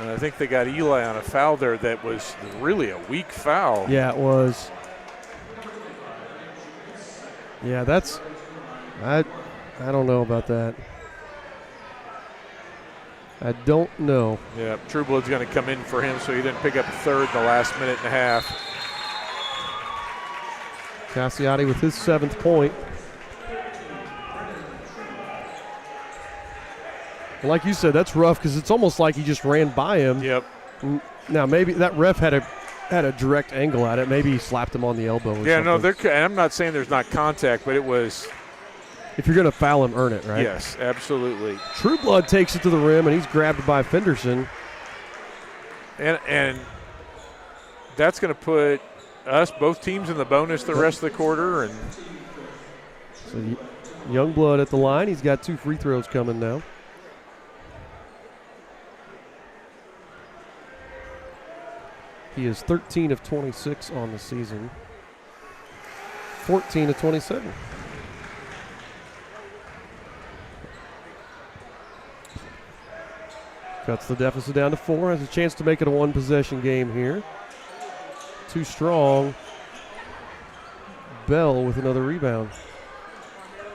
[SPEAKER 1] And I think they got Eli on a foul there that was really a weak foul.
[SPEAKER 2] Yeah, it was. Yeah, that's I don't know about that. I don't know.
[SPEAKER 1] Yeah, Trueblood's going to come in for him so he didn't pick up a third in the last minute and a half.
[SPEAKER 2] Cassiotti with his 7th point. And like you said, that's rough because it's almost like he just ran by him.
[SPEAKER 1] Yep.
[SPEAKER 2] Now maybe that ref had a direct angle at it. Maybe he slapped him on the elbow. Or
[SPEAKER 1] yeah,
[SPEAKER 2] something.
[SPEAKER 1] and I'm not saying there's not contact, but it was.
[SPEAKER 2] If you're going to foul him, earn it, right?
[SPEAKER 1] Yes, absolutely.
[SPEAKER 2] Trueblood takes it to the rim, and he's grabbed by Fenderson.
[SPEAKER 1] And that's going to put us, both teams, in the bonus the rest of the quarter. And
[SPEAKER 2] so Youngblood at the line. He's got 2 free throws coming now. He is 13 of 26 on the season. 14 of 27. Cuts the deficit down to 4. Has a chance to make it a 1-possession game here. Too strong. Bell with another rebound.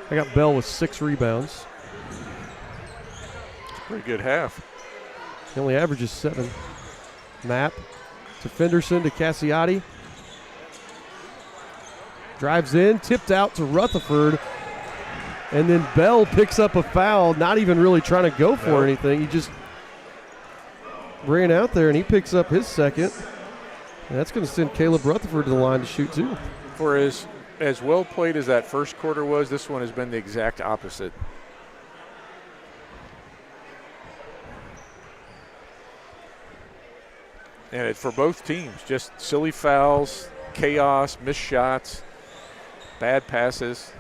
[SPEAKER 2] I got Bell with 6 rebounds.
[SPEAKER 1] pretty good half.
[SPEAKER 2] He only averages 7. Map to Fenderson to Cassiotti. Drives in, tipped out to Rutherford. And then Bell picks up a foul, not even really trying to go for anything. He just ran out there, and he picks up his 2nd. And that's going to send Caleb Rutherford to the line to shoot 2.
[SPEAKER 1] For as well played as that first quarter was, this one has been the exact opposite. And it's for both teams, just silly fouls, chaos, missed shots, bad passes.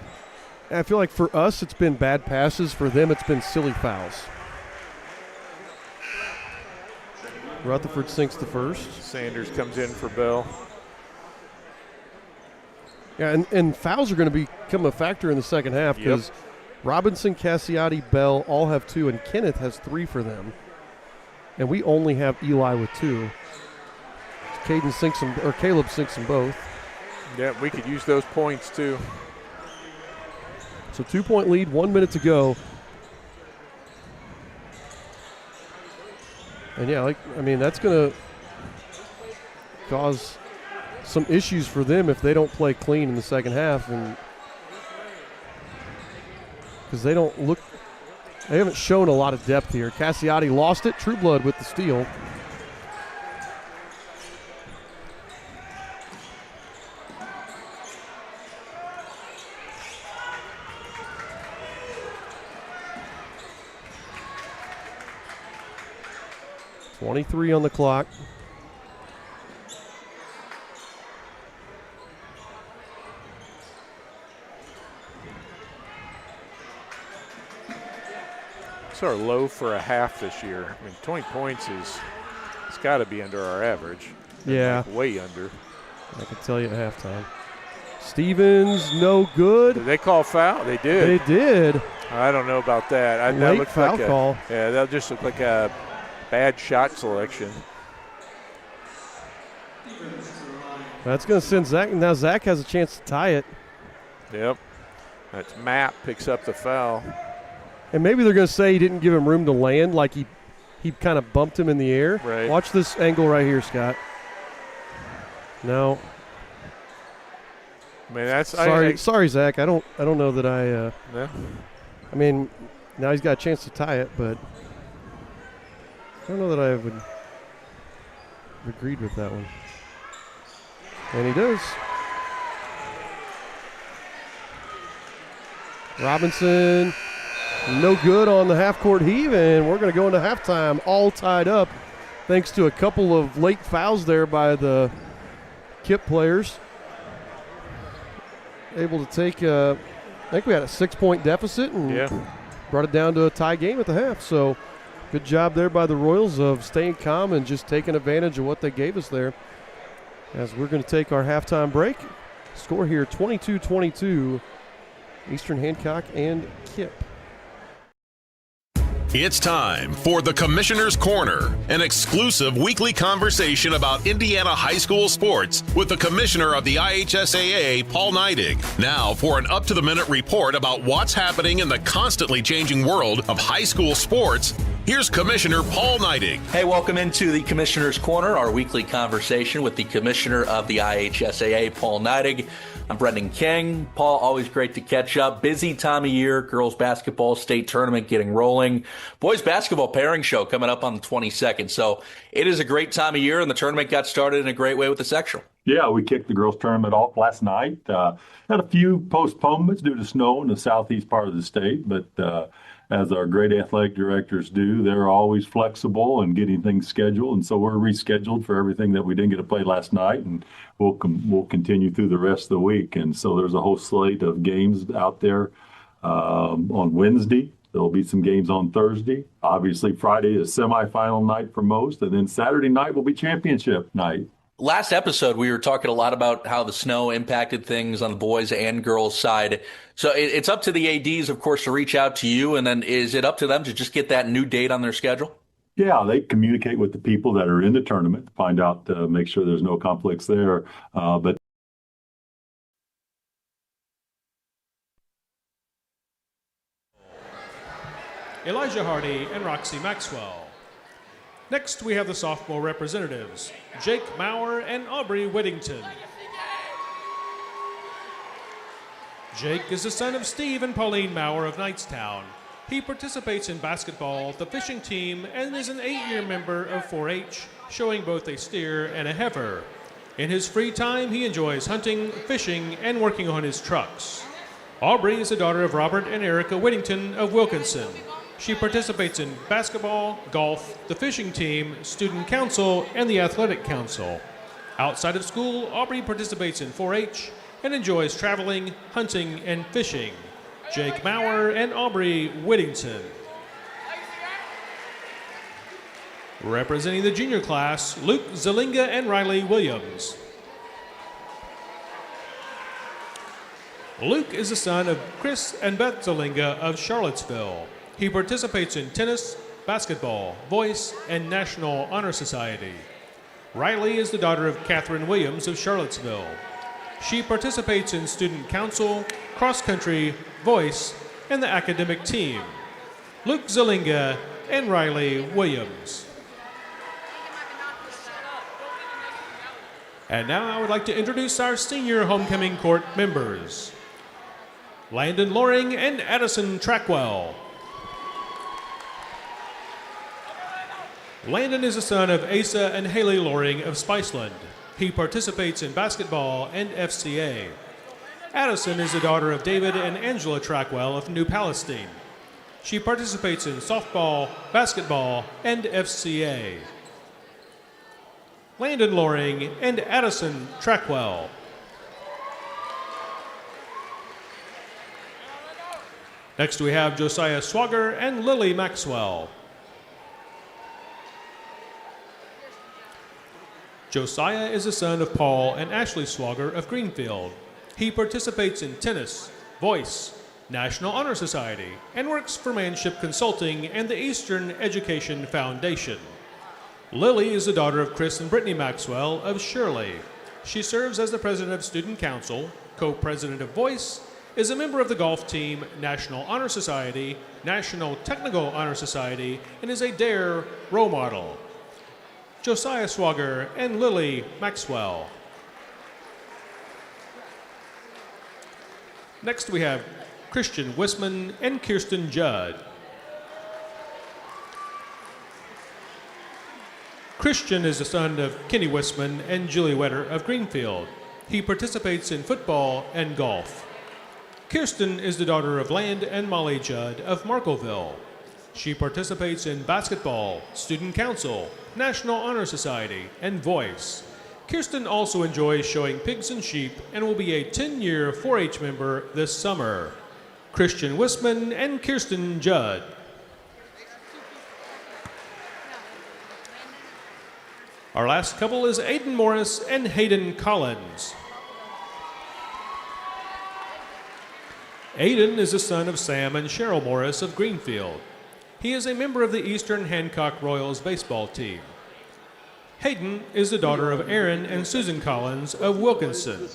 [SPEAKER 2] I feel like for us it's been bad passes. For them it's been silly fouls. Rutherford sinks the first.
[SPEAKER 1] Sanders comes in for Bell.
[SPEAKER 2] Yeah, and fouls are going to become a factor in the second half because Robinson, Cassiotti, Bell all have 2, and Kenneth has 3 for them. And we only have Eli with 2. Caleb sinks them both.
[SPEAKER 1] Yeah, we could use those points too.
[SPEAKER 2] So 2-point lead, 1 minute to go. And yeah, that's going to cause some issues for them if they don't play clean in the second half, and because they haven't shown a lot of depth here. Cassiotti lost it. Trueblood with the steal. .23 on the clock.
[SPEAKER 1] It's our low for a half this year. I mean, 20 points it's got to be under our average.
[SPEAKER 2] Yeah.
[SPEAKER 1] Like way under.
[SPEAKER 2] I can tell you at halftime. Stevens, no good.
[SPEAKER 1] Did they call foul? They did.
[SPEAKER 2] They did.
[SPEAKER 1] I don't know about that. That
[SPEAKER 2] Late
[SPEAKER 1] looked
[SPEAKER 2] foul
[SPEAKER 1] like
[SPEAKER 2] call.
[SPEAKER 1] Yeah, that just looked like a bad shot selection.
[SPEAKER 2] That's going to send Zach. Now Zach has a chance to tie it.
[SPEAKER 1] Yep. That's Matt picks up the foul.
[SPEAKER 2] And maybe they're going to say he didn't give him room to land, like he kind of bumped him in the air.
[SPEAKER 1] Right.
[SPEAKER 2] Watch this angle right here, Scott. No.
[SPEAKER 1] I mean, that's
[SPEAKER 2] sorry, Zach. I don't know that I.
[SPEAKER 1] Yeah.
[SPEAKER 2] I mean, now he's got a chance to tie it, but I don't know that I would have agreed with that one. And he does. Robinson, no good on the half-court heave, and we're going to go into halftime all tied up thanks to a couple of late fouls there by the KIPP players. Able to take, I think we had a 6-point deficit and brought it down to a tie game at the half. So good job there by the Royals of staying calm and just taking advantage of what they gave us there. As we're going to take our halftime break. Score here 22-22, Eastern Hancock and KIPP.
[SPEAKER 4] It's time for the Commissioner's Corner, an exclusive weekly conversation about Indiana high school sports with the Commissioner of the IHSAA, Paul Neidig. Now for an up-to-the-minute report about what's happening in the constantly changing world of high school sports, here's Commissioner Paul Neidig.
[SPEAKER 5] Hey, welcome into the Commissioner's Corner, our weekly conversation with the Commissioner of the IHSAA, Paul Neidig. I'm Brendan King. Paul, always great to catch up. Busy time of year, girls basketball state tournament getting rolling. Boys basketball pairing show coming up on the 22nd. So it is a great time of year, and the tournament got started in a great way with the sectional.
[SPEAKER 6] Yeah, we kicked the girls tournament off last night. Had a few postponements due to snow in the southeast part of the state, but as our great athletic directors do, they're always flexible and getting things scheduled. And so we're rescheduled for everything that we didn't get to play last night, and we'll continue through the rest of the week. And so there's a whole slate of games out there on Wednesday. There'll be some games on Thursday. Obviously, Friday is semifinal night for most, and then Saturday night will be championship night.
[SPEAKER 5] Last episode, we were talking a lot about how the snow impacted things on the boys and girls side. So it's up to the ADs, of course, to reach out to you. And then is it up to them to just get that new date on their schedule?
[SPEAKER 6] Yeah, they communicate with the people that are in the tournament to find out, make sure there's no conflicts there. But
[SPEAKER 15] Elijah Hardy and Roxy Maxwell. Next, we have the sophomore representatives, Jake Maurer and Aubrey Whittington. Jake is the son of Steve and Pauline Maurer of Knightstown. He participates in basketball, the fishing team, and is an 8-year member of 4-H, showing both a steer and a heifer. In his free time, he enjoys hunting, fishing, and working on his trucks. Aubrey is the daughter of Robert and Erica Whittington of Wilkinson. She participates in basketball, golf, the fishing team, student council, and the athletic council. Outside of school, Aubrey participates in 4-H and enjoys traveling, hunting, and fishing. Jake Maurer and Aubrey Whittington. Representing the junior class, Luke Zelinga and Riley Williams. Luke is the son of Chris and Beth Zelinga of Charlottesville. He participates in tennis, basketball, voice, and National Honor Society. Riley is the daughter of Catherine Williams of Charlottesville. She participates in student council, cross-country, voice, and the academic team. Luke Zelinga and Riley Williams. And now I would like to introduce our senior homecoming court members. Landon Loring and Addison Trackwell. Landon is the son of Asa and Haley Loring of Spiceland. He participates in basketball and FCA. Addison is the daughter of David and Angela Trackwell of New Palestine. She participates in softball, basketball, and FCA. Landon Loring and Addison Trackwell. Next, we have Josiah Swagger and Lily Maxwell. Josiah is the son of Paul and Ashley Swagger of Greenfield. He participates in tennis, voice, National Honor Society, and works for Manship Consulting and the Eastern Education Foundation. Lily is the daughter of Chris and Brittany Maxwell of Shirley. She serves as the president of Student Council, co-president of Voice, is a member of the golf team, National Honor Society, National Technical Honor Society, and is a DARE role model. Josiah Swagger and Lily Maxwell. Next we have Christian Wisman and Kirsten Judd. Christian is the son of Kenny Wisman and Julie Wetter of Greenfield. He participates in football and golf. Kirsten is the daughter of Land and Molly Judd of Marklettville. She participates in basketball, student council, National Honor Society, and voice. Kirsten also enjoys showing pigs and sheep and will be a 10-year 4-H member this summer. Christian Wisman and Kirsten Judd. Our last couple is Aiden Morris and Hayden Collins. Aiden is the son of Sam and Cheryl Morris of Greenfield. He is a member of the Eastern Hancock Royals baseball team. Hayden is the daughter of Aaron and Susan Collins of Wilkinson.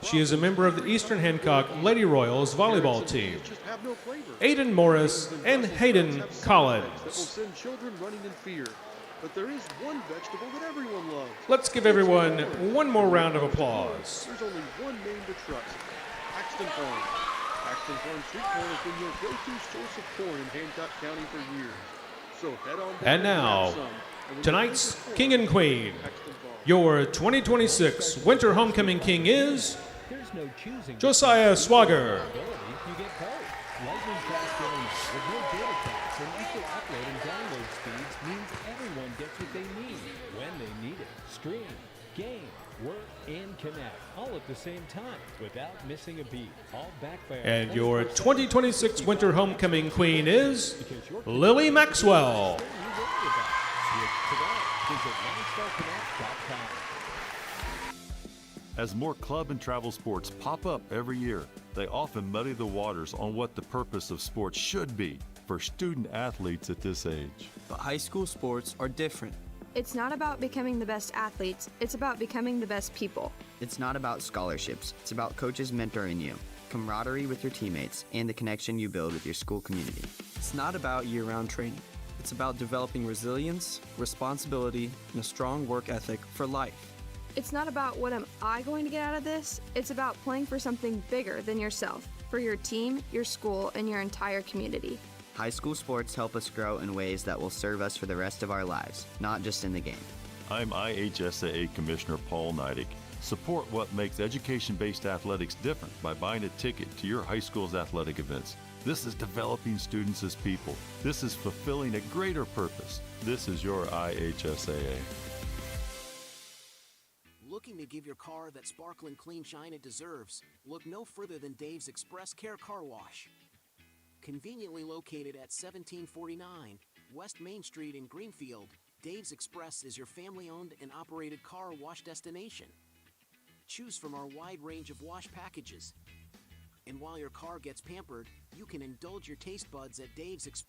[SPEAKER 15] She is a member of the Eastern Hancock Lady Royals volleyball team. Aiden Morris and Hayden Collins.
[SPEAKER 2] But there is one vegetable that everyone loves.
[SPEAKER 15] Let's give everyone one more round of applause.
[SPEAKER 2] There's only one name to trust, Paxton Farm. Paxton Farm Sweet Corn has been your go-to source of corn in Hancock County for years. So head on down
[SPEAKER 15] And now, tonight's King and Queen. Your 2026 Winter Homecoming King is Josiah Swagger.
[SPEAKER 7] You get both. Lightning fast internet with no data caps and equal upload and download speeds means everyone gets what they need when they need it. Stream, game, work, and connect all at the same time without missing a beat. All backed by
[SPEAKER 15] And your 2026 Winter Homecoming Queen is Lily Maxwell.
[SPEAKER 8] As more club and travel sports pop up every year, they often muddy the waters on what the purpose of sports should be for student athletes at this age.
[SPEAKER 9] But high school sports are different.
[SPEAKER 10] It's not about becoming the best athletes, it's about becoming the best people.
[SPEAKER 9] It's not about scholarships, it's about coaches mentoring you, camaraderie with your teammates, and the connection you build with your school community. It's not about year-round training. It's about developing resilience, responsibility, and a strong work ethic for life.
[SPEAKER 10] It's not about what am I going to get out of this, it's about playing for something bigger than yourself, for your team, your school, and your entire community.
[SPEAKER 9] High school sports help us grow in ways that will serve us for the rest of our lives, not just in the game.
[SPEAKER 8] I'm IHSAA Commissioner Paul Neidig. Support what makes education-based athletics different by buying a ticket to your high school's athletic events. This is developing students as people. This is fulfilling a greater purpose. This is your IHSAA.
[SPEAKER 11] Looking to give your car that sparkling clean shine it deserves? Look no further than Dave's Express Care Car Wash. Conveniently located at 1749 West Main Street in Greenfield, Dave's Express is your family-owned and operated car wash destination. Choose from our wide range of wash packages. And while your car gets pampered, you can indulge your taste buds at Dave's Express.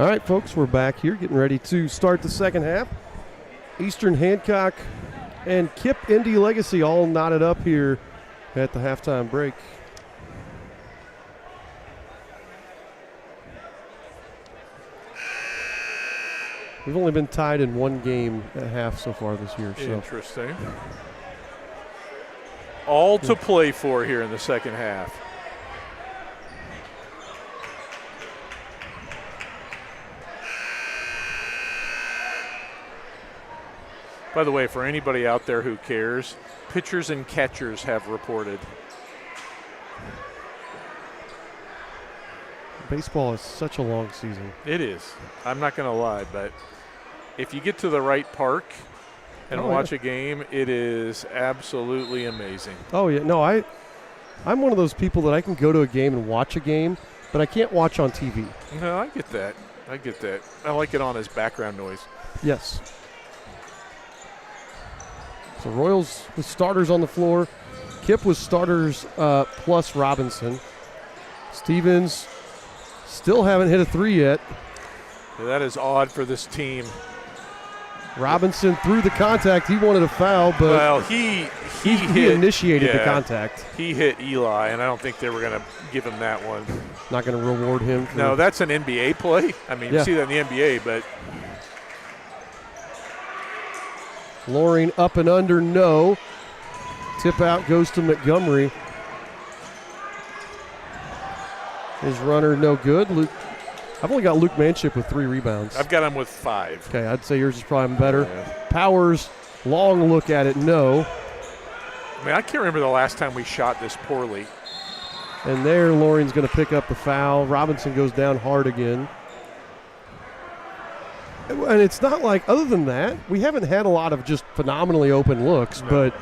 [SPEAKER 2] All right, folks, we're back here getting ready to start the second half. Eastern Hancock and KIPP Indy Legacy all knotted up here at the halftime break. We've only been tied in one game at half so far this year. So.
[SPEAKER 1] Interesting. All to play for here in the second half. By the way, for anybody out there who cares, pitchers and catchers have reported.
[SPEAKER 2] Baseball is such a long season.
[SPEAKER 1] It is. I'm not going to lie, but if you get to the right park and watch a game, it is absolutely amazing.
[SPEAKER 2] Oh, yeah. No, I'm one of those people that I can go to a game and watch a game, but I can't watch on TV.
[SPEAKER 1] No, I get that. I get that. I like it on as background noise.
[SPEAKER 2] Yes. So Royals with starters on the floor. KIPP with starters plus Robinson. Stevens still haven't hit a three yet.
[SPEAKER 1] Yeah, that is odd for this team.
[SPEAKER 2] Robinson threw the contact. He wanted a foul, but
[SPEAKER 1] well, he
[SPEAKER 2] initiated the contact.
[SPEAKER 1] He hit Eli, and I don't think they were going to give him that one.
[SPEAKER 2] Not going to reward him.
[SPEAKER 1] No, that's an NBA play. I mean, you see that in the NBA, but.
[SPEAKER 2] Loring up and under, no. Tip out goes to Montgomery. His runner, no good. I've only got Luke Manship with 3 rebounds.
[SPEAKER 1] I've got him with 5.
[SPEAKER 2] Okay, I'd say yours is probably better. Yeah. Powers, long look at it, no.
[SPEAKER 1] I mean, I can't remember the last time we shot this poorly.
[SPEAKER 2] And there, Loring's going to pick up the foul. Robinson goes down hard again. And it's not like, other than that, we haven't had a lot of just phenomenally open looks, but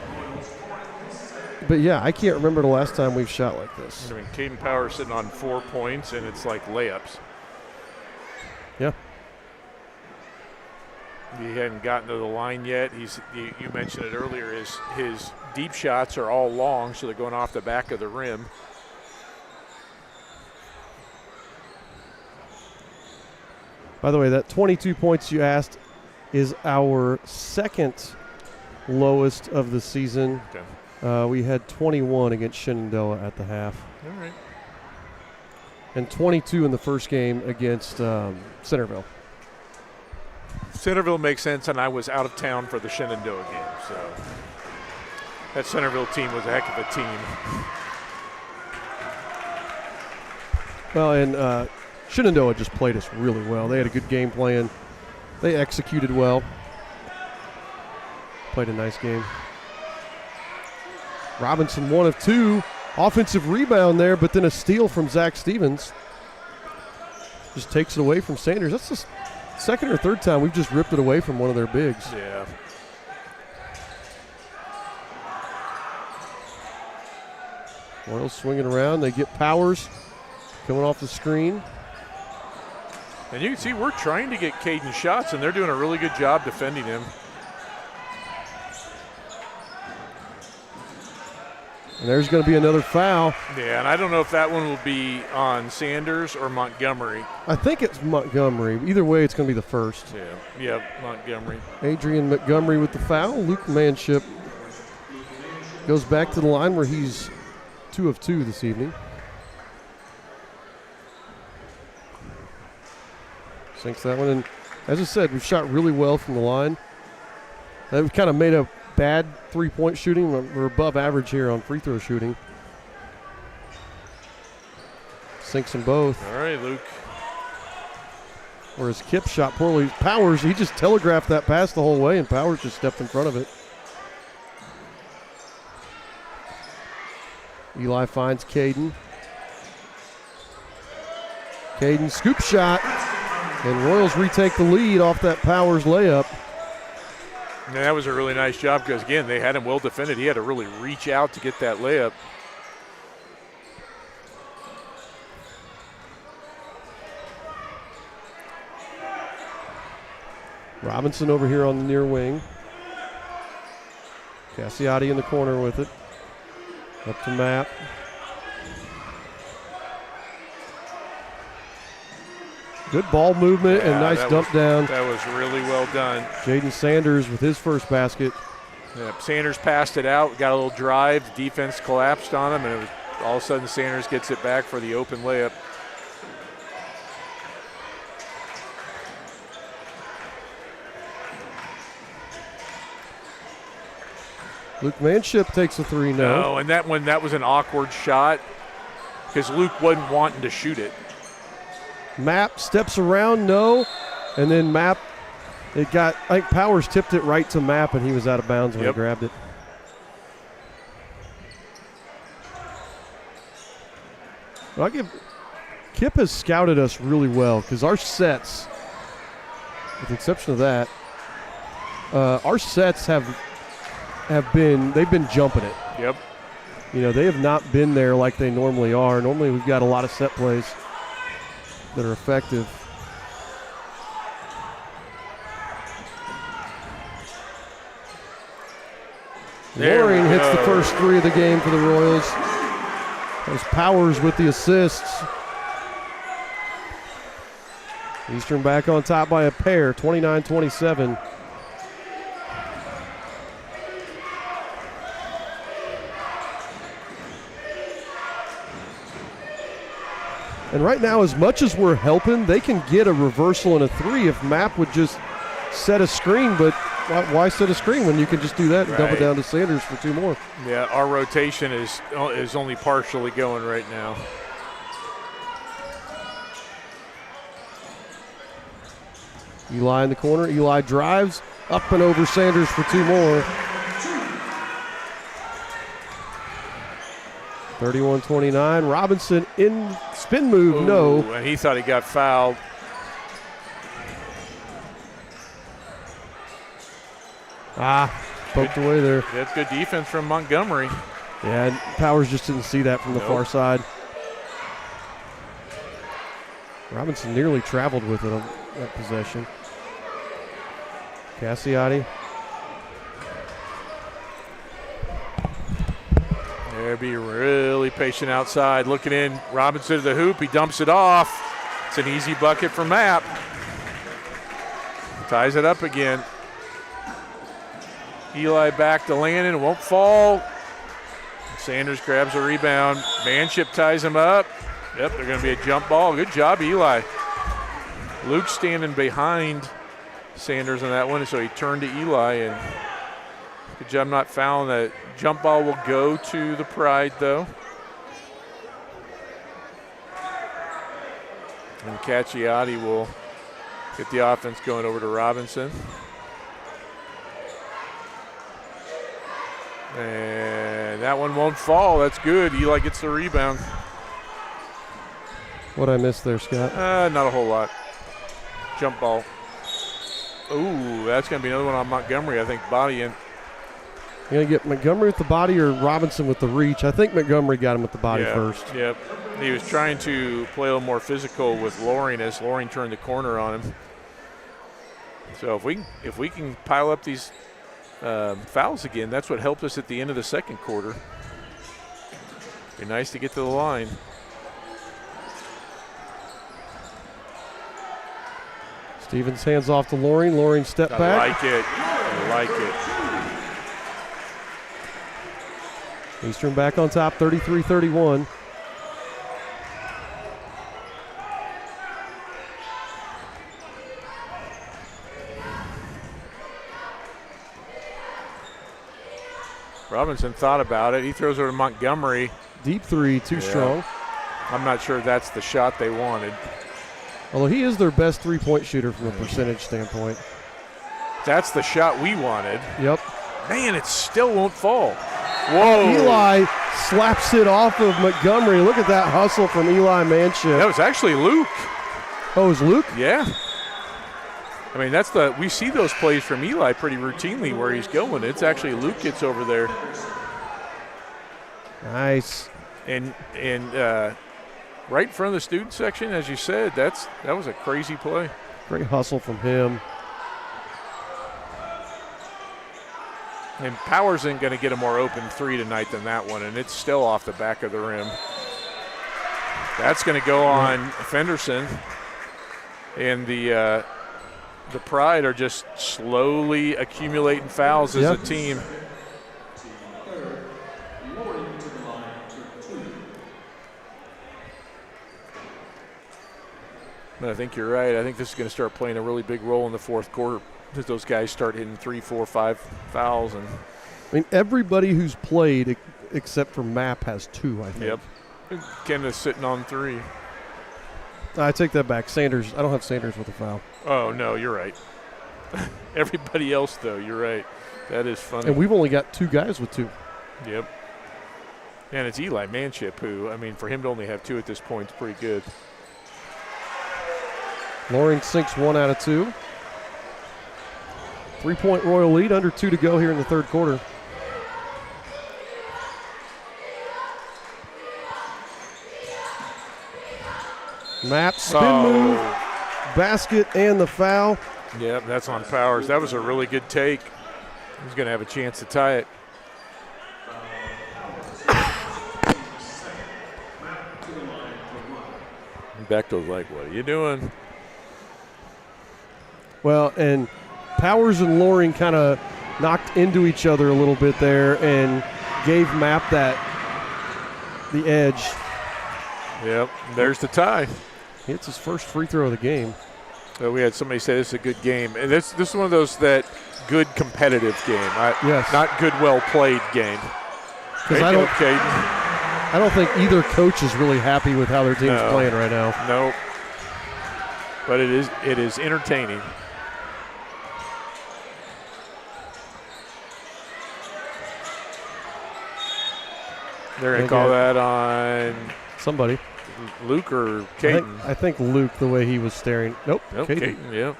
[SPEAKER 2] yeah, I can't remember the last time we've shot like this.
[SPEAKER 1] I mean, Caden Powers sitting on 4 points, and it's like layups.
[SPEAKER 2] Yeah.
[SPEAKER 1] He hadn't gotten to the line yet. You mentioned it earlier, his deep shots are all long, so they're going off the back of the rim.
[SPEAKER 2] By the way, that 22 points you asked is our second lowest of the season.
[SPEAKER 1] Okay.
[SPEAKER 2] We had 21 against Shenandoah at the half.
[SPEAKER 1] All right.
[SPEAKER 2] And 22 in the first game against Centerville.
[SPEAKER 1] Centerville makes sense, and I was out of town for the Shenandoah game, so that Centerville team was a heck of a team.
[SPEAKER 2] Well, and Shenandoah just played us really well. They had a good game plan. They executed well. Played a nice game. Robinson 1 of 2. Offensive rebound there, but then a steal from Zach Stevens. Just takes it away from Sanders. That's the second or third time we've just ripped it away from one of their bigs.
[SPEAKER 1] Yeah.
[SPEAKER 2] Royals swinging around. They get Powers coming off the screen.
[SPEAKER 1] And you can see we're trying to get Caden shots, and they're doing a really good job defending him.
[SPEAKER 2] And there's going to be another foul.
[SPEAKER 1] Yeah, and I don't know if that one will be on Sanders or Montgomery.
[SPEAKER 2] I think it's Montgomery. Either way, it's going to be the first.
[SPEAKER 1] Yeah, Montgomery.
[SPEAKER 2] Adrian Montgomery with the foul. Luke Manship goes back to the line where he's 2 of 2 this evening. Sinks that one. And as I said, we've shot really well from the line. We've kind of made a bad three-point shooting. We're above average here on free throw shooting. Sinks them both.
[SPEAKER 1] All right, Luke.
[SPEAKER 2] Whereas KIPP shot poorly. Powers, he just telegraphed that pass the whole way, and Powers just stepped in front of it. Eli finds Caden. Caden scoop shot. And Royals retake the lead off that Powers layup.
[SPEAKER 1] And that was a really nice job because, again, they had him well defended. He had to really reach out to get that layup.
[SPEAKER 2] Robinson over here on the near wing. Cassiotti in the corner with it. Up to Mapp. Good ball movement and nice dump down.
[SPEAKER 1] That was really well done.
[SPEAKER 2] Jaden Sanders with his first basket.
[SPEAKER 1] Yep, Sanders passed it out, got a little drive. The defense collapsed on him, and it was, all of a sudden Sanders gets it back for the open layup.
[SPEAKER 2] Luke Manship takes a three now.
[SPEAKER 1] No, and that was an awkward shot because Luke wasn't wanting to shoot it.
[SPEAKER 2] Mapp steps around, no. And then Mapp, I think Powers tipped it right to Mapp, and he was out of bounds when he grabbed it. Well, KIPP has scouted us really well because our sets, with the exception of that, our sets they've been jumping it.
[SPEAKER 1] Yep.
[SPEAKER 2] You know, they have not been there like they normally are. Normally we've got a lot of set plays that are effective. Loring hits the first three of the game for the Royals. There's Powers with the assists. Eastern back on top by a pair, 29-27. And right now, as much as we're helping, they can get a reversal and a three if Mapp would just set a screen. But why set a screen when you can just do that and dump it down to Sanders for two more?
[SPEAKER 1] Yeah, our rotation is only partially going right now.
[SPEAKER 2] Eli in the corner. Eli drives up and over Sanders for two more. 31-29. Robinson in spin move, no.
[SPEAKER 1] And he thought he got fouled.
[SPEAKER 2] Poked away there.
[SPEAKER 1] That's good defense from Montgomery.
[SPEAKER 2] Yeah, and Powers just didn't see that from the far side. Robinson nearly traveled with it on that possession. Cassiotti.
[SPEAKER 1] There, be really patient outside. Looking in, Robinson to the hoop. He dumps it off. It's an easy bucket for Mapp. Ties it up again. Eli back to Landon. Won't fall. Sanders grabs a rebound. Manship ties him up. Yep, they're going to be a jump ball. Good job, Eli. Luke standing behind Sanders on that one, so he turned to Eli, and good job not fouling that. Jump ball will go to the Pride, though. And Cacciati will get the offense going over to Robinson. And that one won't fall. That's good. Eli gets the rebound.
[SPEAKER 2] What'd I miss there, Scott?
[SPEAKER 1] Not a whole lot. Jump ball. Ooh, that's going to be another one on Montgomery, I think, body in.
[SPEAKER 2] You're going to get Montgomery with the body or Robinson with the reach? I think Montgomery got him with the body first.
[SPEAKER 1] Yep. He was trying to play a little more physical with Loring as Loring turned the corner on him. So if we can pile up these fouls again, that's what helped us at the end of the second quarter. Be nice to get to the line.
[SPEAKER 2] Stevens hands off to Loring. Loring step back.
[SPEAKER 1] I like it. I like it.
[SPEAKER 2] Eastern back on top, 33-31.
[SPEAKER 1] Robinson thought about it. He throws it to Montgomery.
[SPEAKER 2] Deep three, too strong.
[SPEAKER 1] I'm not sure that's the shot they wanted.
[SPEAKER 2] Although he is their best three-point shooter from a percentage standpoint.
[SPEAKER 1] That's the shot we wanted.
[SPEAKER 2] Yep.
[SPEAKER 1] Man, it still won't fall. Whoa.
[SPEAKER 2] Eli slaps it off of Montgomery. Look at that hustle from Eli Manship.
[SPEAKER 1] That was actually Luke.
[SPEAKER 2] Oh, it was Luke?
[SPEAKER 1] Yeah. I mean, we see those plays from Eli pretty routinely where he's going. It's actually Luke gets over there.
[SPEAKER 2] Nice.
[SPEAKER 1] And right in front of the student section, as you said, that was a crazy play.
[SPEAKER 2] Great hustle from him.
[SPEAKER 1] And Powers isn't going to get a more open three tonight than that one, and it's still off the back of the rim. That's going to go on Fenderson. And the Pride are just slowly accumulating fouls as a team. But I think you're right. I think this is going to start playing a really big role in the fourth quarter as those guys start hitting 3, 4, 5 fouls. And
[SPEAKER 2] I mean, everybody who's played except for Mapp has 2, I think.
[SPEAKER 1] Yep. Ken is sitting on 3.
[SPEAKER 2] I take that back. Sanders. I don't have Sanders with a foul.
[SPEAKER 1] Oh, no, you're right. Everybody else, though, you're right. That is funny.
[SPEAKER 2] And we've only got 2 guys with 2.
[SPEAKER 1] Yep. And it's Eli Manship who, I mean, for him to only have 2 at this point is pretty good.
[SPEAKER 2] Loring sinks 1 out of 2. 3-point Royal lead, under 2 to go here in the third quarter. Mapp, spin move, basket, and the foul.
[SPEAKER 1] Yep, that's on Powers. That was a really good take. He's going to have a chance to tie it. Bechtel's like, what are you doing?
[SPEAKER 2] Well, and Powers and Loring kind of knocked into each other a little bit there and gave Mapp the edge.
[SPEAKER 1] Yep, there's the tie.
[SPEAKER 2] It's his first free throw of the game.
[SPEAKER 1] So we had somebody say this is a good game. And this is one of those that good competitive game.
[SPEAKER 2] Yes.
[SPEAKER 1] Not good, well-played game.
[SPEAKER 2] Because I don't think either coach is really happy with how their team's playing right now.
[SPEAKER 1] No. But it is entertaining. They're going to call that on
[SPEAKER 2] somebody.
[SPEAKER 1] Luke or Caden?
[SPEAKER 2] I think Luke, the way he was staring. Nope, Caden.
[SPEAKER 1] Yep.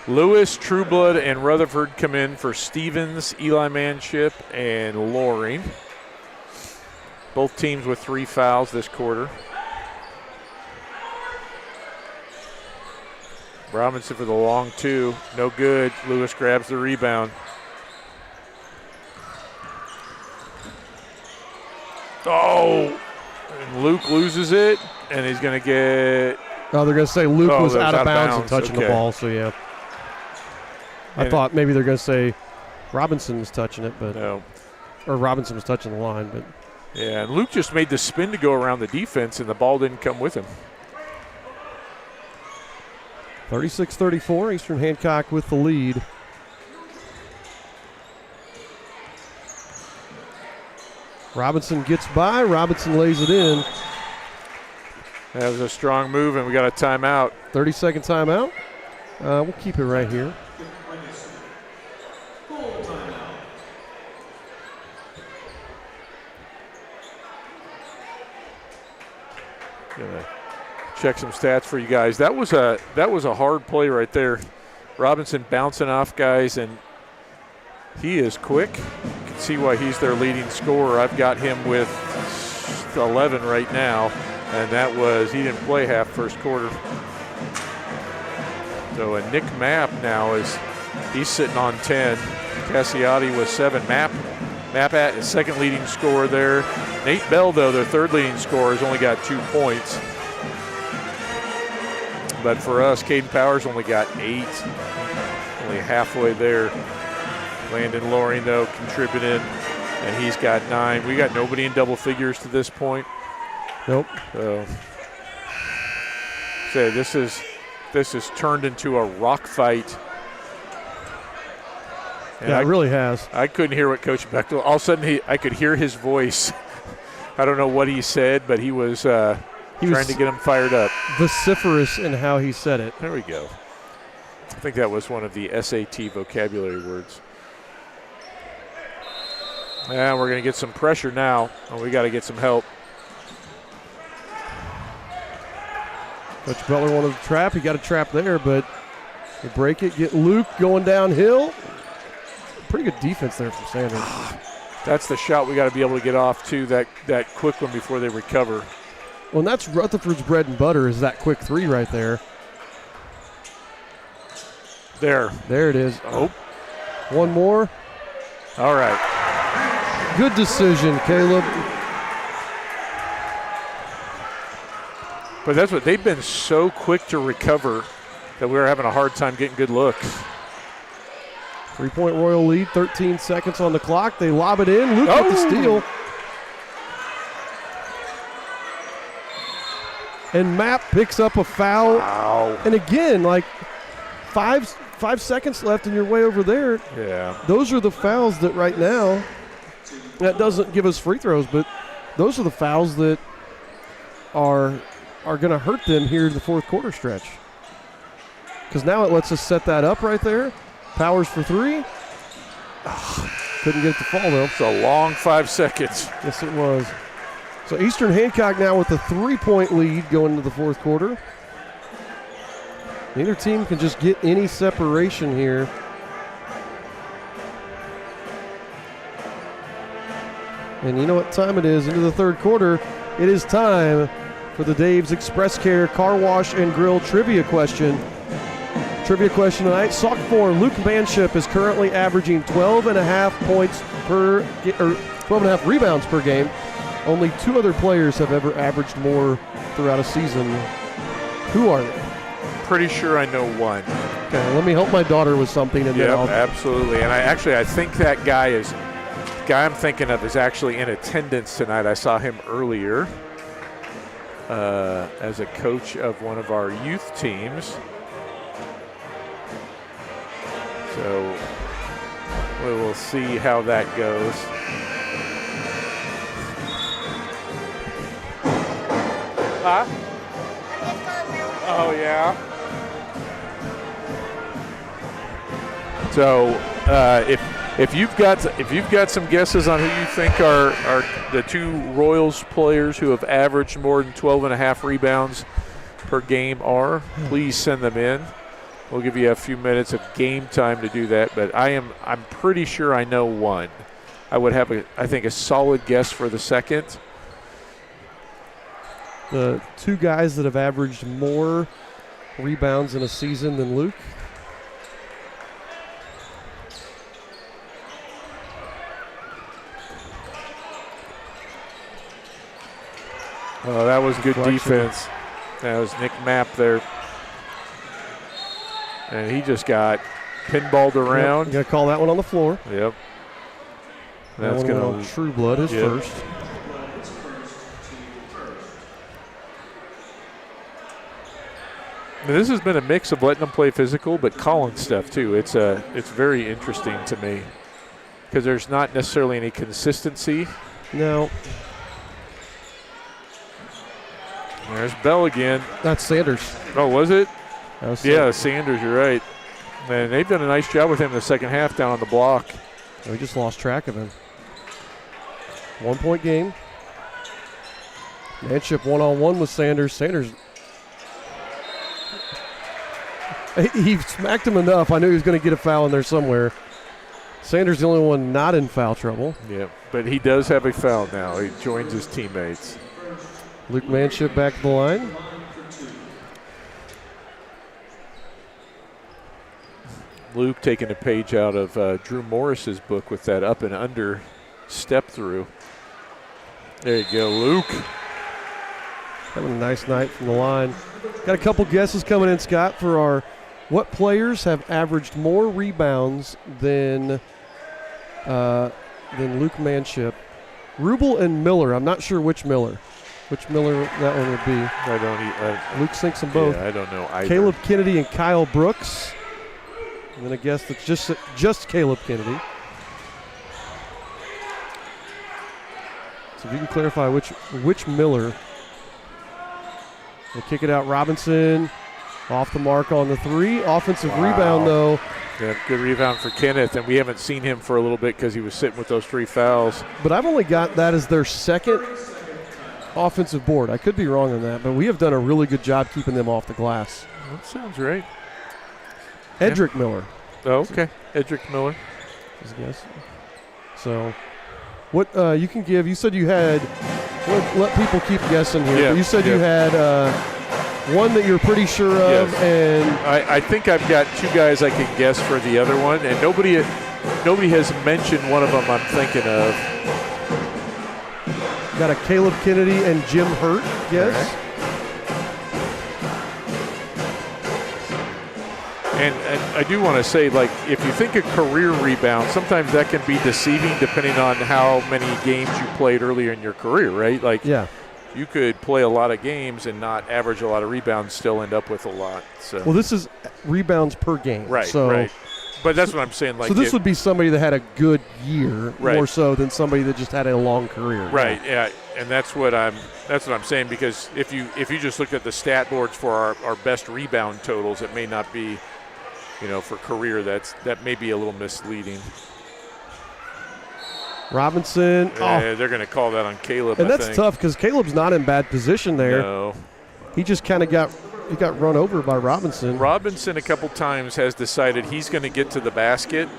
[SPEAKER 1] Lewis, Trueblood, and Rutherford come in for Stevens, Eli Manship, and Loring. Both teams with 3 fouls this quarter. Robinson for the long 2. No good. Lewis grabs the rebound. Oh! And Luke loses it, and he's going to get...
[SPEAKER 2] Oh, they're going to say Luke was out of bounds and touching the ball, so yeah. I thought maybe they're going to say Robinson was touching it, but
[SPEAKER 1] no.
[SPEAKER 2] Or Robinson was touching the line, but
[SPEAKER 1] yeah, and Luke just made the spin to go around the defense, and the ball didn't come with him.
[SPEAKER 2] 36-34, Eastern Hancock with the lead. Robinson gets by. Robinson lays it in.
[SPEAKER 1] That was a strong move, and we got a timeout.
[SPEAKER 2] 30-second timeout. We'll keep it right here.
[SPEAKER 1] Gonna check some stats for you guys. That was a hard play right there. Robinson bouncing off guys, and he is quick. You can see why he's their leading scorer. I've got him with 11 right now, and that was, he didn't play half first quarter. So Nick Mapp now he's sitting on 10. Cassiotti with 7. Mapp at his second leading scorer there. Nate Bell, though, their third leading scorer, has only got 2 points. But for us, Caden Powers only got 8. Only halfway there. Landon Loring, though, contributed, and he's got 9. We got nobody in double figures to this point.
[SPEAKER 2] Nope.
[SPEAKER 1] So this has turned into a rock fight. And
[SPEAKER 2] yeah, it really has.
[SPEAKER 1] I couldn't hear what Coach Bechtel. All of a sudden, I could hear his voice. I don't know what he said, but he was trying to get him fired up.
[SPEAKER 2] Vociferous in how he said it.
[SPEAKER 1] There we go. I think that was one of the SAT vocabulary words. And we're going to get some pressure now, and we got to get some help.
[SPEAKER 2] Coach Butler wanted to trap. He got a trap there, but they break it. Get Luke going downhill. Pretty good defense there from Sanders.
[SPEAKER 1] That's the shot we got to be able to get off to, that quick one before they recover.
[SPEAKER 2] Well, and that's Rutherford's bread and butter, is that quick 3 right there.
[SPEAKER 1] There
[SPEAKER 2] it is.
[SPEAKER 1] Oh.
[SPEAKER 2] One more.
[SPEAKER 1] All right.
[SPEAKER 2] Good decision, Caleb.
[SPEAKER 1] But that's what they've been so quick to recover that we were having a hard time getting good looks.
[SPEAKER 2] 3-point Royal lead, 13 seconds on the clock. They lob it in. Luke with the steal. And Mapp picks up a foul.
[SPEAKER 1] Wow.
[SPEAKER 2] And again, like 5 seconds left and you're way over there.
[SPEAKER 1] Yeah.
[SPEAKER 2] Those are the fouls that right now, that doesn't give us free throws, but those are the fouls that are going to hurt them here in the fourth quarter stretch. Because now it lets us set that up right there. Powers for three. Couldn't get it to fall, though.
[SPEAKER 1] It's a long 5 seconds.
[SPEAKER 2] Yes, it was. So Eastern Hancock now with a 3-point lead going into the fourth quarter. Neither team can just get any separation here. And you know what time it is into the third quarter. It is time for the Dave's Express Care Car Wash and Grill Trivia question. Trivia question tonight. Sophomore Luke Manship is currently averaging 12.5 points per, or 12.5 rebounds per game. Only 2 other players have ever averaged more throughout a season. Who are they?
[SPEAKER 1] Pretty sure I know one.
[SPEAKER 2] Okay, let me help my daughter with something. And
[SPEAKER 1] Yep,
[SPEAKER 2] then
[SPEAKER 1] absolutely. And I think that guy I'm thinking of is actually in attendance tonight. I saw him earlier as a coach of one of our youth teams. So we will see how that goes. Huh? Oh, yeah. So if you've got some guesses on who you think are the 2 Royals players who have averaged more than 12.5 rebounds per game are, please send them in. We'll give you a few minutes of game time to do that, but I'm pretty sure I know one. I would have I think a solid guess for the second.
[SPEAKER 2] the 2 guys that have averaged more rebounds in a season than Luke.
[SPEAKER 1] Oh, that was good defense. That was Nick Mapp there. And he just got pinballed around.
[SPEAKER 2] You got to call that one on the floor.
[SPEAKER 1] Yep.
[SPEAKER 2] That's going to True Blood, his first.
[SPEAKER 1] Now, this has been a mix of letting them play physical, but calling stuff too. It's very interesting to me because there's not necessarily any consistency.
[SPEAKER 2] No.
[SPEAKER 1] There's Bell again.
[SPEAKER 2] That's Sanders.
[SPEAKER 1] Oh, was it?
[SPEAKER 2] That was
[SPEAKER 1] Sanders, you're right. And they've done a nice job with him in the second half down on the block.
[SPEAKER 2] We just lost track of him. 1-point game. Manship one-on-one with Sanders. Sanders, he smacked him enough. I knew he was going to get a foul in there somewhere. Sanders the only one not in foul trouble.
[SPEAKER 1] Yeah, but he does have a foul now. He joins his teammates.
[SPEAKER 2] Luke Manship back to the line.
[SPEAKER 1] Luke taking a page out of Drew Morris's book with that up and under step through. There you go, Luke.
[SPEAKER 2] Having a nice night from the line. Got a couple guesses coming in, Scott, for our what players have averaged more rebounds than Luke Manship. Rubel and Miller. I'm not sure which Miller. Which Miller that one would be.
[SPEAKER 1] I don't.
[SPEAKER 2] Luke thinks them both.
[SPEAKER 1] Yeah, I don't know either.
[SPEAKER 2] Caleb Kennedy and Kyle Brooks. And then I guess that's just Caleb Kennedy. So if you can clarify which Miller. They kick it out. Robinson off the mark on the 3. Offensive rebound, though.
[SPEAKER 1] Yeah, good rebound for Kenneth, and we haven't seen him for a little bit because he was sitting with those 3 fouls.
[SPEAKER 2] But I've only got that as their second offensive board. I could be wrong on that, but we have done a really good job keeping them off the glass.
[SPEAKER 1] That sounds right.
[SPEAKER 2] Edric Miller.
[SPEAKER 1] Oh, okay. Edric Miller.
[SPEAKER 2] His guess. So, what you can give? You said you had. Let people keep guessing here.
[SPEAKER 1] Yeah,
[SPEAKER 2] You said you had one that you're pretty sure of,
[SPEAKER 1] Yes.
[SPEAKER 2] and
[SPEAKER 1] I think I've got 2 guys I can guess for the other one, and nobody has mentioned one of them I'm thinking of.
[SPEAKER 2] got a Caleb Kennedy and Jim Hurt. Yes.
[SPEAKER 1] And I do want to say, like, if you think of career rebound, sometimes that can be deceiving depending on how many games you played earlier in your career, right? Like,
[SPEAKER 2] yeah,
[SPEAKER 1] you could play a lot of games and not average a lot of rebounds, still end up with a lot. So.
[SPEAKER 2] Well, this is rebounds per game.
[SPEAKER 1] Right,
[SPEAKER 2] so,
[SPEAKER 1] right. But that's what I'm saying. Like,
[SPEAKER 2] so this would be somebody that had a good year
[SPEAKER 1] right.
[SPEAKER 2] more so than somebody that just had a long career.
[SPEAKER 1] Right, yeah. And that's what I'm saying, because if you just looked at the stat boards for our best rebound totals, it may not be, for career, that may be a little misleading.
[SPEAKER 2] Robinson.
[SPEAKER 1] They're going to call that on Caleb,
[SPEAKER 2] and
[SPEAKER 1] I
[SPEAKER 2] that's
[SPEAKER 1] think.
[SPEAKER 2] tough because Caleb's not in bad position there.
[SPEAKER 1] No.
[SPEAKER 2] He just kind of got run over by Robinson.
[SPEAKER 1] Robinson a couple times has decided he's going to get to the basket,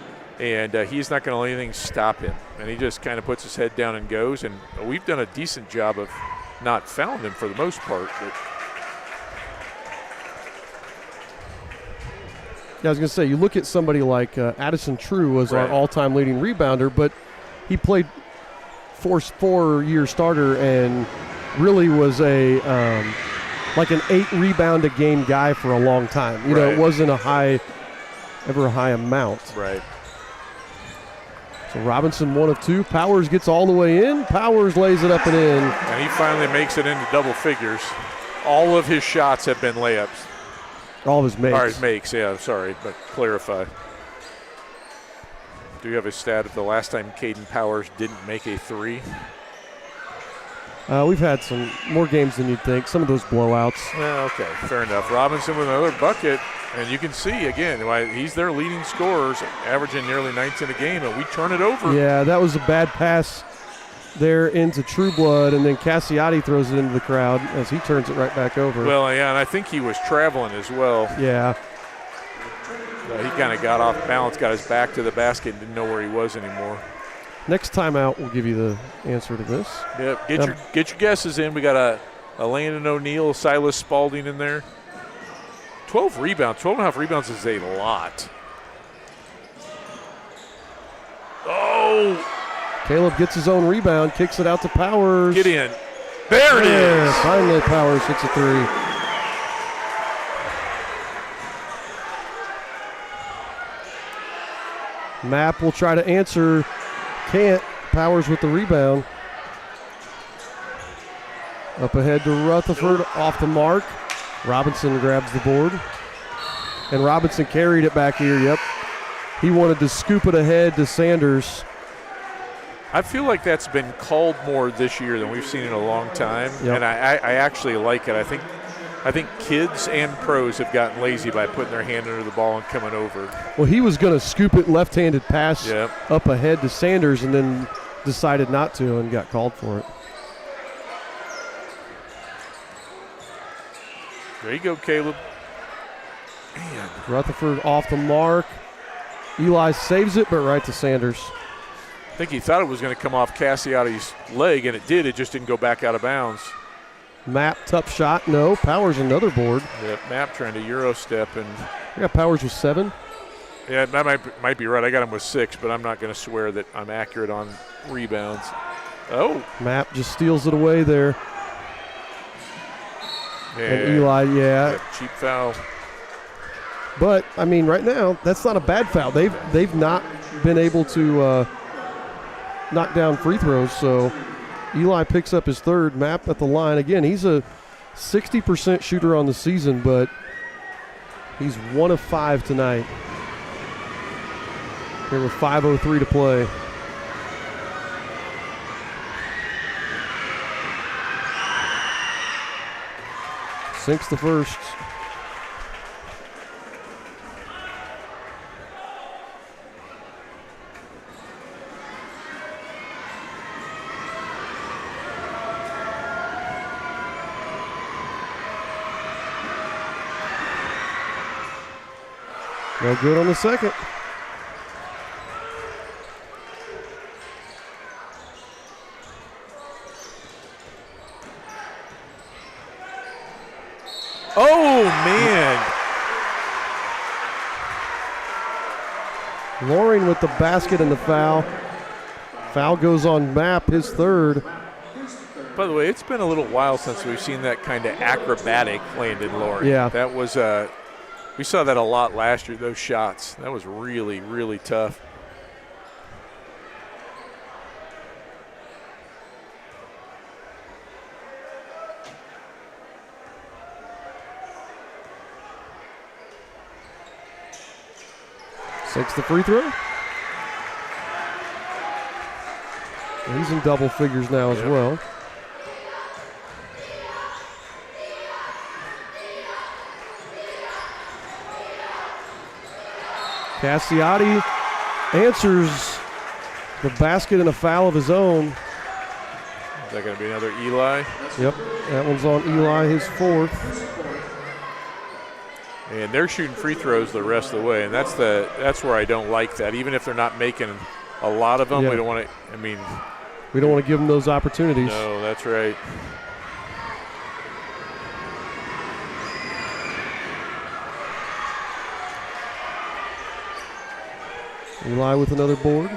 [SPEAKER 1] and he's not going to let anything stop him. And he just kind of puts his head down and goes, and we've done a decent job of not fouling him for the most part. But
[SPEAKER 2] yeah, I was going to say, you look at somebody like Addison True was our all-time leading rebounder, but he played four-year starter and really was like an 8 rebound a game guy for a long time. You know, it wasn't ever a high amount.
[SPEAKER 1] Right.
[SPEAKER 2] So Robinson 1 of 2. Powers gets all the way in. Powers lays it up and in.
[SPEAKER 1] And he finally makes it into double figures. All of his shots have been layups.
[SPEAKER 2] All of his makes.
[SPEAKER 1] Or his makes, yeah, sorry, but clarify. Do you have a stat of the last time Caden Powers didn't make a 3?
[SPEAKER 2] We've had some more games than you'd think. Some of those blowouts.
[SPEAKER 1] Yeah, okay, fair enough. Robinson with another bucket, and you can see again why he's their leading scorers, averaging nearly 19 a game, and we turn it over.
[SPEAKER 2] Yeah, that was a bad pass there into True Blood, and then Cassiotti throws it into the crowd as he turns it right back over.
[SPEAKER 1] Well, yeah, and I think he was traveling as well.
[SPEAKER 2] Yeah.
[SPEAKER 1] He kind of got off balance, got his back to the basket, and didn't know where he was anymore.
[SPEAKER 2] Next time out, we'll give you the answer to this.
[SPEAKER 1] Yep, get your guesses in. We got a Landon O'Neal, Silas Spalding in there. 12 rebounds. 12 and a half rebounds is a lot. Oh!
[SPEAKER 2] Caleb gets his own rebound, kicks it out to Powers.
[SPEAKER 1] Get in. There it is.
[SPEAKER 2] Finally, Powers hits a 3. Mapp will try to answer. Can't. Powers with the rebound. Up ahead to Rutherford, off the mark. Robinson grabs the board. And Robinson carried it back here, yep. He wanted to scoop it ahead to Sanders.
[SPEAKER 1] I feel like that's been called more this year than we've seen in a long time, and I actually like it. I think kids and pros have gotten lazy by putting their hand under the ball and coming over.
[SPEAKER 2] Well, he was going to scoop it left-handed pass up ahead to Sanders and then decided not to and got called for it.
[SPEAKER 1] There you go, Caleb. Man.
[SPEAKER 2] Rutherford off the mark. Eli saves it, but right to Sanders.
[SPEAKER 1] I think he thought it was going to come off Cassiotti's leg, and it did. It just didn't go back out of bounds.
[SPEAKER 2] Mapp, tough shot. No. Powers another board.
[SPEAKER 1] Yeah, Mapp trying to Euro step. And
[SPEAKER 2] I got Powers with 7.
[SPEAKER 1] Yeah, that might be right. I got him with 6, but I'm not going to swear that I'm accurate on rebounds. Oh.
[SPEAKER 2] Mapp just steals it away there.
[SPEAKER 1] Yeah.
[SPEAKER 2] And Eli,
[SPEAKER 1] cheap foul.
[SPEAKER 2] But, I mean, right now, that's not a bad foul. They've not been able to knock down free throws, so Eli picks up his 3rd. Mapp at the line. Again, he's a 60% shooter on the season, but he's 1 of 5 tonight. Here with 5:03 to play. Sinks the first. No good on the second.
[SPEAKER 1] Oh, man.
[SPEAKER 2] Loring with the basket and the foul. Foul goes on Mapp, his 3rd.
[SPEAKER 1] By the way, it's been a little while since we've seen that kind of acrobatic Landon Loring.
[SPEAKER 2] Yeah.
[SPEAKER 1] That was We saw that a lot last year, those shots. That was really, really tough.
[SPEAKER 2] Takes the free throw. He's in double figures now as well. Cassiotti answers the basket in a foul of his own.
[SPEAKER 1] Is that going to be another Eli?
[SPEAKER 2] Yep, that one's on Eli, his fourth.
[SPEAKER 1] And they're shooting free throws the rest of the way, and that's where I don't like that. Even if they're not making a lot of them, we don't want to. I mean,
[SPEAKER 2] we don't want to give them those opportunities.
[SPEAKER 1] No, that's right.
[SPEAKER 2] Eli with another board.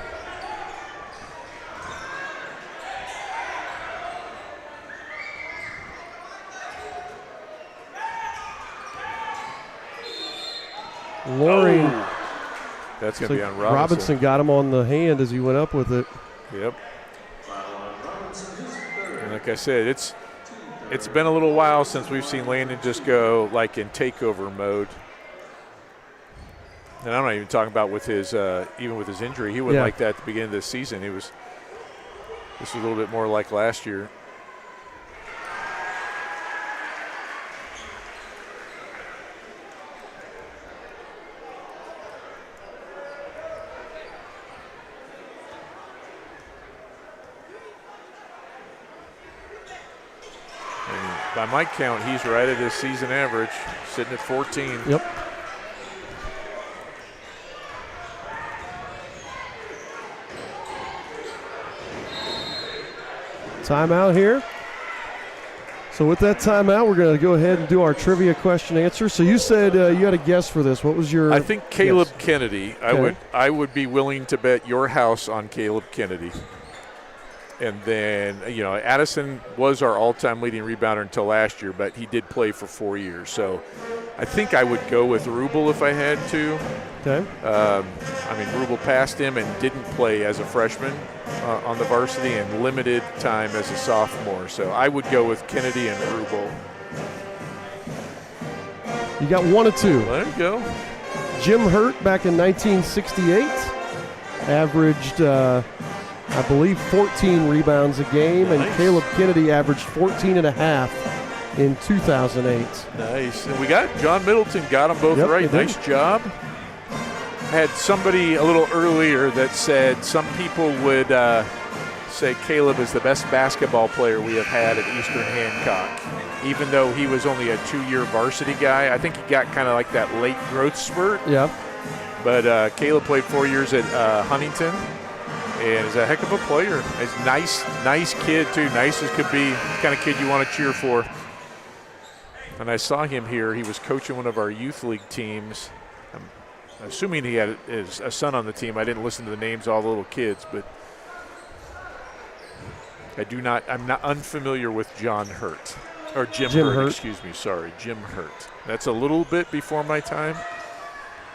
[SPEAKER 2] Loring.
[SPEAKER 1] Oh. That's going to be on Robinson.
[SPEAKER 2] Robinson got him on the hand as he went up with it.
[SPEAKER 1] Yep. And like I said, it's been a little while since we've seen Landon just go like in takeover mode. And I'm not even talking about with his even with his injury. He wasn't like that at the beginning of this season. This was a little bit more like last year. And by my count, he's right at his season average, sitting at 14.
[SPEAKER 2] Yep. Timeout here. So with that timeout, we're going to go ahead and do our trivia question answer. So you said you had a guess for this. What was your?
[SPEAKER 1] I think Caleb
[SPEAKER 2] guess?
[SPEAKER 1] Kennedy.
[SPEAKER 2] Okay.
[SPEAKER 1] I would be willing to bet your house on Caleb Kennedy. And then, Addison was our all-time leading rebounder until last year, but he did play for 4 years. So I think I would go with Rubel if I had to.
[SPEAKER 2] Okay.
[SPEAKER 1] Rubel passed him and didn't play as a freshman on the varsity and limited time as a sophomore. So I would go with Kennedy and Rubel.
[SPEAKER 2] You got one of two.
[SPEAKER 1] There you go.
[SPEAKER 2] Jim Hurt back in 1968 averaged, I believe, 14 rebounds a game, and Caleb Kennedy averaged 14 and a half in 2008.
[SPEAKER 1] Nice. And we got John Middleton, got them both right. Nice job. I had somebody a little earlier that said some people would say Caleb is the best basketball player we have had at Eastern Hancock, even though he was only a 2-year varsity guy. I think he got kind of like that late growth spurt.
[SPEAKER 2] Yeah.
[SPEAKER 1] But Caleb played 4 years at Huntington and is a heck of a player. He's nice kid, too. Nice as could be, the kind of kid you want to cheer for. And I saw him here. He was coaching one of our youth league teams. I'm assuming he had a son on the team. I didn't listen to the names of all the little kids, but I'm not unfamiliar with John Hurt. Or Jim Hurt, excuse me. Sorry, Jim Hurt. That's a little bit before my time.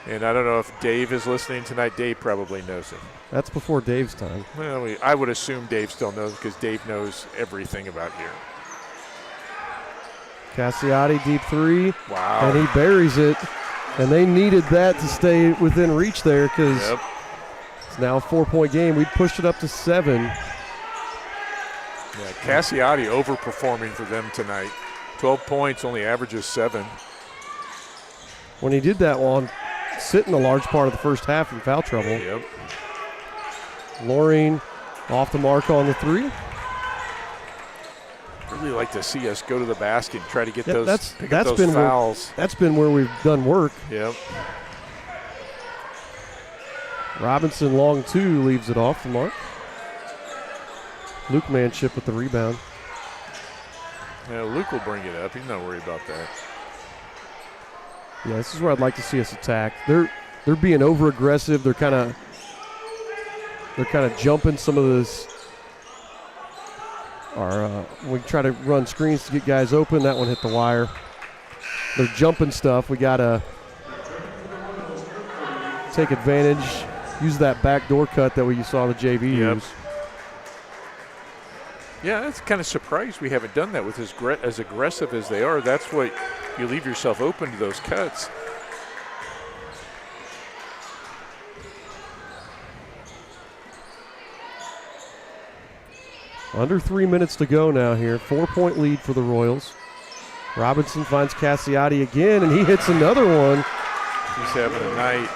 [SPEAKER 1] And I don't know if Dave is listening tonight. Dave probably knows him.
[SPEAKER 2] That's before Dave's time.
[SPEAKER 1] Well, I would assume Dave still knows because Dave knows everything about here.
[SPEAKER 2] Cassiotti, deep three.
[SPEAKER 1] Wow.
[SPEAKER 2] And he buries it. And they needed that to stay within reach there because it's now a 4-point game. We pushed it up to 7.
[SPEAKER 1] Yeah, Cassiotti overperforming for them tonight. 12 points, only averages 7.
[SPEAKER 2] When he did that one, sitting a large part of the first half in foul trouble.
[SPEAKER 1] Yep.
[SPEAKER 2] Loring off the mark on the 3.
[SPEAKER 1] Really like to see us go to the basket and try to get those fouls.
[SPEAKER 2] That's been where we've done work.
[SPEAKER 1] Yep.
[SPEAKER 2] Robinson, long 2, leaves it off the mark. Luke Manship with the rebound.
[SPEAKER 1] Yeah, Luke will bring it up. He's not worried about that.
[SPEAKER 2] Yeah, this is where I'd like to see us attack. They're being over aggressive. They're kind of jumping some of this. We try to run screens to get guys open. That one hit the wire. They're jumping stuff. We gotta take advantage, use that backdoor cut that we saw the JV use.
[SPEAKER 1] Yeah, that's kind of surprised we haven't done that with as aggressive as they are. That's what you leave yourself open to those cuts.
[SPEAKER 2] Under 3 minutes to go now here. 4-point lead for the Royals. Robinson finds Cassiotti again, and he hits another one.
[SPEAKER 1] He's having a night.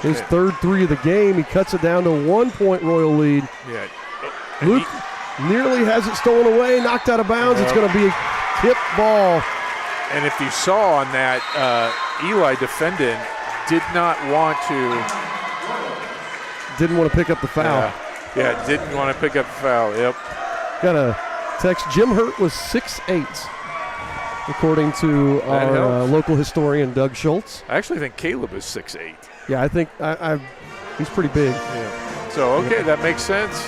[SPEAKER 2] His third three of the game. He cuts it down to 1 point Royal lead.
[SPEAKER 1] Yeah.
[SPEAKER 2] Luke nearly has it stolen away, knocked out of bounds. It's going to be a KIPP ball.
[SPEAKER 1] And if you saw on that, Eli defendant
[SPEAKER 2] didn't want to pick up the foul.
[SPEAKER 1] Yeah, didn't want to pick up the foul. Yep.
[SPEAKER 2] Got a text. Jim Hurt was 6'8", according to our local historian, Doug Schultz.
[SPEAKER 1] I actually think Caleb is 6'8".
[SPEAKER 2] Yeah, I think he's pretty big.
[SPEAKER 1] Yeah. So, okay, that makes sense.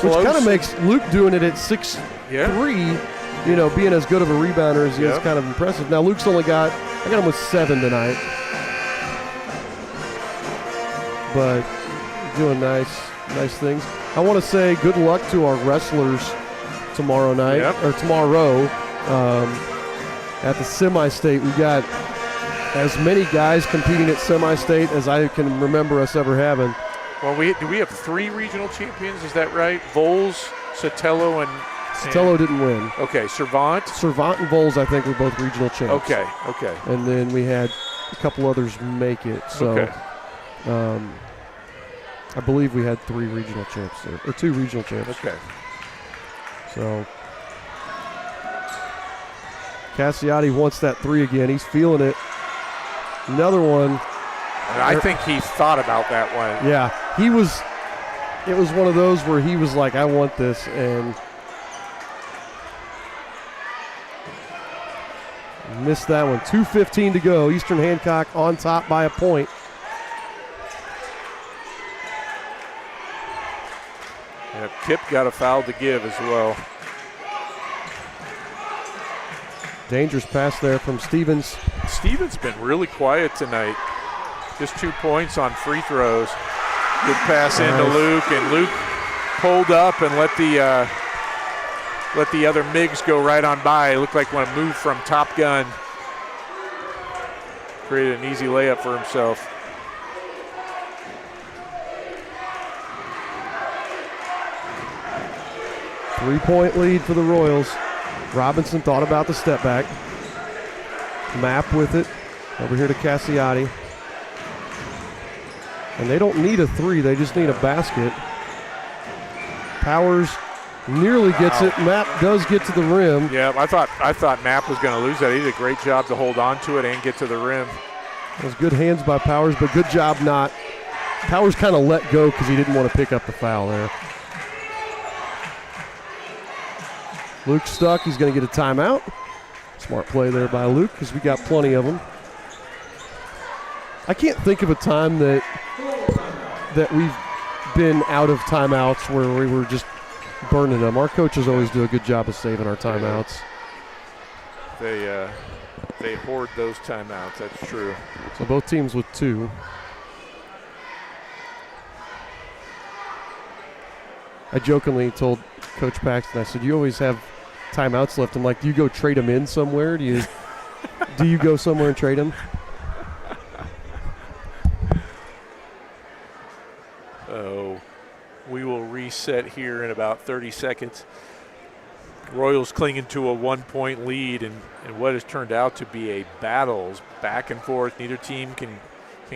[SPEAKER 2] Which kind of makes Luke doing it at 6'3", being as good of a rebounder as he is, kind of impressive. Now, Luke's I got him with 7 tonight. But doing nice things. I want to say good luck to our wrestlers tomorrow night, or tomorrow at the semi-state. We got as many guys competing at semi-state as I can remember us ever having.
[SPEAKER 1] Well, do we have 3 regional champions? Is that right? Vols, Sotelo, and
[SPEAKER 2] Sotelo didn't win.
[SPEAKER 1] Okay, Servant
[SPEAKER 2] and Vols, I think, were both regional champs.
[SPEAKER 1] Okay.
[SPEAKER 2] And then we had a couple others make it. So, I believe we had 3 regional champs there, or 2 regional champs.
[SPEAKER 1] Okay.
[SPEAKER 2] So Cassiotti wants that 3 again. He's feeling it. Another one.
[SPEAKER 1] And I think he thought about that one.
[SPEAKER 2] Yeah, it was one of those where he was like, I want this, and missed that one. 2:15 to go. Eastern Hancock on top by a point.
[SPEAKER 1] Yeah, KIPP got a foul to give as well.
[SPEAKER 2] Dangerous pass there from Stevens.
[SPEAKER 1] Stevens been really quiet tonight. Just 2 points on free throws. Good pass into Luke, and Luke pulled up and let the other Migs go right on by. It looked like one moved from Top Gun. Created an easy layup for himself.
[SPEAKER 2] Three-point lead for the Royals. Robinson thought about the step back. Map with it. Over here to Cassiotti. And they don't need a 3, they just need a basket. Powers nearly gets it. Map does get to the rim.
[SPEAKER 1] Yeah, I thought Map was going to lose that. He did a great job to hold on to it and get to the rim.
[SPEAKER 2] It was good hands by Powers, but good job not. Powers kind of let go because he didn't want to pick up the foul there. Luke stuck. He's going to get a timeout. Smart play there by Luke because we got plenty of them. I can't think of a time that we've been out of timeouts where we were just burning them. Our coaches always do a good job of saving our timeouts.
[SPEAKER 1] They hoard those timeouts. That's true.
[SPEAKER 2] So both teams with 2. I jokingly told Coach Paxton, I said, you always have timeouts left. I'm like, do you go trade them in somewhere? Do you go somewhere and trade them?
[SPEAKER 1] Oh, we will reset here in about 30 seconds. Royals clinging to a 1-point lead, and what has turned out to be a battles back and forth. Neither team can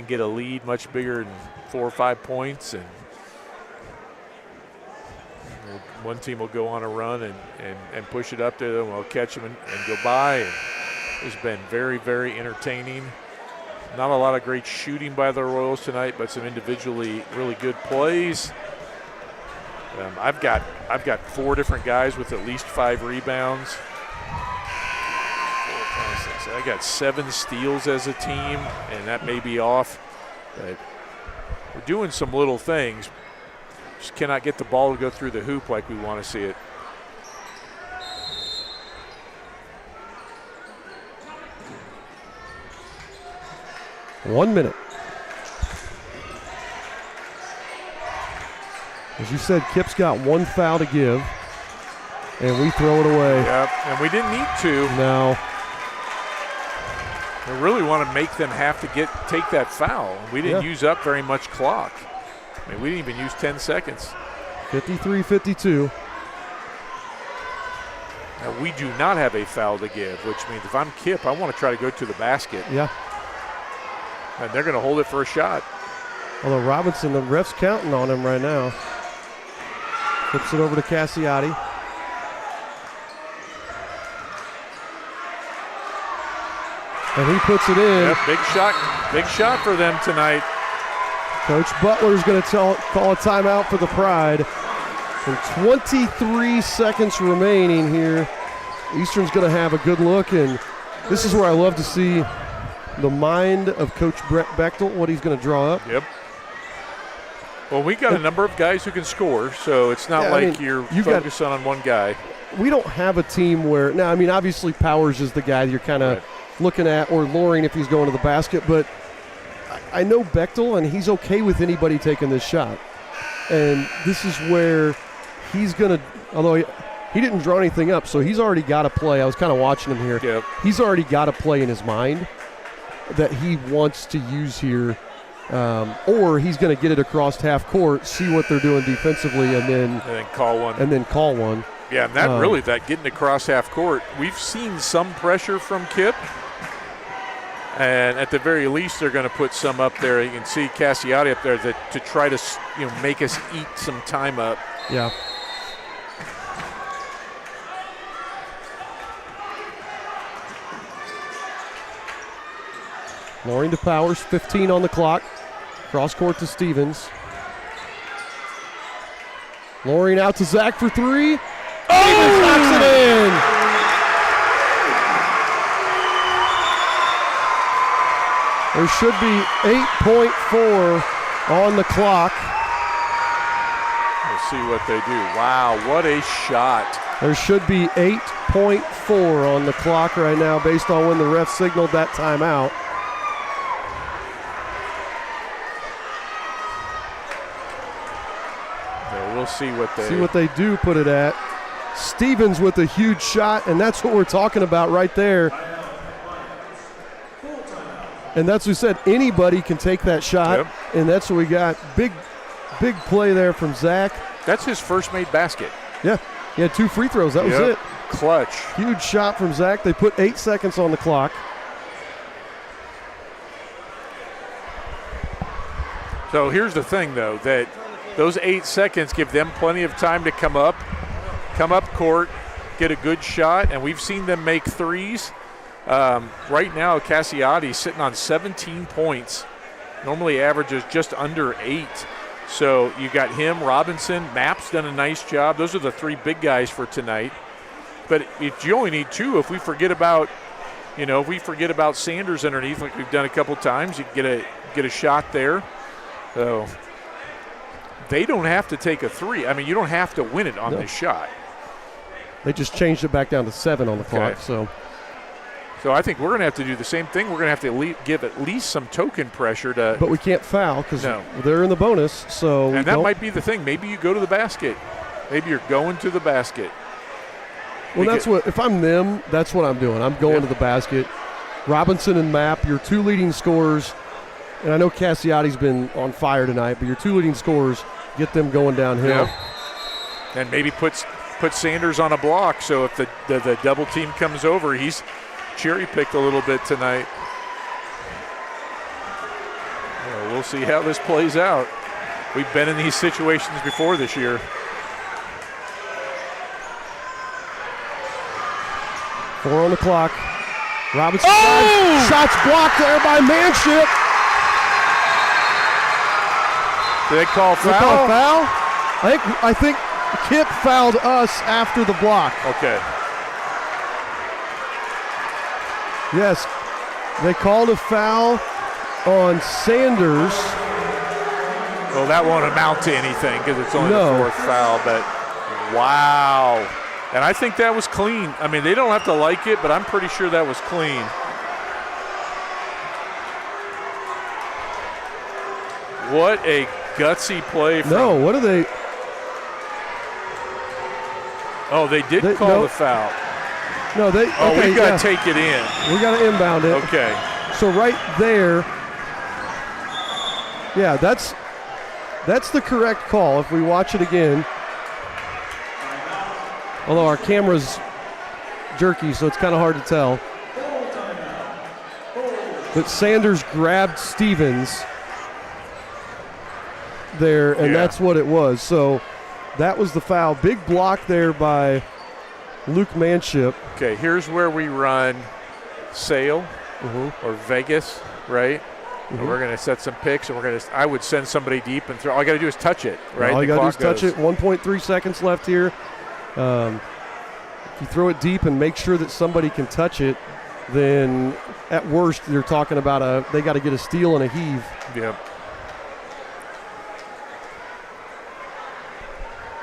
[SPEAKER 1] get a lead much bigger than 4 or 5 points, and one team will go on a run and push it up to them. We'll catch them and go by. And it's been very, very entertaining. Not a lot of great shooting by the Royals tonight, but some individually really good plays. I've got 4 different guys with at least 5 rebounds. 4, 5, 6. I got 7 steals as a team, and that may be off, but we're doing some little things. Just cannot get the ball to go through the hoop like we want to see it.
[SPEAKER 2] 1 minute. As you said, KIPP's got one foul to give, and we throw it away.
[SPEAKER 1] Yep, and we didn't need to.
[SPEAKER 2] No.
[SPEAKER 1] We really want to make them have to take that foul. We didn't use up very much clock. I mean, we didn't even use 10 seconds.
[SPEAKER 2] 53-52.
[SPEAKER 1] Now, we do not have a foul to give, which means if I'm KIPP, I want to try to go to the basket.
[SPEAKER 2] Yeah.
[SPEAKER 1] And they're going to hold it for a shot.
[SPEAKER 2] Although Robinson, the ref's counting on him right now. Flips it over to Cassiotti. And he puts it in.
[SPEAKER 1] Yep, big shot for them tonight.
[SPEAKER 2] Coach Butler's going to call a timeout for the Pride. And 23 seconds remaining here. Eastern's going to have a good look, and this is where I love to see the mind of Coach Brett Bechtel, what he's going to draw up.
[SPEAKER 1] Yep. Well, we got a number of guys who can score, so it's not you're focusing on one guy.
[SPEAKER 2] We don't have a team where – now, I mean, obviously Powers is the guy you're kind of looking at, or Loring if he's going to the basket, but I know Bechtel, and he's okay with anybody taking this shot. And this is where he's going to – although he didn't draw anything up, so he's already got a play. I was kind of watching him here.
[SPEAKER 1] Yep.
[SPEAKER 2] He's already got a play in his mind that he wants to use here. Or he's going to get it across half court, see what they're doing defensively, and then
[SPEAKER 1] call one. Yeah, and that getting across half court, we've seen some pressure from KIPP, and at the very least they're going to put some up there. You can see Cassiotti up there to try to make us eat some time up.
[SPEAKER 2] Yeah. Loring to Powers, 15 on the clock. Cross court to Stevens. Loring out to Zach for three. Stevens knocks it in. There should be 8.4 on the clock.
[SPEAKER 1] We'll see what they do. Wow, what a shot.
[SPEAKER 2] There should be 8.4 on the clock right now based on when the ref signaled that timeout.
[SPEAKER 1] We'll see what
[SPEAKER 2] they do put it at. Stevens with a huge shot, and that's what we're talking about right there. And that's what we said. Anybody can take that shot, and that's what we got. Big play there from Zach.
[SPEAKER 1] That's his first made basket.
[SPEAKER 2] Yeah, he had 2 free throws. That was it.
[SPEAKER 1] Clutch.
[SPEAKER 2] Huge shot from Zach. They put 8 seconds on the clock.
[SPEAKER 1] So here's the thing, though, that those 8 seconds give them plenty of time to come up court, get a good shot, and we've seen them make threes. Right now, Cassiotti sitting on 17 points. Normally averages just under 8. So you got him, Robinson, Mapp's done a nice job. Those are the 3 big guys for tonight. But if you only need 2, if we forget about Sanders underneath, like we've done a couple times, you can get a shot there. So they don't have to take a 3. I mean, you don't have to win it on this shot.
[SPEAKER 2] They just changed it back down to 7 on the clock.
[SPEAKER 1] So I think we're going to have to do the same thing. We're going to have to give at least some token pressure to.
[SPEAKER 2] But we can't foul because they're in the bonus. And
[SPEAKER 1] that might be the thing. Maybe you go to the basket. Maybe you're going to the basket.
[SPEAKER 2] Well, if I'm them, that's what I'm doing. I'm going to the basket. Robinson and Mapp, your 2 leading scorers. And I know Cassiotti's been on fire tonight, but your 2 leading scorers, get them going downhill.
[SPEAKER 1] Yep. And maybe put Sanders on a block, so if the double team comes over, he's cherry-picked a little bit tonight. Well, we'll see how this plays out. We've been in these situations before this year.
[SPEAKER 2] Four on the clock. Robinson shots blocked there by Manship.
[SPEAKER 1] Did they call foul?
[SPEAKER 2] They call foul? I think KIPP fouled us after the block.
[SPEAKER 1] Okay.
[SPEAKER 2] Yes, they called a foul on Sanders.
[SPEAKER 1] Well, that won't amount to anything because it's only the 4th foul, but wow. And I think that was clean. I mean, they don't have to like it, but I'm pretty sure that was clean. What a gutsy play.
[SPEAKER 2] No, what are they?
[SPEAKER 1] Oh, they did call the foul.
[SPEAKER 2] No, they.
[SPEAKER 1] Oh,
[SPEAKER 2] okay,
[SPEAKER 1] we've got to take it in.
[SPEAKER 2] We got to inbound it.
[SPEAKER 1] Okay.
[SPEAKER 2] So right there, yeah, that's the correct call if we watch it again. Although our camera's jerky, so it's kind of hard to tell. But Sanders grabbed Stevens there, and that's what it was. So that was the foul. Big block there by Luke Manship.
[SPEAKER 1] Okay, here's where we run sail or Vegas, right? And we're going to set some picks, and I would send somebody deep and throw. All I got to do is touch it, right?
[SPEAKER 2] All you got to do is touch it. 1.3 seconds left here. If you throw it deep and make sure that somebody can touch it, then at worst you're talking about they got to get a steal and a heave.
[SPEAKER 1] Yeah.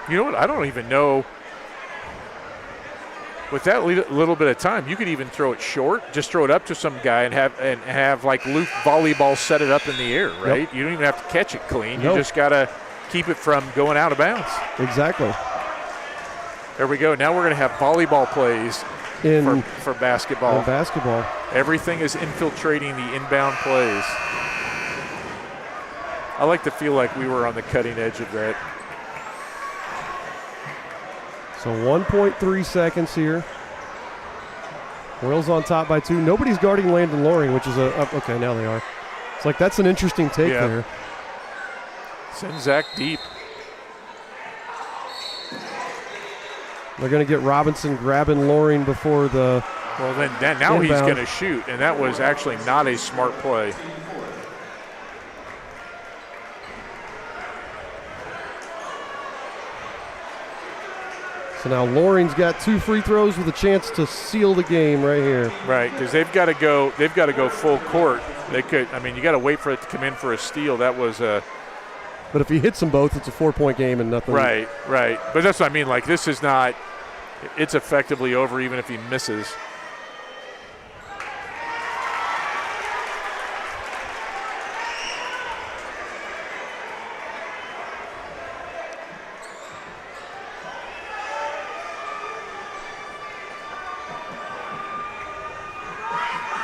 [SPEAKER 1] You know what? I don't even know. With that little bit of time, you could even throw it short. Just throw it up to some guy and have like Luke volleyball set it up in the air, right?
[SPEAKER 2] Yep.
[SPEAKER 1] You don't even have to catch it clean.
[SPEAKER 2] Nope.
[SPEAKER 1] You just got to keep it from going out of bounds.
[SPEAKER 2] Exactly.
[SPEAKER 1] There we go. Now we're going to have volleyball plays for basketball.
[SPEAKER 2] In basketball.
[SPEAKER 1] Everything is infiltrating the inbound plays. I like to feel like we were on the cutting edge of that.
[SPEAKER 2] So 1.3 seconds here. Royals on top by 2. Nobody's guarding Landon Loring, which is okay, now they are. It's like that's an interesting take there.
[SPEAKER 1] Send Zach deep.
[SPEAKER 2] They're going to get Robinson grabbing Loring before the
[SPEAKER 1] Well, then now
[SPEAKER 2] inbound.
[SPEAKER 1] He's going to shoot, and that was actually not a smart play.
[SPEAKER 2] So now Loring's got 2 free throws with a chance to seal the game right here.
[SPEAKER 1] Right, because they've got to go full court. They could. I mean, you got to wait for it to come in for a steal. That was a.
[SPEAKER 2] But if he hits them both, it's a 4-point game and nothing.
[SPEAKER 1] Right. But that's what I mean. Like, this is not. It's effectively over even if he misses.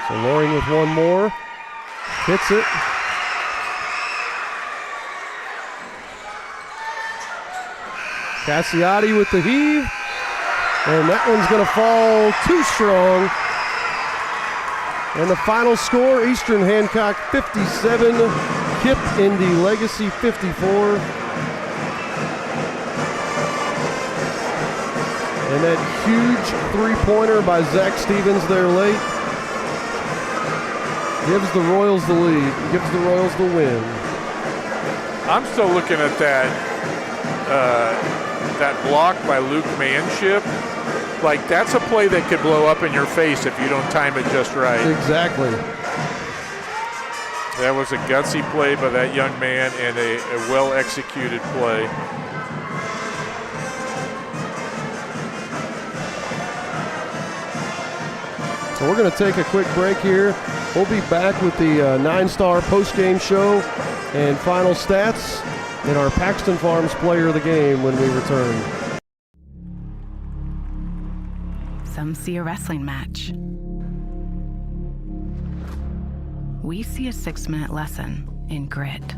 [SPEAKER 2] So Loring with one more. Hits it. Cassiotti with the heave. And that one's going to fall too strong. And the final score, Eastern Hancock 57, KIPP Indy Legacy 54. And that huge three-pointer by Zach Stevens there late gives the Royals the lead, gives the Royals the win.
[SPEAKER 1] I'm still looking at that block by Luke Manship. Like, that's a play that could blow up in your face if you don't time it just right.
[SPEAKER 2] Exactly.
[SPEAKER 1] That was a gutsy play by that young man and a well-executed play.
[SPEAKER 2] So we're going to take a quick break here. We'll be back with the 9-star post-game show and final stats and our Paxton Farms player of the game when we return.
[SPEAKER 21] Some see a wrestling match. We see a 6-minute lesson in grit.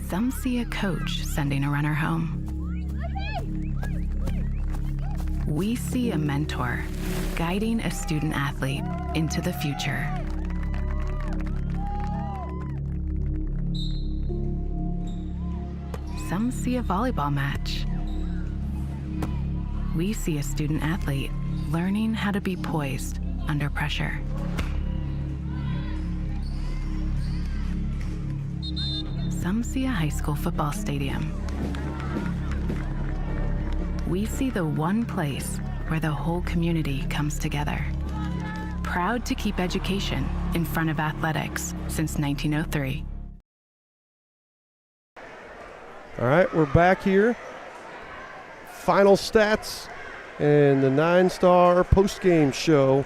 [SPEAKER 21] Some see a coach sending a runner home. We see a mentor guiding a student athlete into the future. Some see a volleyball match. We see a student athlete learning how to be poised under pressure. Some see a high school football stadium. We see the one place where the whole community comes together. Proud to keep education in front of athletics since 1903.
[SPEAKER 2] All right, we're back here. Final stats and the 9-star post-game show.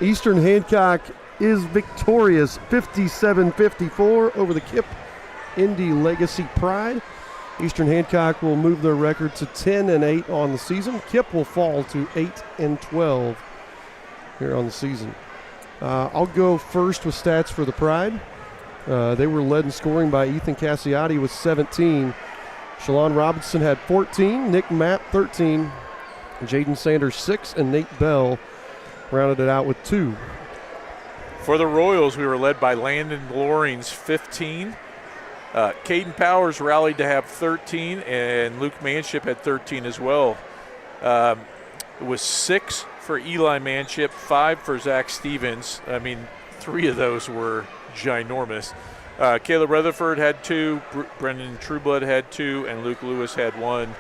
[SPEAKER 2] Eastern Hancock is victorious 57-54 over the KIPP Indy Legacy Pride. Eastern Hancock will move their record to 10-8 on the season. KIPP will fall to 8-12 here on the season. I'll go first with stats for the Pride. They were led in scoring by Ethan Cassiotti with 17. Shalon Robinson had 14. Nick Mapp 13. Jaden Sanders 6, and Nate Bell rounded it out with 2.
[SPEAKER 1] For the Royals, we were led by Landon Loring's 15. Caden Powers rallied to have 13, and Luke Manship had 13 as well. It was 6 for Eli Manship, 5 for Zach Stevens. I mean, 3 of those were ginormous. Caleb Rutherford had 2, Brendan Trueblood had 2, and Luke Lewis had 1.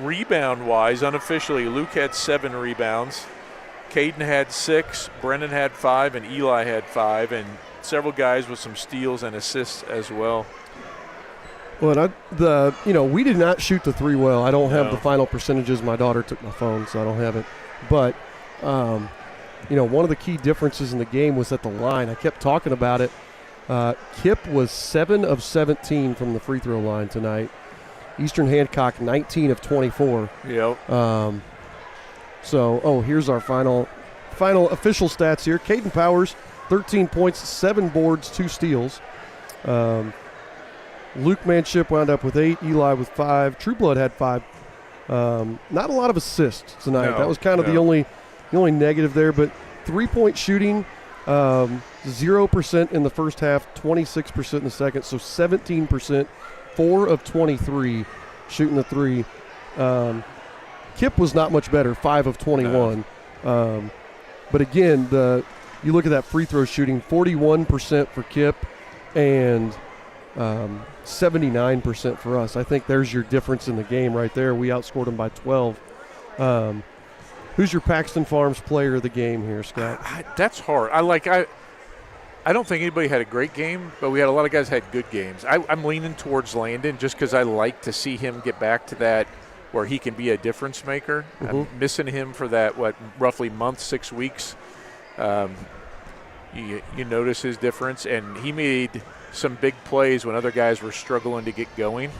[SPEAKER 1] Rebound-wise, unofficially, Luke had 7 rebounds. Caden had 6, Brendan had 5, and Eli had 5, and several guys with some steals and assists as well.
[SPEAKER 2] Well, we did not shoot the 3 well. I don't have the final percentages. My daughter took my phone, so I don't have it. But, one of the key differences in the game was at the line. I kept talking about it. KIPP was 7 of 17 from the free throw line tonight. Eastern Hancock 19 of 24.
[SPEAKER 1] Yep.
[SPEAKER 2] Here's our final official stats here. Caden Powers, 13 points, 7 boards, 2 steals. Luke Manship wound up with 8, Eli with 5, Trueblood had 5. Not a lot of assists tonight.
[SPEAKER 1] No,
[SPEAKER 2] that was kind of the only negative there, but 3-point shooting, 0% in the first half, 26% in the second, so 17%, 4 of 23 shooting the 3. KIPP was not much better, 5 of 21. But again, you look at that free throw shooting, 41% for KIPP and 79% for us. I think there's your difference in the game right there. We outscored them by 12. Who's your Paxton Farms player of the game here, Scott?
[SPEAKER 1] That's hard. I don't think anybody had a great game, but we had a lot of guys had good games. I'm leaning towards Landon just because I like to see him get back to that where he can be a difference maker.
[SPEAKER 2] Mm-hmm.
[SPEAKER 1] I'm missing him for that, roughly month, 6 weeks. You notice his difference, and he made some big plays when other guys were struggling to get going.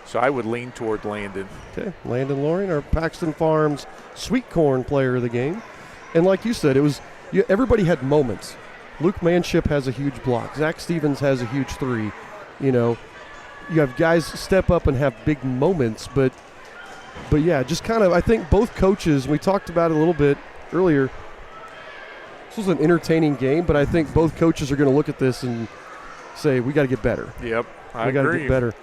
[SPEAKER 1] So I would lean toward Landon.
[SPEAKER 2] Okay, Landon Loring, our Paxton Farms Sweet Corn player of the game. And like you said, everybody had moments. Luke Manship has a huge block. Zach Stevens has a huge 3. You have guys step up and have big moments, but yeah, just kind of, I think both coaches, we talked about it a little bit earlier, this was an entertaining game, but I think both coaches are going to look at this and say, we got to get better.
[SPEAKER 1] Yep,
[SPEAKER 2] we got to get better.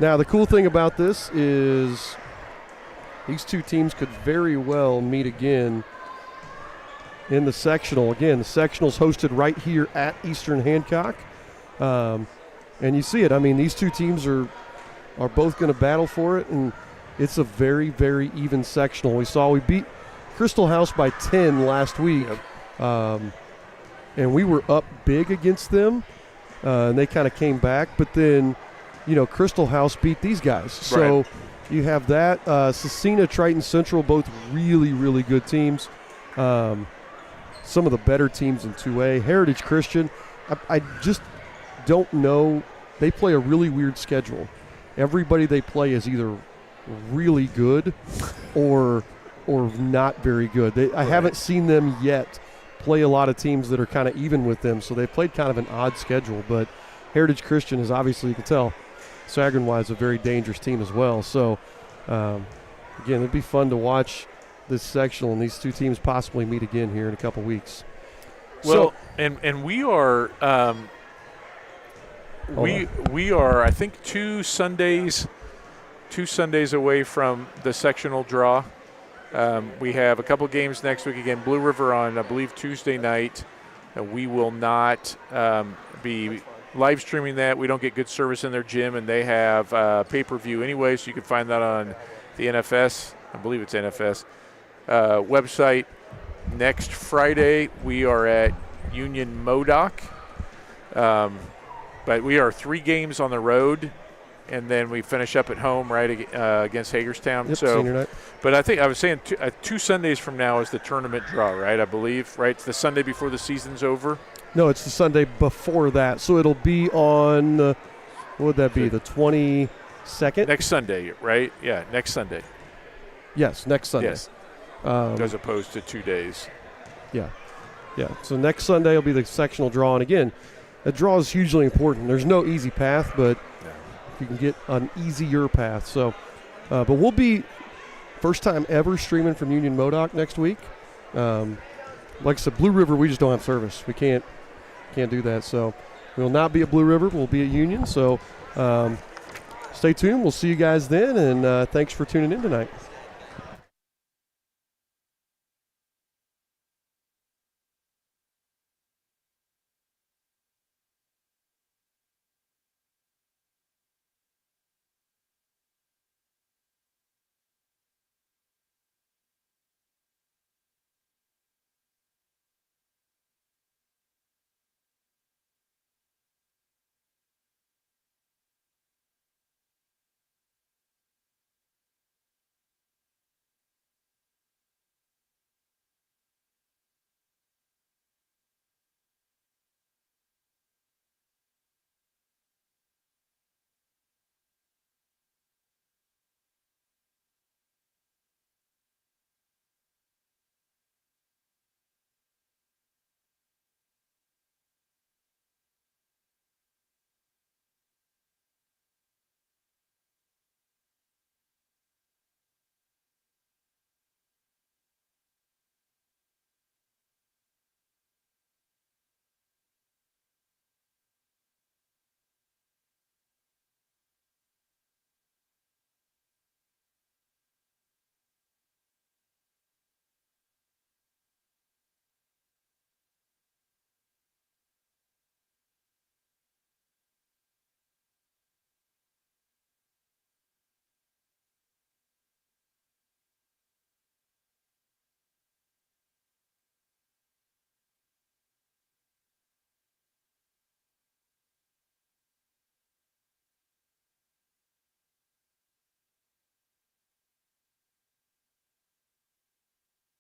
[SPEAKER 2] Now, the cool thing about this is these 2 teams could very well meet again in the sectional. Again, the sectional's hosted right here at Eastern Hancock. And you see it. I mean, these 2 teams are both going to battle for it, and it's a very, very even sectional. We beat Crystal House by 10 last week, and we were up big against them, and they kind of came back. But then, Crystal House beat these guys. So
[SPEAKER 1] right.
[SPEAKER 2] You have that. Cecina, Triton Central, both really, really good teams. Some of the better teams in 2A. Heritage Christian, I just don't know. They play a really weird schedule. Everybody they play is either really good or not very good. I haven't seen them yet play a lot of teams that are kind of even with them, so they played kind of an odd schedule. But Heritage Christian is obviously, you can tell, Sagron-wise, a very dangerous team as well. So, again, it'd be fun to watch this sectional and these 2 teams possibly meet again here in a couple weeks.
[SPEAKER 1] Well, and we are we are, I think, 2 Sundays away from the sectional draw. We have a couple games next week. Again, Blue River on, I believe, Tuesday night. We will not be live streaming that. We don't get good service in their gym, and they have pay-per-view anyway, so you can find that on the NFS. I believe it's NFS website. Next Friday, we are at Union Modoc. But we are 3 games on the road and then we finish up at home against Hagerstown.
[SPEAKER 2] Yep, senior night.
[SPEAKER 1] But I think I was saying 2 Sundays from now is the tournament draw, right? I believe, right? It's the Sunday before the season's over.
[SPEAKER 2] No, it's the Sunday before that. So it'll be on, what would that be, the 22nd?
[SPEAKER 1] Next Sunday, right? Yeah, next Sunday.
[SPEAKER 2] Yes, next Sunday.
[SPEAKER 1] Yes. As opposed to 2 days.
[SPEAKER 2] Yeah. So next Sunday will be the sectional draw. And again, a draw is hugely important. There's no easy path, but you can get an easier path. So, but we'll be first time ever streaming from Union Modoc next week. Like I said, Blue River, we just don't have service. We can't do that. So we will not be at Blue River. We'll be at Union. So stay tuned. We'll see you guys then. And thanks for tuning in tonight.